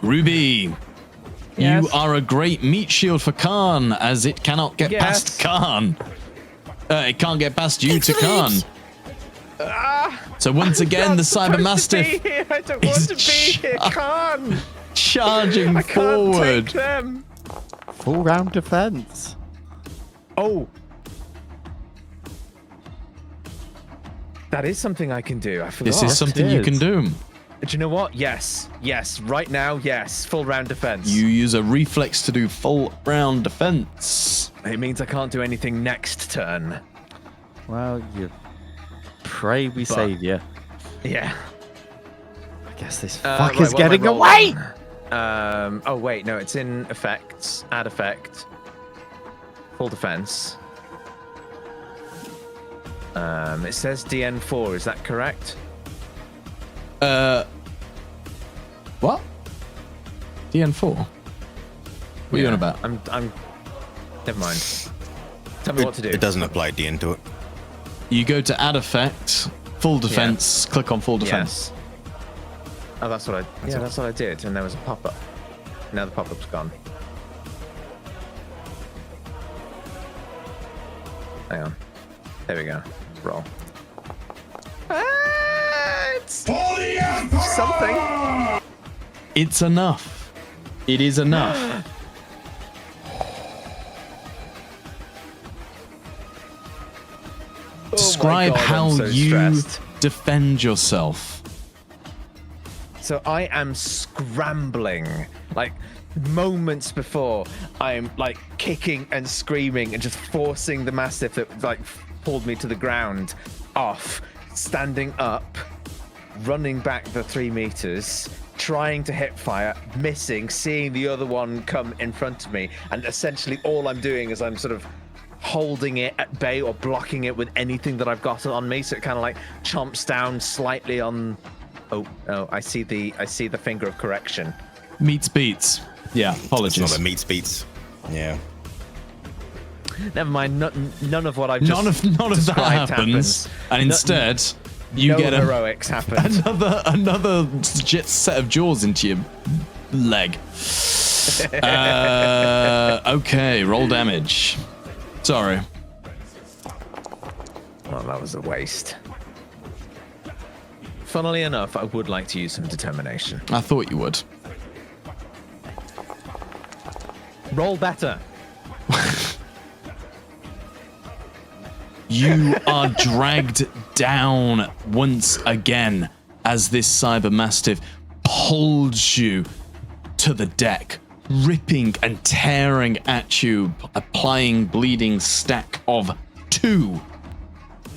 A: Ruby,
B: Yes?
A: you are a great meat shield for Khan, as it cannot get
B: Yes.
A: past Khan. It can't get past you to Khan. So once again, the Cyber Mastiff
B: I don't
A: is
B: want to be here. Can't.
A: charging
B: I can't
A: forward.
B: take them.
E: Full round defense.
B: Oh. That is something I can do. I forgot.
A: This is something you can do.
B: Do you know what? Yes. Yes. Right now, yes. Full round defense.
A: You use a reflex to do full round defense.
B: It means I can't do anything next turn.
E: Well, you pray we save you.
B: Yeah.
E: I guess this
B: Right,
E: fucker's
B: what am I
E: getting
B: rolling?
E: away.
B: Oh wait, no, it's in effects. Add effect. Full defense. It says DN4. Is that correct?
A: What? DN4? What are you on about?
B: I'm. Never mind. Tell me what to do.
F: It doesn't apply DN to it.
A: You go to add effect, full defense, click on full defense.
B: Yes. Oh, that's what I. Yeah, that's what I did, and there was a pop-up. Now the pop-up's gone. Hang on. There we go. Roll. It's something.
A: It's enough. It is enough. Describe
B: Oh my God,
A: how
B: I'm so
A: you
B: stressed.
A: defend yourself.
B: So I am scrambling, like moments before I'm like kicking and screaming and just forcing the Mastiff that like pulled me to the ground off, standing up, running back the 3 meters, trying to hip fire, missing, seeing the other one come in front of me, and essentially all I'm doing is I'm sort of holding it at bay or blocking it with anything that I've got on me, so it kind of like chomps down slightly on. Oh, I see the finger of correction.
A: Meets beats. Yeah,
F: It's
A: apologies.
F: not a meat beats. Yeah.
B: Never mind. None of what I've
A: None
B: just
A: of that
B: described
A: happens, and
B: No-
A: instead you
B: no
A: get
B: heroics happened.
A: another set of jaws into your leg. Okay, roll damage. Sorry.
B: Well, that was a waste. Funnily enough, I would like to use some determination.
A: I thought you would.
B: Roll better.
A: You are dragged down once again as this Cyber Mastiff pulls you to the deck, ripping and tearing at you, applying bleeding stack of 2.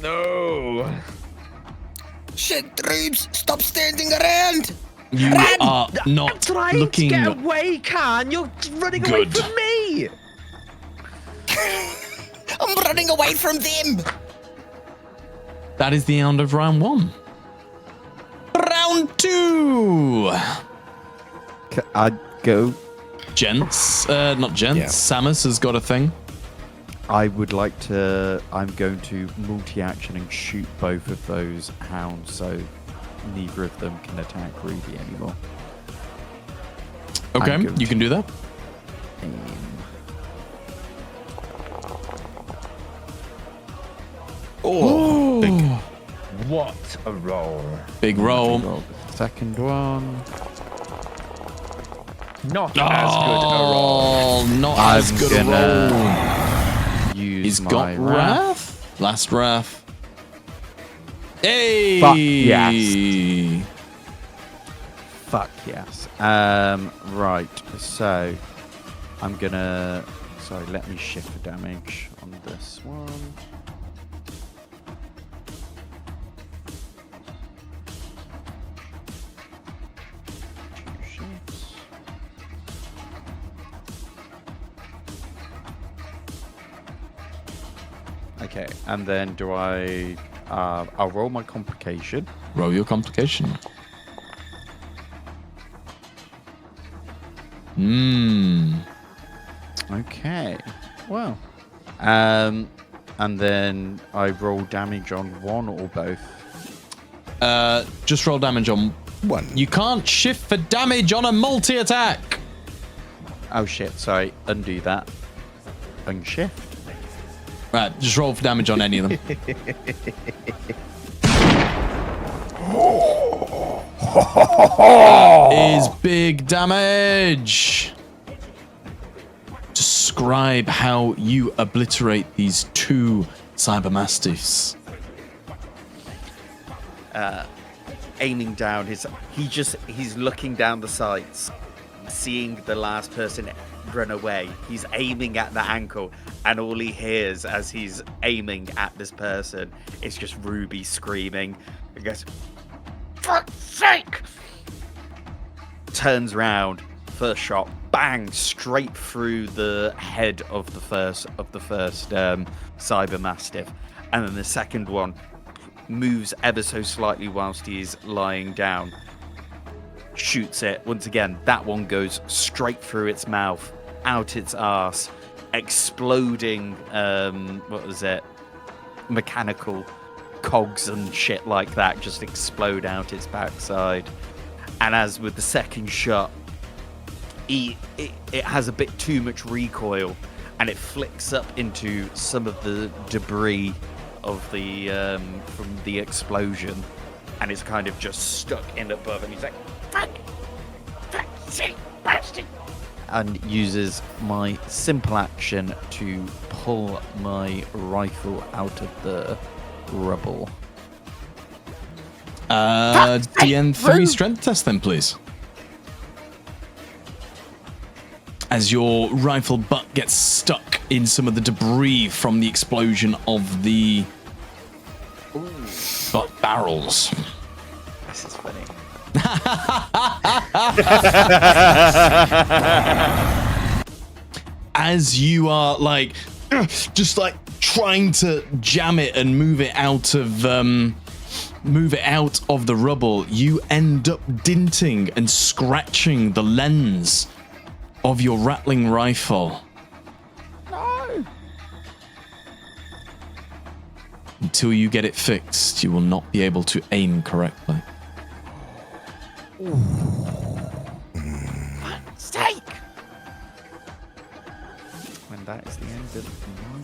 B: No.
D: Shit, Droops, stop standing around.
A: You are not
B: Trying
A: looking
B: to get away, Khan. You're running away
A: good.
B: from me.
D: I'm running away from them.
A: That is the end of round 1. Round 2.
E: I'd go.
A: Gents, not gents.
F: Yeah.
A: Samus has got a thing.
E: I would like to. I'm going to multi-action and shoot both of those hounds, so neither of them can attack Ruby anymore.
A: Okay,
E: I'm going
A: you can do that.
F: Oh, big.
B: What a roll.
A: Big roll.
E: Roll the second one.
B: Not as good a roll.
A: Oh, not as
E: I'm
A: good a
E: gonna
A: roll.
E: Use
A: He's
E: my
A: got Wrath. Last Wrath. Hey!
E: Fuck yes. Fuck yes. Right. So I'm gonna. Sorry, let me shift the damage on this one. Okay, and then do I? I'll roll my complication.
A: Roll your complication.
E: Okay. Well. And then I roll damage on one or both.
A: Just roll damage on
F: One.
A: You can't shift for damage on a multi-attack.
E: Oh shit! Sorry. Undo that. Unshift.
A: Right, just roll for damage on any of them. Is big damage. Describe how you obliterate these 2 cyber mastiffs.
C: Aiming down he's looking down the sights, seeing the last person run away. He's aiming at the ankle, and all he hears as he's aiming at this person is just Ruby screaming. He goes, "Fuck's sake!" Turns round, first shot, bang, straight through the head of the first cyber mastiff, and then the second one moves ever so slightly whilst he's lying down, shoots it once again. That one goes straight through its mouth, out its arse, exploding mechanical cogs and shit like that just explode out its backside. And as with the second shot, it has a bit too much recoil, and it flicks up into some of the debris of the from the explosion, and it's kind of just stuck in above, and he's like, "Fuck, sick bastard!"
E: And uses my simple action to pull my rifle out of the rubble.
A: DN3 strength test then, please. As your rifle butt gets stuck in some of the debris from the explosion of the butt barrels.
C: This is funny.
A: As you are like just like trying to jam it and move it out of the rubble, you end up dinting and scratching the lens of your rattling rifle.
E: No.
A: Until you get it fixed, you will not be able to aim correctly.
C: Steak!
E: And that is the end of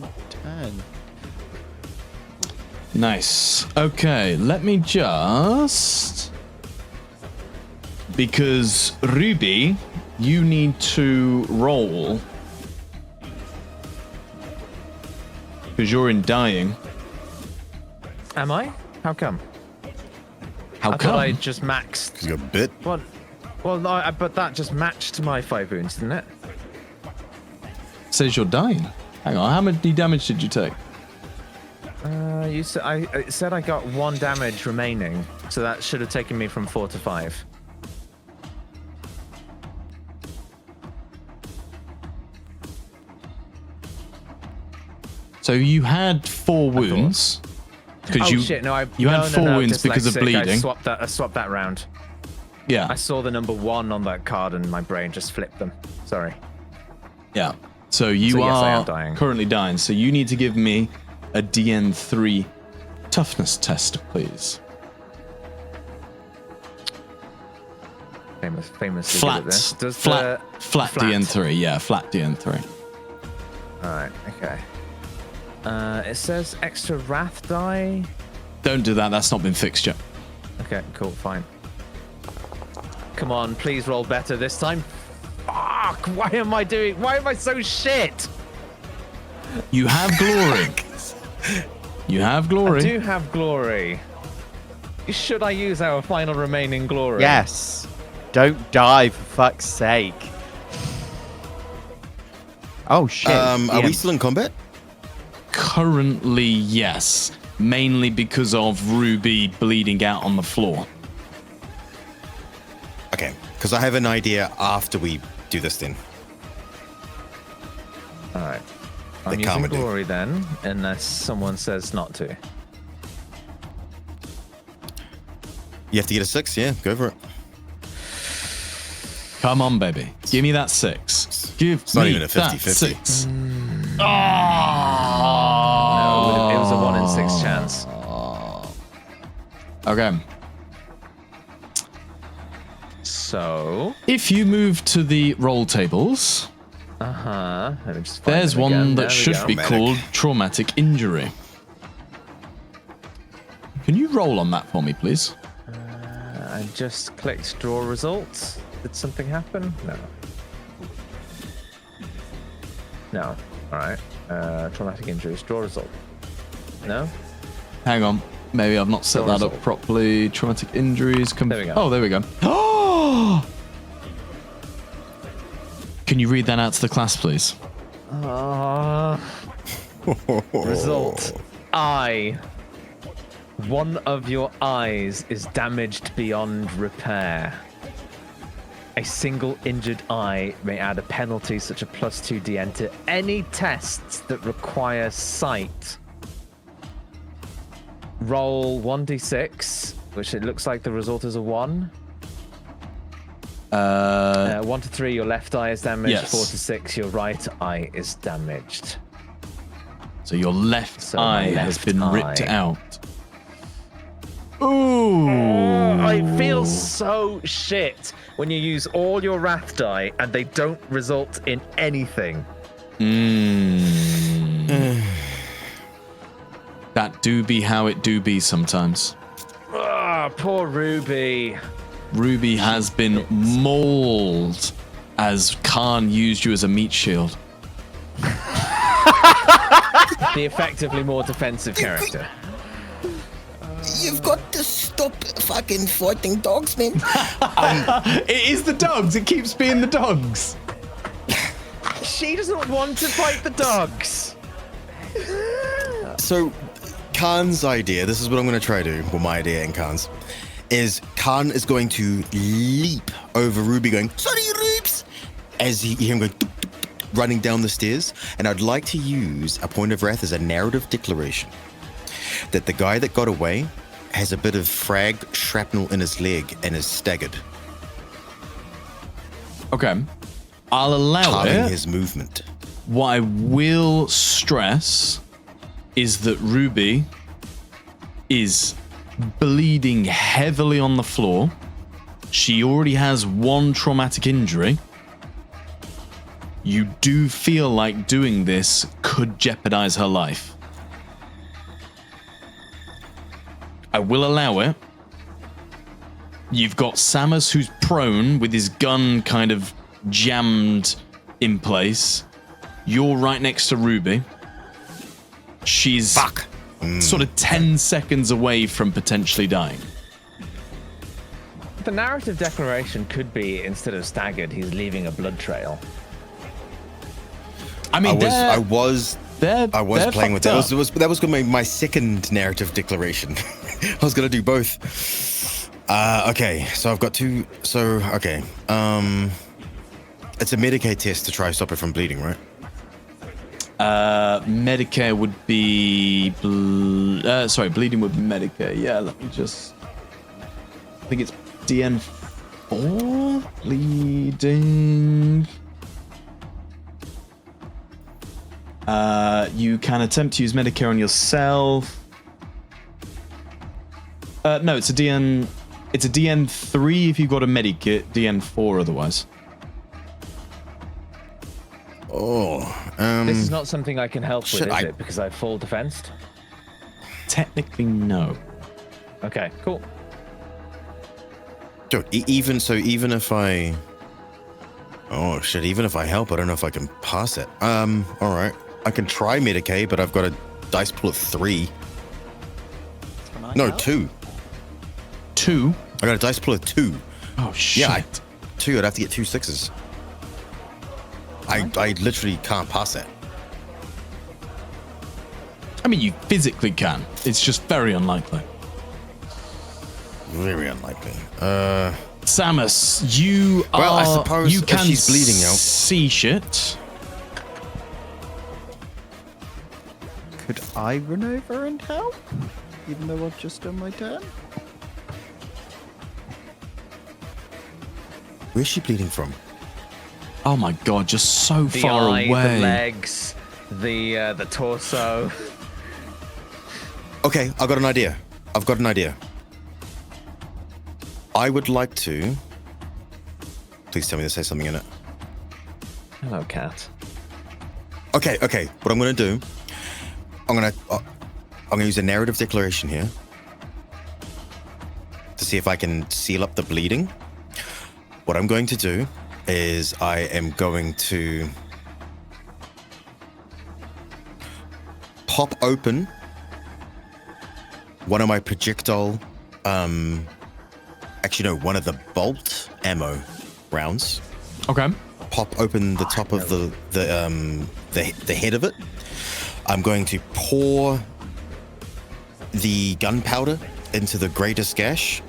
E: my turn.
A: Nice. Okay, let me just... Because, Ruby, you need to roll. Because you're in dying.
B: Am I? How come?
A: How
B: I
A: come?
B: thought I just maxed.
F: You got bit.
B: Well, no, but that just matched my 5 wounds, didn't it?
A: Says you're dying. Hang on, how much damage did you take?
B: You said it said I got 1 damage remaining, so that should have taken me from 4 to 5.
A: So you had 4 wounds. Because
B: shit! No,
A: you had 4 wounds because of
B: dyslexic.
A: bleeding.
B: I swapped that round.
A: Yeah.
B: I saw the number 1 on that card and my brain just flipped them. Sorry.
A: Yeah. So you
B: yes, I
A: are
B: am dying.
A: currently dying. So you need to give me a DN3 toughness test, please.
B: Famously
A: Flat.
B: good at this. Does
A: Flat DN3. Yeah, flat DN3.
B: All right. Okay. It says extra wrath die.
A: Don't do that. That's not been fixed yet.
B: Okay. Cool. Fine. Come on, please roll better this time. Fuck! Why am I so shit?
A: You have glory. You have glory.
B: I do have glory. Should I use our final remaining glory?
E: Yes. Don't die, for fuck's sake. Oh shit.
F: Are we still in combat?
A: Currently, yes. Mainly because of Ruby bleeding out on the floor.
F: Okay, because I have an idea after we do this then.
B: All right. I'm
F: the
B: using
F: karma do.
B: glory then, unless someone says not to.
F: You have to get a 6. Yeah, go for it.
A: Come on, baby. Give me that 6. Give
F: It's not
A: me
F: even a 50-50.
A: that 6.
B: No, it was a 1 in 6 chance.
A: Okay.
B: So,
A: If you move to the roll tables,
B: let me just find
A: there's
B: them
A: one
B: again.
A: that
B: There we
A: should
B: go.
A: be
F: Traumatic.
A: called traumatic injury. Can you roll on that for me, please?
B: I just clicked draw results. Did something happen? No. No. All right. Traumatic injuries. Draw result. No.
A: Hang on. Maybe I've not set
B: Draw
A: that up
B: result.
A: properly. Traumatic injuries.
B: There we go.
A: Oh, there we go. Oh! Can you read that out to the class, please?
B: Result. Eye. One of your eyes is damaged beyond repair. A single injured eye may add a penalty such a +2 DN to any tests that require sight. Roll 1d6, which it looks like the result is a 1. 1 to 3, your left eye is damaged.
A: Yes.
B: 4 to 6, your right eye is damaged.
A: So your left
B: So my
A: eye has
B: left
A: been ripped
B: eye.
A: out. Ooh.
B: I feel so shit when you use all your wrath die and they don't result in anything.
A: That do be how it do be sometimes.
B: Ah, poor Ruby.
A: Ruby has been mauled as Khan used you as a meat shield.
B: The effectively more defensive character.
D: You've got to stop fucking fighting dogs, man.
A: It is the dogs. It keeps being the dogs.
B: She doesn't want to fight the dogs.
F: So, Khan's idea, this is what I'm going to try to do, well, my idea and Khan's, is Khan is going to leap over Ruby going, sorry, Rubes, as you hear him going, "Tuk, tuk, tuk," running down the stairs. And I'd like to use a point of wrath as a narrative declaration that the guy that got away has a bit of frag shrapnel in his leg and is staggered,
A: Okay. I'll allow
F: harming
A: it.
F: his movement.
A: What I will stress is that Ruby is bleeding heavily on the floor. She already has 1 traumatic injury. You do feel like doing this could jeopardize her life. I will allow it. You've got Samus who's prone with his gun kind of jammed in place. You're right next to Ruby. She's
F: Fuck.
A: sort of 10 seconds away from potentially dying.
B: The narrative declaration could be, instead of staggered, he's leaving a blood trail.
A: I mean,
F: I was
A: they're
F: playing with that.
A: fucked up.
F: That was going to be my second narrative declaration. I was going to do both. Okay, so I've got 2. So, okay. It's a Medicaid test to try to stop it from bleeding, right?
A: Medicare would be... bleeding would be Medicare. Yeah, let me just... I think it's DN4? Bleeding... you can attempt to use Medicare on yourself. No, it's a DN... It's a DN3 if you've got a Medikit, DN4 otherwise.
F: Oh,
B: This is not something I can help with,
F: Shit,
B: is it? Because I have full defensed?
A: Technically, no.
B: Okay, cool.
F: dude, even if I... Oh, shit, even if I help, I don't know if I can pass it. All right. I can try Medicaid, but I've got a dice pool of 3. No, 2.
A: 2?
F: I got a dice pool of 2.
A: Oh, shit.
F: Yeah, 2. I'd have to get 2 6s. I literally can't pass it.
A: I mean, you physically can. It's just very unlikely.
F: Very unlikely.
A: Samus, you are...
F: Well, I suppose
A: you
F: if
A: can
F: she's bleeding out.
A: see shit.
C: Could I run over and help? Even though I've just done my turn?
F: Where's she bleeding from?
A: Oh my god, just so
B: The
A: far
B: eye,
A: away.
B: the legs, the torso.
F: Okay, I've got an idea. I would like to. Please tell me to say something in it.
B: Hello, cat.
F: Okay. What I'm gonna do, I'm gonna use a narrative declaration here to see if I can seal up the bleeding. What I'm going to do is I am going to pop open one of my projectile, actually no, one of the bolt ammo rounds.
A: Okay.
F: Pop open the top of the head of it. I'm going to pour the gunpowder into the greatest gash.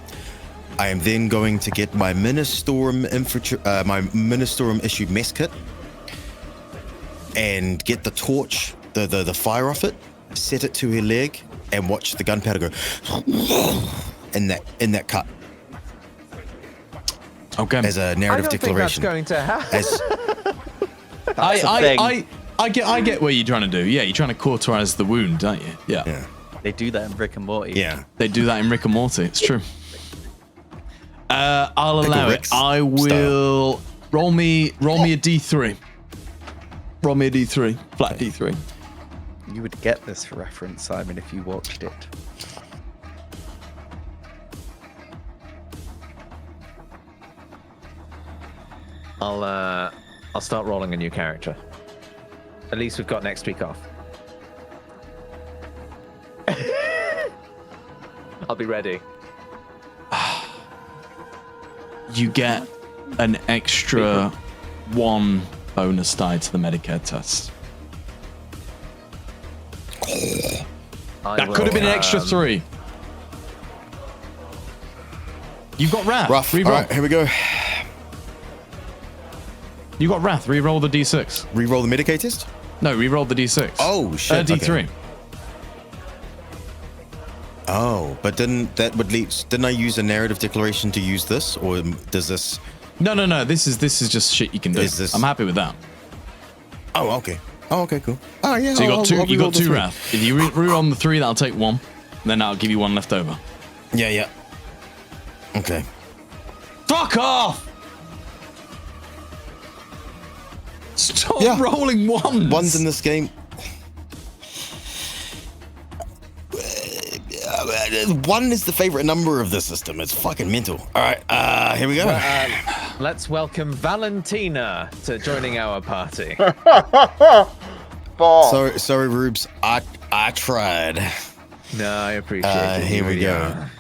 F: I am then going to get my Ministorum issued mess kit and get the torch, the fire off it, set it to her leg, and watch the gunpowder go in that cut.
A: Okay.
F: As a narrative declaration.
B: Think that's going to happen.
A: I get what you're trying to do. Yeah, you're trying to cauterize the wound, aren't you? Yeah.
C: They do that in Rick and Morty.
F: Yeah.
A: They do that in Rick and Morty. It's true. I'll allow it. I will roll me a d3. Roll me a d3. Flat d3.
C: You would get this reference, Simon, if you watched it.
B: I'll start rolling a new character. At least we've got next week off. I'll be ready.
A: You get an extra 1 bonus die to the Medicare test. That could have been an extra 3. You've got Wrath.
F: Rough.
A: Reroll.
F: All right, here we go.
A: You got Wrath. Reroll the d6.
F: Reroll the Medicaid test?
A: No, reroll the d6.
F: Oh, shit.
A: D3.
F: Okay. Oh, but didn't I use a narrative declaration to use this, or does this?
A: No. This is just shit you can do.
F: Is this-
A: I'm happy with that.
F: Oh, okay. Oh, okay, cool. Oh, yeah.
A: So you got two.
F: I'll
A: You
F: reroll
A: got
F: the
A: 2
F: three.
A: Wrath. If you reroll on the 3, that'll take 1. Then that'll give you 1 left over.
F: Yeah. Okay.
A: Fuck off! Stop
F: Yeah.
A: rolling ones.
F: Ones in this game. One is the favorite number of the system. It's fucking mental. All right, here we go.
B: Let's welcome Valentina to joining our party.
F: Sorry, Rubes. I tried.
B: No, I appreciate it.
F: Here we
B: You
F: go.
B: really are.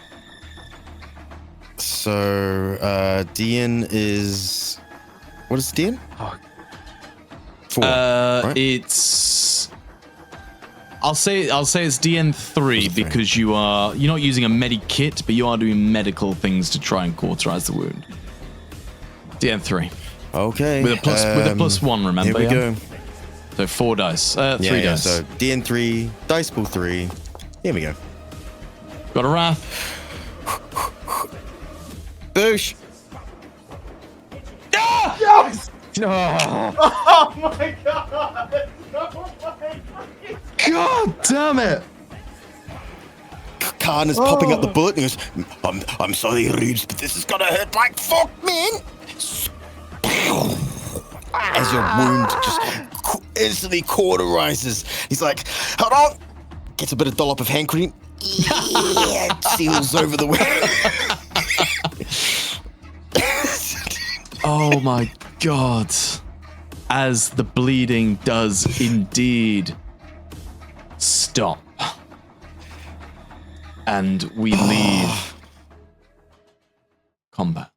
F: So, DN is. What is DN?
B: Oh.
F: 4. right?
A: It's. I'll say it's DN3
F: What's the
A: because you're not using a medi kit, but you are doing medical things to try and cauterize the wound. DN3
F: Okay.
A: with a plus 1. Remember?
F: Here we
A: yeah?
F: go.
A: So 4 dice, 3 dice.
F: So DN3, dice pool 3. Here we go.
A: Got a Wrath.
F: Boosh.
A: God damn it!
F: Khan is popping up the bullet and he goes, I'm sorry, Reeves, but this is gonna hurt like fuck, man. As your wound just instantly cauterizes. He's like, hold on. Gets a bit of dollop of hand cream. Yeah, seals over the wound.
A: Oh my god. As the bleeding does indeed stop. And we leave combat.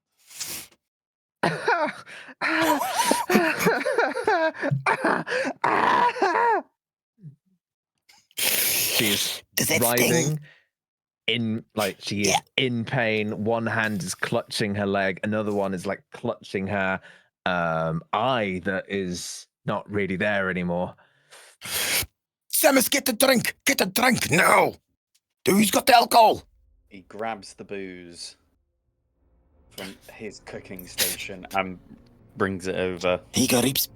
B: She's
F: Does that
B: writhing
F: sting?
B: she is in pain. One hand is clutching her leg, another one is like clutching her eye that is not really there anymore.
F: Samus, get the drink! Get the drink now! Who's got the alcohol?
C: He grabs the booze from his cooking station and brings it over.
F: Here you go, Reeps.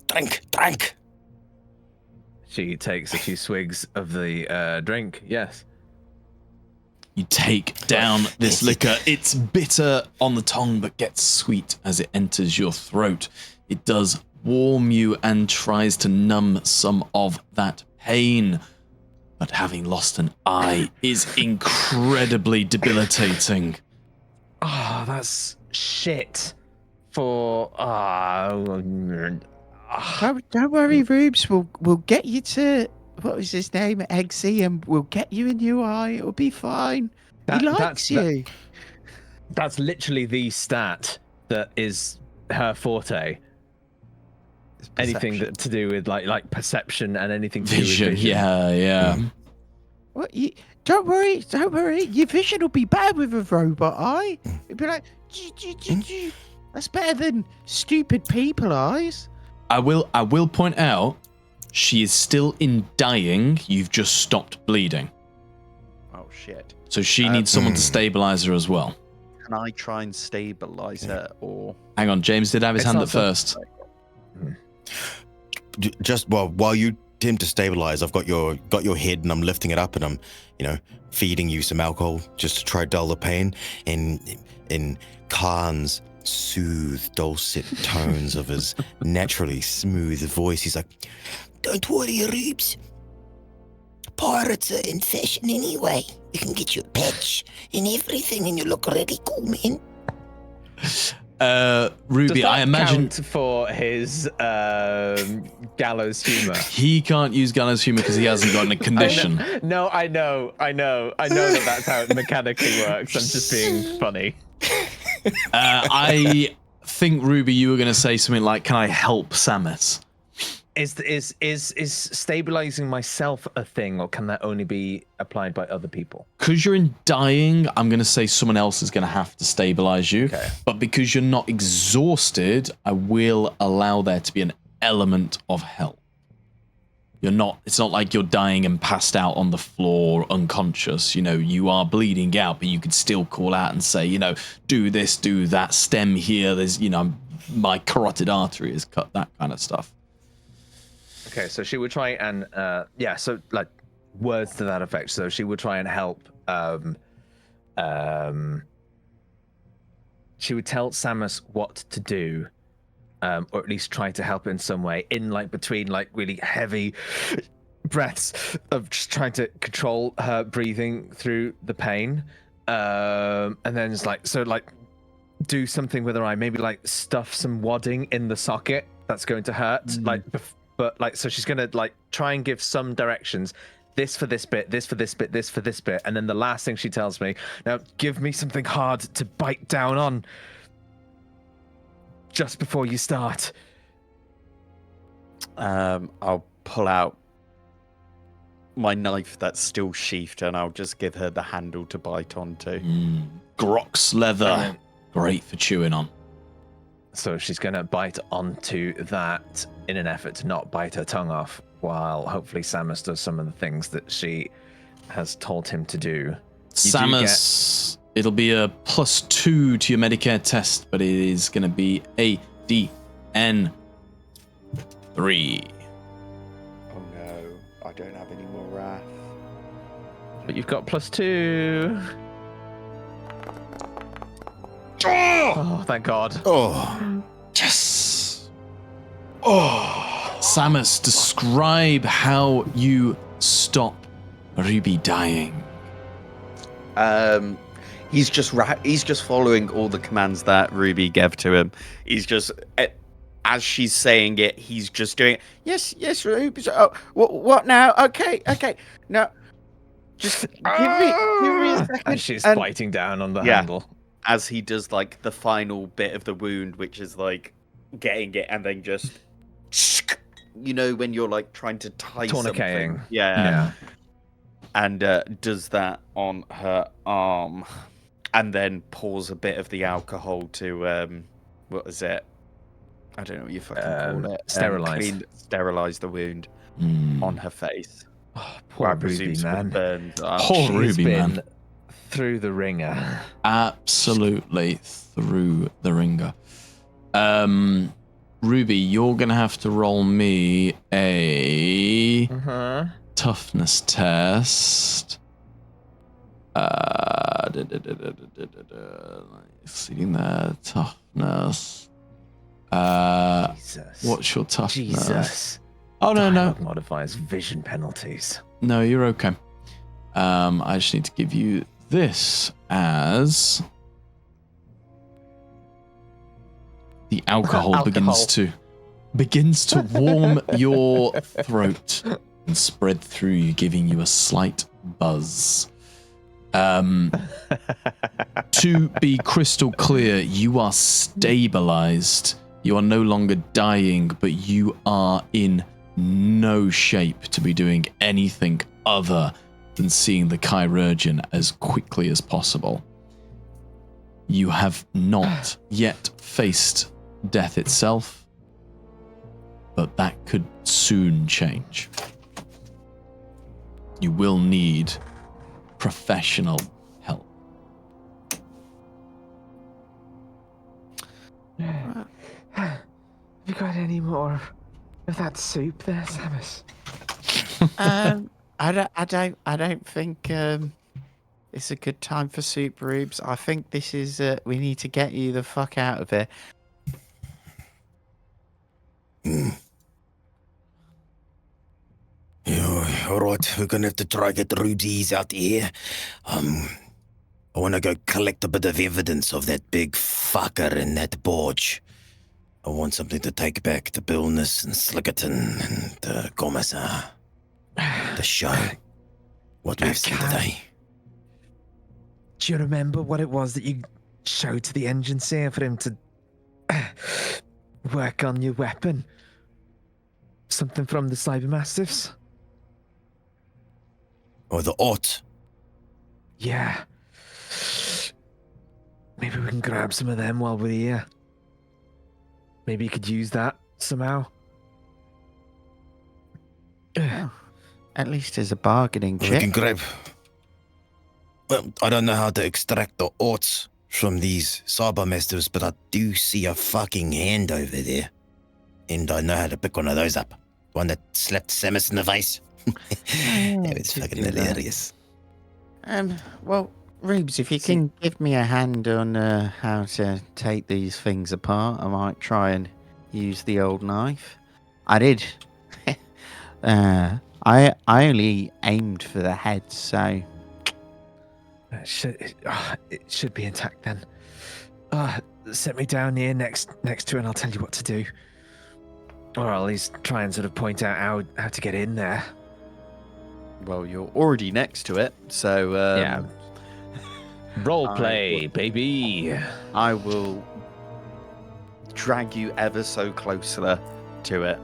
F: Drink.
B: She takes a few swigs of the drink. Yes.
A: You take down this liquor. It's bitter on the tongue, but gets sweet as it enters your throat. It does warm you and tries to numb some of that pain. But having lost an eye is incredibly debilitating.
B: Oh, that's shit. For
E: Don't worry, Rubes. We'll get you to what was his name, Eggsy, and we'll get you a new eye. It'll be fine. He likes you.
B: That's literally the stat that is her forte. Anything that to do with like perception and anything to do with vision.
A: Yeah.
E: What? Don't worry. Your vision will be better with a robot eye. It'll be like, that's better than stupid people eyes.
A: I will point out, she is still in dying. You've just stopped bleeding.
C: Oh shit!
A: So she needs someone to stabilize her as well.
C: Can I try and stabilize her, or
A: hang on? James did have his hand up first.
F: Just while you attempt to stabilize, I've got your head and I'm lifting it up and I'm feeding you some alcohol just to try to dull the pain. In Khan's soothed, dulcet tones of his naturally smooth voice, he's like, "Don't worry, Reeps. Pirates are in fashion anyway. We can get you a patch and everything, and you look really cool, man."
A: Ruby, I imagine
B: count for his gallows humor.
A: He can't use gallows humor because he hasn't got a condition.
B: No, I know that that's how it mechanically works. I'm just being funny.
A: I think, Ruby, you were going to say something like, "Can I help Samus?"
B: Is stabilizing myself a thing, or can that only be applied by other people?
A: Because you're in dying, I'm going to say someone else is going to have to stabilize you.
B: Okay.
A: But because you're not exhausted, I will allow there to be an element of help. It's not like you're dying and passed out on the floor unconscious. You are bleeding out, but you could still call out and say, do this, do that, stem here. There's, my carotid artery is cut, that kind of stuff.
B: Okay, so she would try and so like words to that effect. So she would try and help. She would tell Samus what to do, or at least try to help in some way. In between really heavy breaths of just trying to control her breathing through the pain, and then it's do something with her eye. Maybe stuff some wadding in the socket that's going to hurt. But so she's gonna try and give some directions. This for this bit, this for this bit, this for this bit, and then the last thing she tells me, now give me something hard to bite down on just before you start.
C: I'll pull out my knife that's still sheathed and I'll just give her the handle to bite onto.
A: Grox leather, great for chewing on.
B: So she's going to bite onto that in an effort to not bite her tongue off, while hopefully Samus does some of the things that she has told him to do.
A: Samus, it'll be a +2 to your Medicare test, but it is going to be a DN3.
C: Oh no, I don't have any more wrath.
B: But you've got +2. Oh, thank God.
F: Oh,
A: yes. Oh, Samus, describe how you stop Ruby dying.
C: He's just following all the commands that Ruby gave to him. He's just, as she's saying it, he's just doing it. Yes, Ruby. Oh, what now? Okay. Now, just give me a second.
B: And she's biting down on the handle.
C: As he does the final bit of the wound, which is getting it and then just, when you're trying to tie
B: tourniqueting.
C: Something. Yeah. And does that on her arm, and then pours a bit of the alcohol to what is it? I don't know what you fucking call it.
B: Sterilize
C: Sterilize the wound. on her face.
B: Oh,
C: Where I
B: poor
C: presume
B: Ruby,
C: some
B: man.
C: burns are.
A: Poor
B: She's
A: Ruby,
B: been
A: man.
B: through the ringer.
A: Absolutely through the ringer. Ruby, you're gonna have to roll me a toughness test. Seeing there, toughness.
B: Jesus.
A: What's your toughness?
B: Jesus.
A: Oh no,
B: Dialogue modifiers, vision penalties.
A: no, you're okay. I just need to give you this as the alcohol begins to warm your throat and spread through you, giving you a slight buzz. To be crystal clear, you are stabilized. You are no longer dying, but you are in no shape to be doing anything other than seeing the Chirurgeon as quickly as possible. You have not yet faced death itself, but that could soon change. You will need professional help.
B: Have you got any more of that soup there, Samus?
E: I don't think it's a good time for soup, Rubes. I think this is we need to get you the fuck out of here.
D: Yeah, all right, we're gonna have to try get the Rubies out here. I want to go collect a bit of evidence of that big fucker in that barge. I want something to take back to Billness and Slickerton and Commissar. The show. What we've seen today.
B: Do you remember what it was that you showed to the engine seer for him to work on your weapon? Something from the Cybermastiffs?
D: Or the Ot.
B: Yeah. Maybe we can grab some of them while we're here. Maybe you could use that somehow.
E: At least as a bargaining
D: We
E: chip.
D: can grab. Well, I don't know how to extract the Ots from these Cybermasters, but I do see a fucking hand over there. And I know how to pick one of those up. One that slapped Samus in the face. It was fucking hilarious.
E: Well, Rubes, if you can give me a hand on how to take these things apart, I might try and use the old knife. I did. I only aimed for the head, so
B: It should be intact then. Set me down here next to it and I'll tell you what to do. Or I'll at least try and sort of point out how to get in there.
C: Well, you're already next to it, so
B: Yeah. Role play, baby.
C: I will drag you ever so closer to it.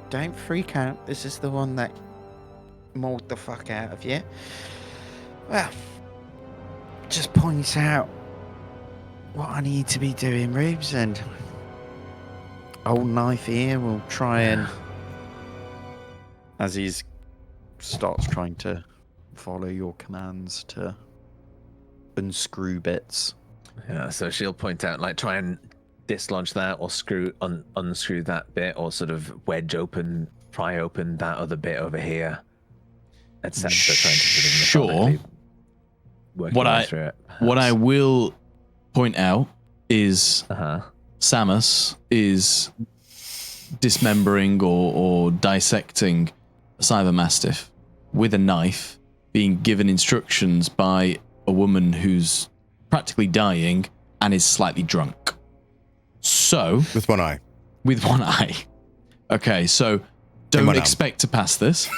E: don't freak out. This is the one that mauled the fuck out of you. Well, just point out what I need to be doing, Rubes, and old knife here will try and,
C: As he starts trying to follow your commands to unscrew bits.
B: Yeah, so she'll point out, like, try and dislodge that or unscrew that bit or sort of pry open that other bit over here. Etc.
A: Sure. What I
B: will
A: will point out is Samus is dismembering or dissecting a Cybermastiff with a knife, being given instructions by a woman who's practically dying and is slightly drunk. So,
F: With one eye.
A: with one eye. Okay, so don't
F: one arm.
A: expect to pass this.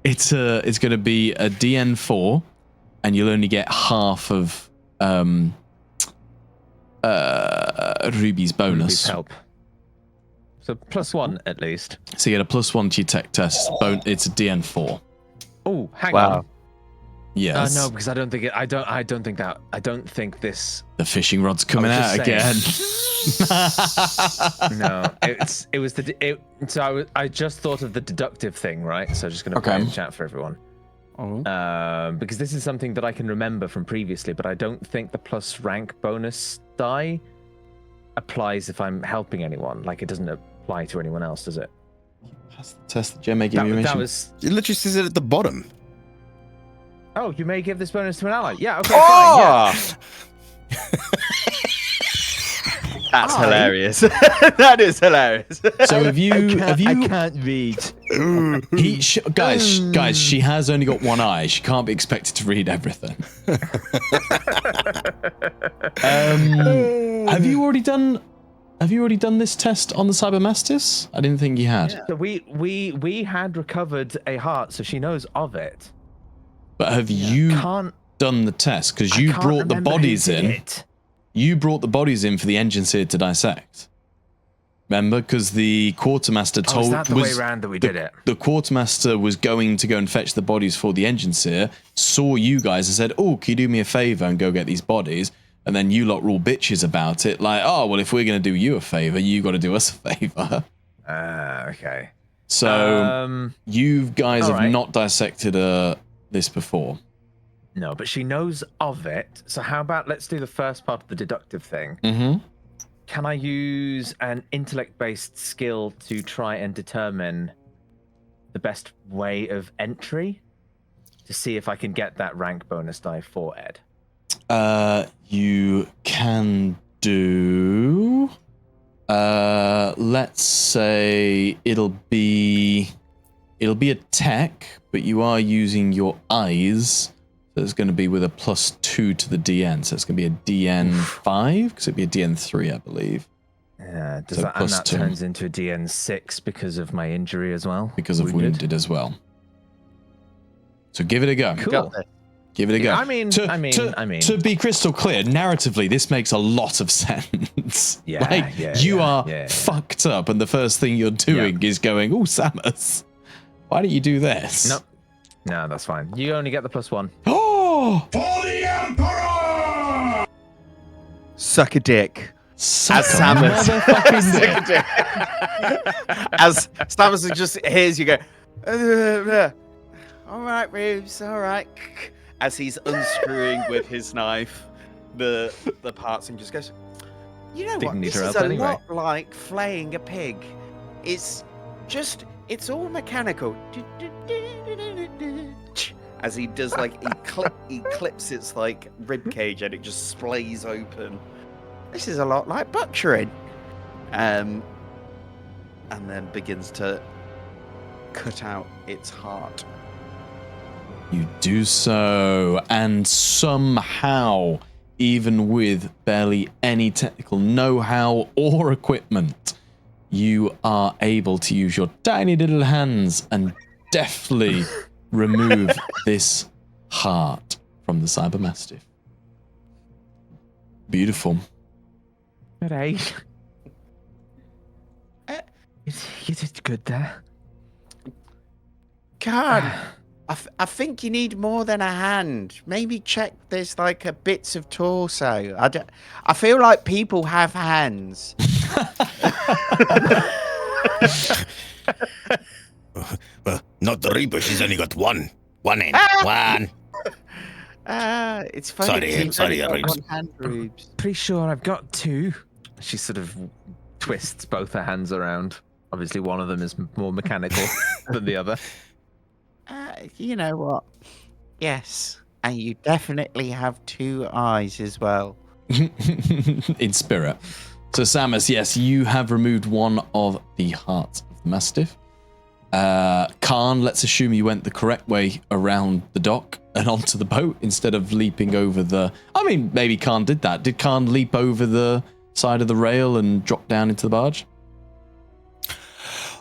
A: It's going to be a DN4, and you'll only get half of Ruby's bonus.
B: help. So +1 at least.
A: So you get a +1 to your tech test. It's a DN4.
B: Oh, hang
C: Wow.
B: on.
A: Yes.
B: No, because I don't think I don't think this.
A: The fishing rod's coming
B: I
A: out
B: was
A: again.
B: No, I just thought of the deductive thing, right? So I'm just going to put it in chat for everyone.
E: Oh.
B: Because this is something that I can remember from previously, but I don't think the plus rank bonus die applies if I'm helping anyone. Like, it doesn't apply to anyone else, does it?
A: Pass the test that Jen may give you
B: That
A: mission.
B: was.
F: It literally says it at the bottom.
B: Oh, you may give this bonus to an ally. Yeah, okay, fine. Yeah.
C: That's hilarious. That is hilarious.
A: So have you?
B: I can't read.
A: Guys, she has only got one eye. She can't be expected to read everything. Have you already done this test on the Cybermastis? I didn't think you had.
B: So we had recovered a heart, so she knows of it.
A: But have you done the test? Because you brought the bodies in. You brought the bodies in for the engine seer to dissect. Remember? Because the quartermaster told.
B: Is that the way around that we did it?
A: The quartermaster was going to go and fetch the bodies for the engine seer, saw you guys and said, "Oh, can you do me a favor and go get these bodies?" And then you lot were all bitches about it, like, "Oh, well, if we're going to do you a favor, you got to do us a favor."
B: Okay.
A: So you guys have not dissected this before.
B: No, but she knows of it. So how about let's do the first part of the deductive thing.
A: Mm-hmm.
B: Can I use an intellect-based skill to try and determine the best way of entry to see if I can get that rank bonus die for Ed?
A: You can do. Let's say it'll be a tech, but you are using your eyes. So it's going to be with a +2 to the DN. So it's going to be a DN5 because it'd be a DN3, I believe.
B: Yeah,
A: So
B: and that
A: +2.
B: turns into a DN6 because of my injury as well.
A: Because of wounded as well. So give it a go.
B: Cool.
A: Give it a go.
B: I mean,
A: to be crystal clear, narratively, this makes a lot of sense.
B: Yeah,
A: you are fucked up, and the first thing you're doing is going, "Oh, Samus, why don't you do this?"
B: No, that's fine. You only get the +1.
A: Oh,
G: For the Emperor!
C: Suck a dick.
A: suck
C: As
A: a
C: Samus.
A: motherfucking dick.
C: As Samus just hears you go, all right, Rubes, all right. As he's unscrewing with his knife the parts and just goes, you know what, this is a lot like flaying a pig. It's all mechanical. As he does, like, he clips its, like, rib cage and it just splays open. This is a lot like butchering. And then begins to cut out its heart.
A: You do so, and somehow, even with barely any technical know-how or equipment, you are able to use your tiny little hands and deftly remove this heart from the Cybermastiff. Beautiful.
B: Hey. You did good there.
E: God, I think you need more than a hand. Maybe check there's like a bits of torso. I feel like people have hands.
F: Well, not the Reaper. She's only got one hand. One.
E: It's funny.
F: Sorry,
E: hand Rubes.
B: Pretty sure I've got 2. She sort of twists both her hands around. Obviously, one of them is more mechanical than the other.
E: You know what? Yes, and you definitely have 2 eyes as well.
A: In spirit. So Samus, yes, you have removed one of the hearts of the Mastiff. Khan, let's assume you went the correct way around the dock and onto the boat instead of leaping over the... I mean, maybe Khan did that. Did Khan leap over the side of the rail and drop down into the barge?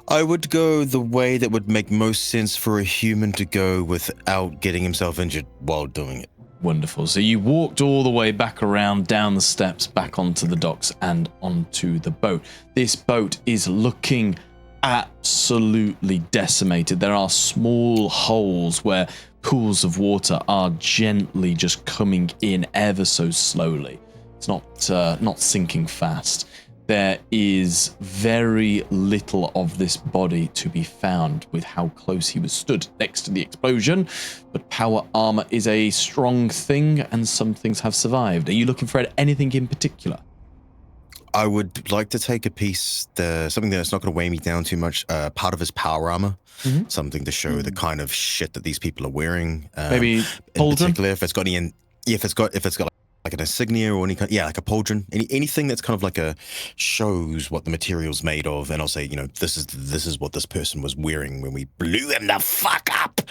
F: I would go the way that would make most sense for a human to go without getting himself injured while doing it.
A: Wonderful. So you walked all the way back around, down the steps, back onto the docks and onto the boat. This boat is looking absolutely decimated. There are small holes where pools of water are gently just coming in ever so slowly. It's not sinking fast. There is very little of this body to be found with how close he was stood next to the explosion, but power armor is a strong thing and some things have survived. Are you looking for anything in particular?
F: I would like to take a piece, something that's not going to weigh me down too much, part of his power armor, something to show the kind of shit that these people are wearing.
A: Maybe
F: in
A: pauldron?
F: particular, if it's got like an insignia or any kind, like a pauldron, anything that's kind of like shows what the material's made of, and I'll say, this is what this person was wearing when we blew him the fuck up.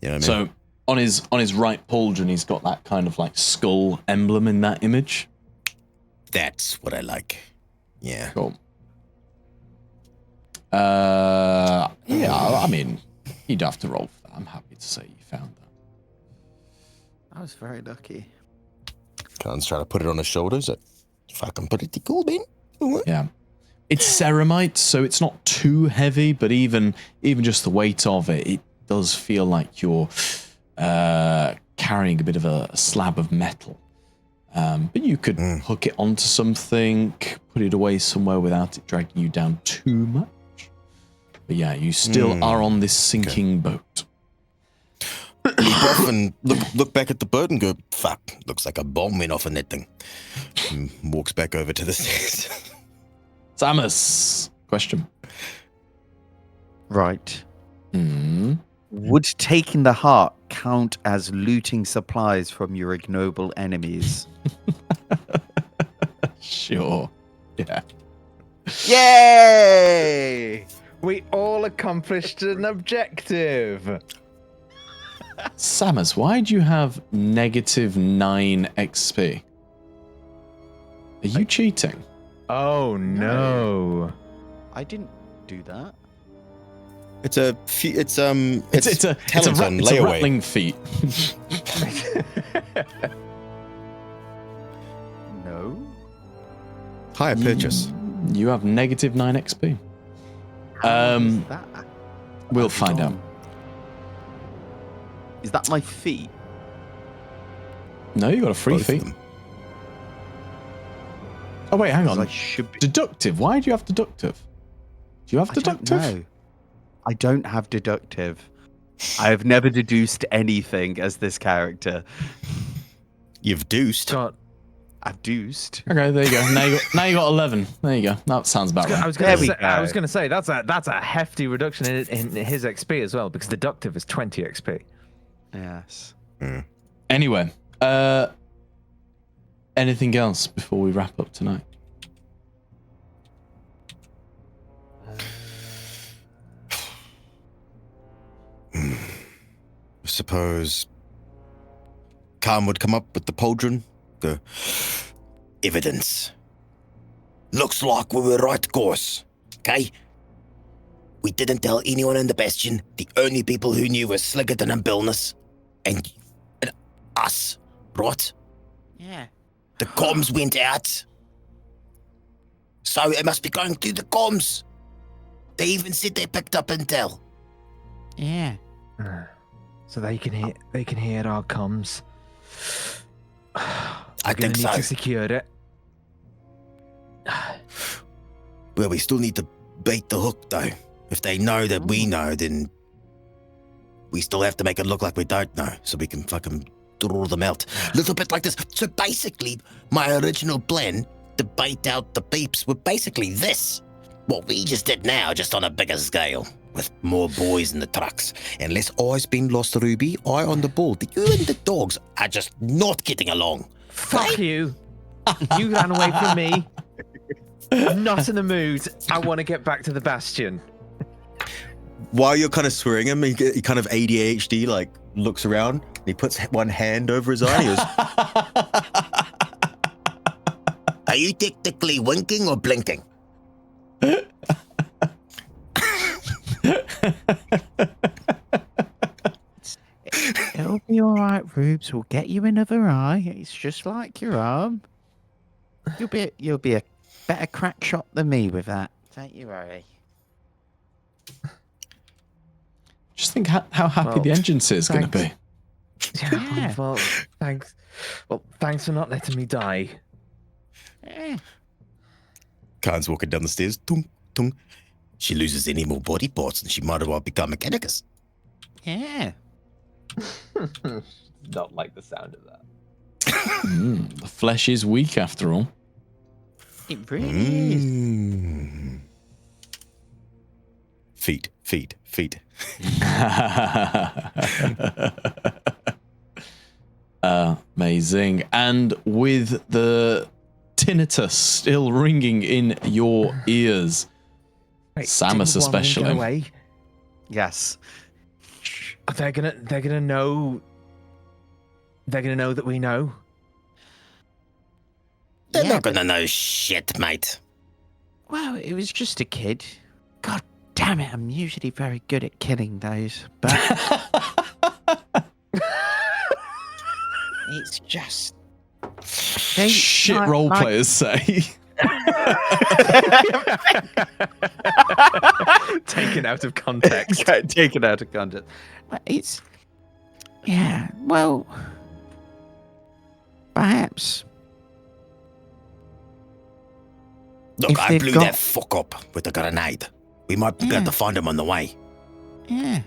F: You know what I mean?
A: So on his right pauldron, he's got that kind of like skull emblem in that image.
F: That's what I like. Yeah.
A: Cool. Yeah, I mean, you'd have to roll for that. I'm happy to say you found that.
E: I was very lucky.
F: Khan's trying to put it on his shoulders. Fucking pretty cool, man.
A: Yeah. It's ceramite, so it's not too heavy, but even just the weight of it, it does feel like you're carrying a bit of a slab of metal. But you could hook it onto something, put it away somewhere without it dragging you down too much. But yeah, you still are on this sinking boat.
F: Leap off and look back at the boat and go, fuck, looks like a bomb went off in that thing. And walks back over to the stairs.
A: Samus, question.
E: Right.
A: Hmm.
E: Would taking the heart count as looting supplies from your ignoble enemies?
A: Sure. Yeah.
E: Yay!
B: We all accomplished an objective.
A: Samus, why do you have -9 XP? Are you cheating?
B: Oh no.
E: I didn't do that.
F: It's a
A: It's a
F: layaway.
A: rattling feat.
E: No.
F: Higher purchase.
A: You have -9 XP.
E: How is that?
A: We'll find out.
E: Is that my feet?
A: No, you got a free
F: Both of
A: feat.
F: them.
A: Oh wait, hang on.
E: I should be.
A: Deductive. Why do you have deductive? Do you have deductive?
E: No. I don't have deductive. I have never deduced anything as this character.
F: You've deuced.
B: God.
E: I've deuced.
A: Okay, there you go. Now you got 11. There you go. That sounds about right.
B: I was going to say that's a hefty reduction in his XP as well, because deductive is 20 XP.
E: Yes.
A: Anyway, anything else before we wrap up tonight?
F: I suppose Khan would come up with the pauldron. Go, evidence. Looks like we were right course. Okay? We didn't tell anyone in the Bastion. The only people who knew were Sliggerton and Billness. And us. Right?
E: Yeah.
F: The comms went out. So it must be going through the comms. They even said they picked up intel.
E: Yeah.
B: So they can hear our comms.
F: I think so.
B: Need to secure it.
F: Well, we still need to bait the hook, though. If they know that we know, then we still have to make it look like we don't know, so we can fucking draw them out. Little bit like this. So basically, my original plan to bait out the peeps were basically this. What we just did now, just on a bigger scale, with more boys in the trucks. And less eyes being lost, Ruby, eye on the ball. You and the dogs are just not getting along.
B: Fuck you. You ran away from me. I'm not in the mood. I want to get back to the Bastion.
F: While you're kind of swearing him, he kind of ADHD, like, looks around, and he puts one hand over his eye. He goes, are you technically winking or blinking?
E: It'll be all right, Rubes. We'll get you another eye. It's just like your arm. You'll be a better crack shot than me with that. Don't you worry.
A: Just think how happy
B: Well,
A: the agency is going to be.
B: Yeah. Well, thanks. Well, thanks for not letting me die.
F: Khan's walking down the stairs. Tung, tung. She loses any more body parts and she might as well become Mechanicus.
E: Yeah.
H: Not like the sound of that.
A: The flesh is weak after all.
E: It really is.
F: Feet, feet, feet.
A: Amazing. And with the tinnitus still ringing in your ears,
B: Wait,
A: Samus
B: didn't one of them
A: especially.
B: get away?
C: Yes.
B: They're gonna know. They're gonna know that we know.
F: They're
E: Yeah,
F: not gonna know shit, mate.
E: Well, it was just a kid. God damn it, I'm usually very good at killing those, but it's just
A: Shit
E: like-
A: role
E: like-
A: players say.
B: Taken out of context.
C: Taken out of context.
E: Well, it's well, perhaps.
F: Look,
E: If
F: I
E: they've
F: blew
E: got-
F: that fuck up with a grenade. We might be able
E: Yeah.
F: to find him on the way.
E: Yeah.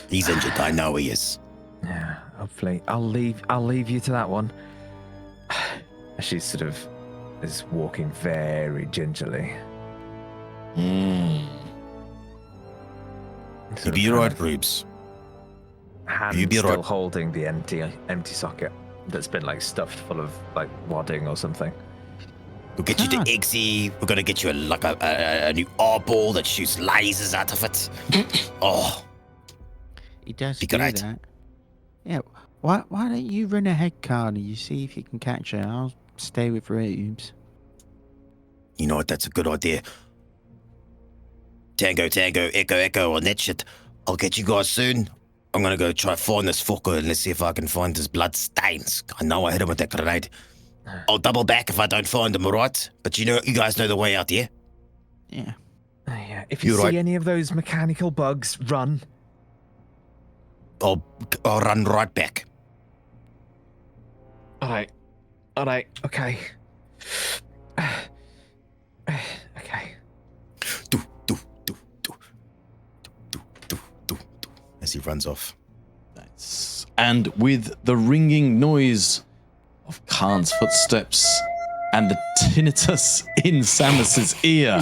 F: He's injured, I know he is.
B: Yeah, hopefully. I'll leave you to that one. She sort of is walking very gingerly.
A: Mm.
F: You be right, Rubes.
B: Hand
F: You be
B: still
F: right.
B: holding the empty socket that's been like stuffed full of like wadding or something.
F: We'll get you to
E: God.
F: Eggsy. We're gonna get you a new R-ball that shoots lasers out of it. Oh,
E: He does
F: Be
E: do
F: great.
E: that. Yeah. Why don't you run ahead, Carney? You see if you can catch her. I'll stay with Rubes.
F: you know what? That's a good idea. Tango, tango, echo, echo on that shit. I'll get you guys soon. I'm gonna go try find this fucker and let's see if I can find his blood stains. I know I hit him with that grenade. I'll double back if I don't find him, alright? But you guys know the way out there.
E: Yeah.
B: Yeah. If you
F: You're
B: see
F: right.
B: any of those mechanical bugs, run.
F: I'll run right back.
B: All right. Okay. Okay.
F: Do, do, do, do, do, do, do, do, as he runs off.
A: Nice. And with the ringing noise of Khan's footsteps and the tinnitus in Samus's ear,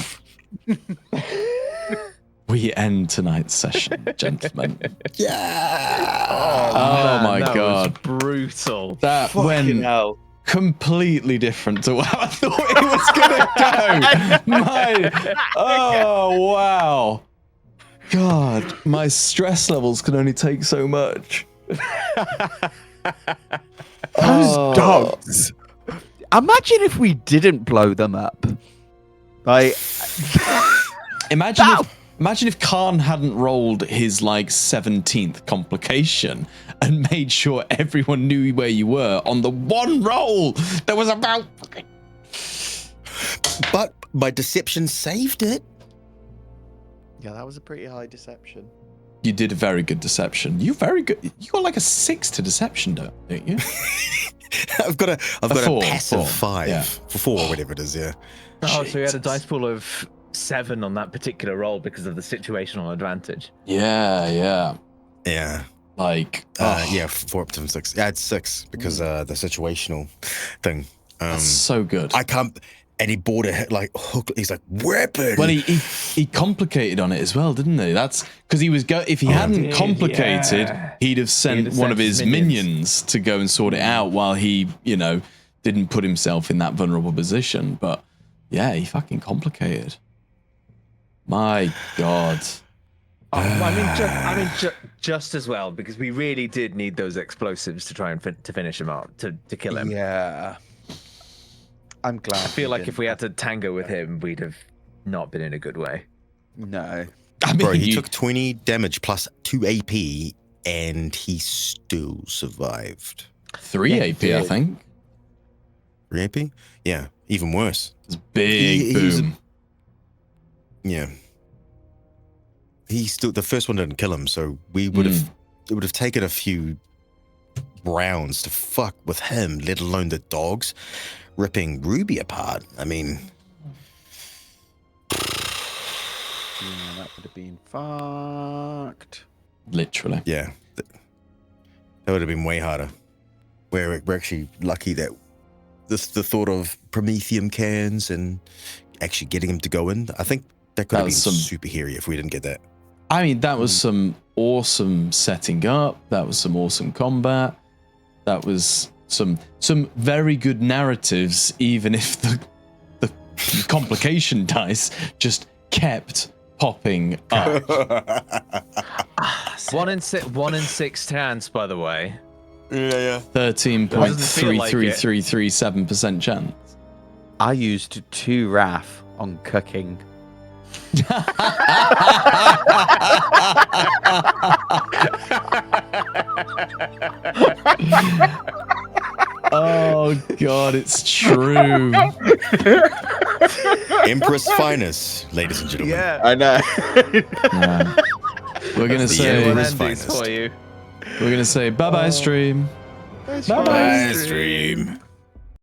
A: we end tonight's session, gentlemen.
F: Yeah.
A: Oh my
B: that
A: God.
B: was brutal.
A: That
C: Fucking
A: went
C: hell.
A: completely different to how I thought it was gonna go. Oh wow. God, my stress levels can only take so much.
C: Those dogs. Imagine if we didn't blow them up. Like,
A: Imagine if Khan hadn't rolled his like 17th complication and made sure everyone knew where you were on the one roll that was about.
F: But my deception saved it.
C: yeah, that was a pretty high deception.
A: You did a very good deception. You very good. You got like a 6 to deception, don't you?
F: I've got a
A: four,
F: passive
A: four,
F: 5
A: yeah.
F: for 4 or whatever it is. Yeah.
B: Oh, so we had a
A: Jesus.
B: dice pool of 7 on that particular roll because of the situational advantage.
A: Yeah, yeah.
F: Yeah.
A: Like,
F: Yeah. 4 up to 6. Yeah, it's 6 because the situational thing.
A: that's so good.
F: I can't. And he bought a like hook. He's like weapon.
A: Well, he complicated on it as well, didn't he? That's because he was if he hadn't
B: did,
A: complicated,
B: yeah.
A: he'd have sent
B: have
A: one
B: sent
A: of his
B: his
A: minions to go and sort it out while he, didn't put himself in that vulnerable position. But yeah, he fucking complicated. My God.
B: Just as well because we really did need those explosives to try and to finish him up, to kill him.
C: Yeah. I'm glad.
B: I feel like if we had to tango with him, we'd have not been in a good way.
C: No.
A: I mean,
F: Bro, he took 20 damage plus 2 AP, and he still survived.
A: 3 AP, I
B: did.
A: think.
F: 3 AP? Yeah, even worse.
A: It's big
F: He's-
A: boom.
F: Yeah. he still the first one didn't kill him, so we would have it would have taken a few rounds to fuck with him, let alone the dogs ripping Ruby apart. I mean,
E: Yeah, that would have been fucked.
A: Literally.
F: yeah, that would have been way harder. We're actually lucky that the thought of Promethium cans and actually getting him to go in, I think that could have been super hairy if we didn't get that.
A: I mean, that was some awesome setting up. That was some awesome combat. That was some very good narratives, even if the complication dice just kept popping up.
B: 1 in 6 chance, by the way.
F: Yeah.
A: 13.33337% chance.
C: I used 2 RAF on cooking.
A: Oh god, it's true.
F: Empress Finest, ladies and gentlemen.
C: Yeah, I know.
A: Yeah. We're gonna
F: the
A: say
F: Empress Finest.
B: for you.
A: we're gonna say bye bye stream.
F: Bye, stream.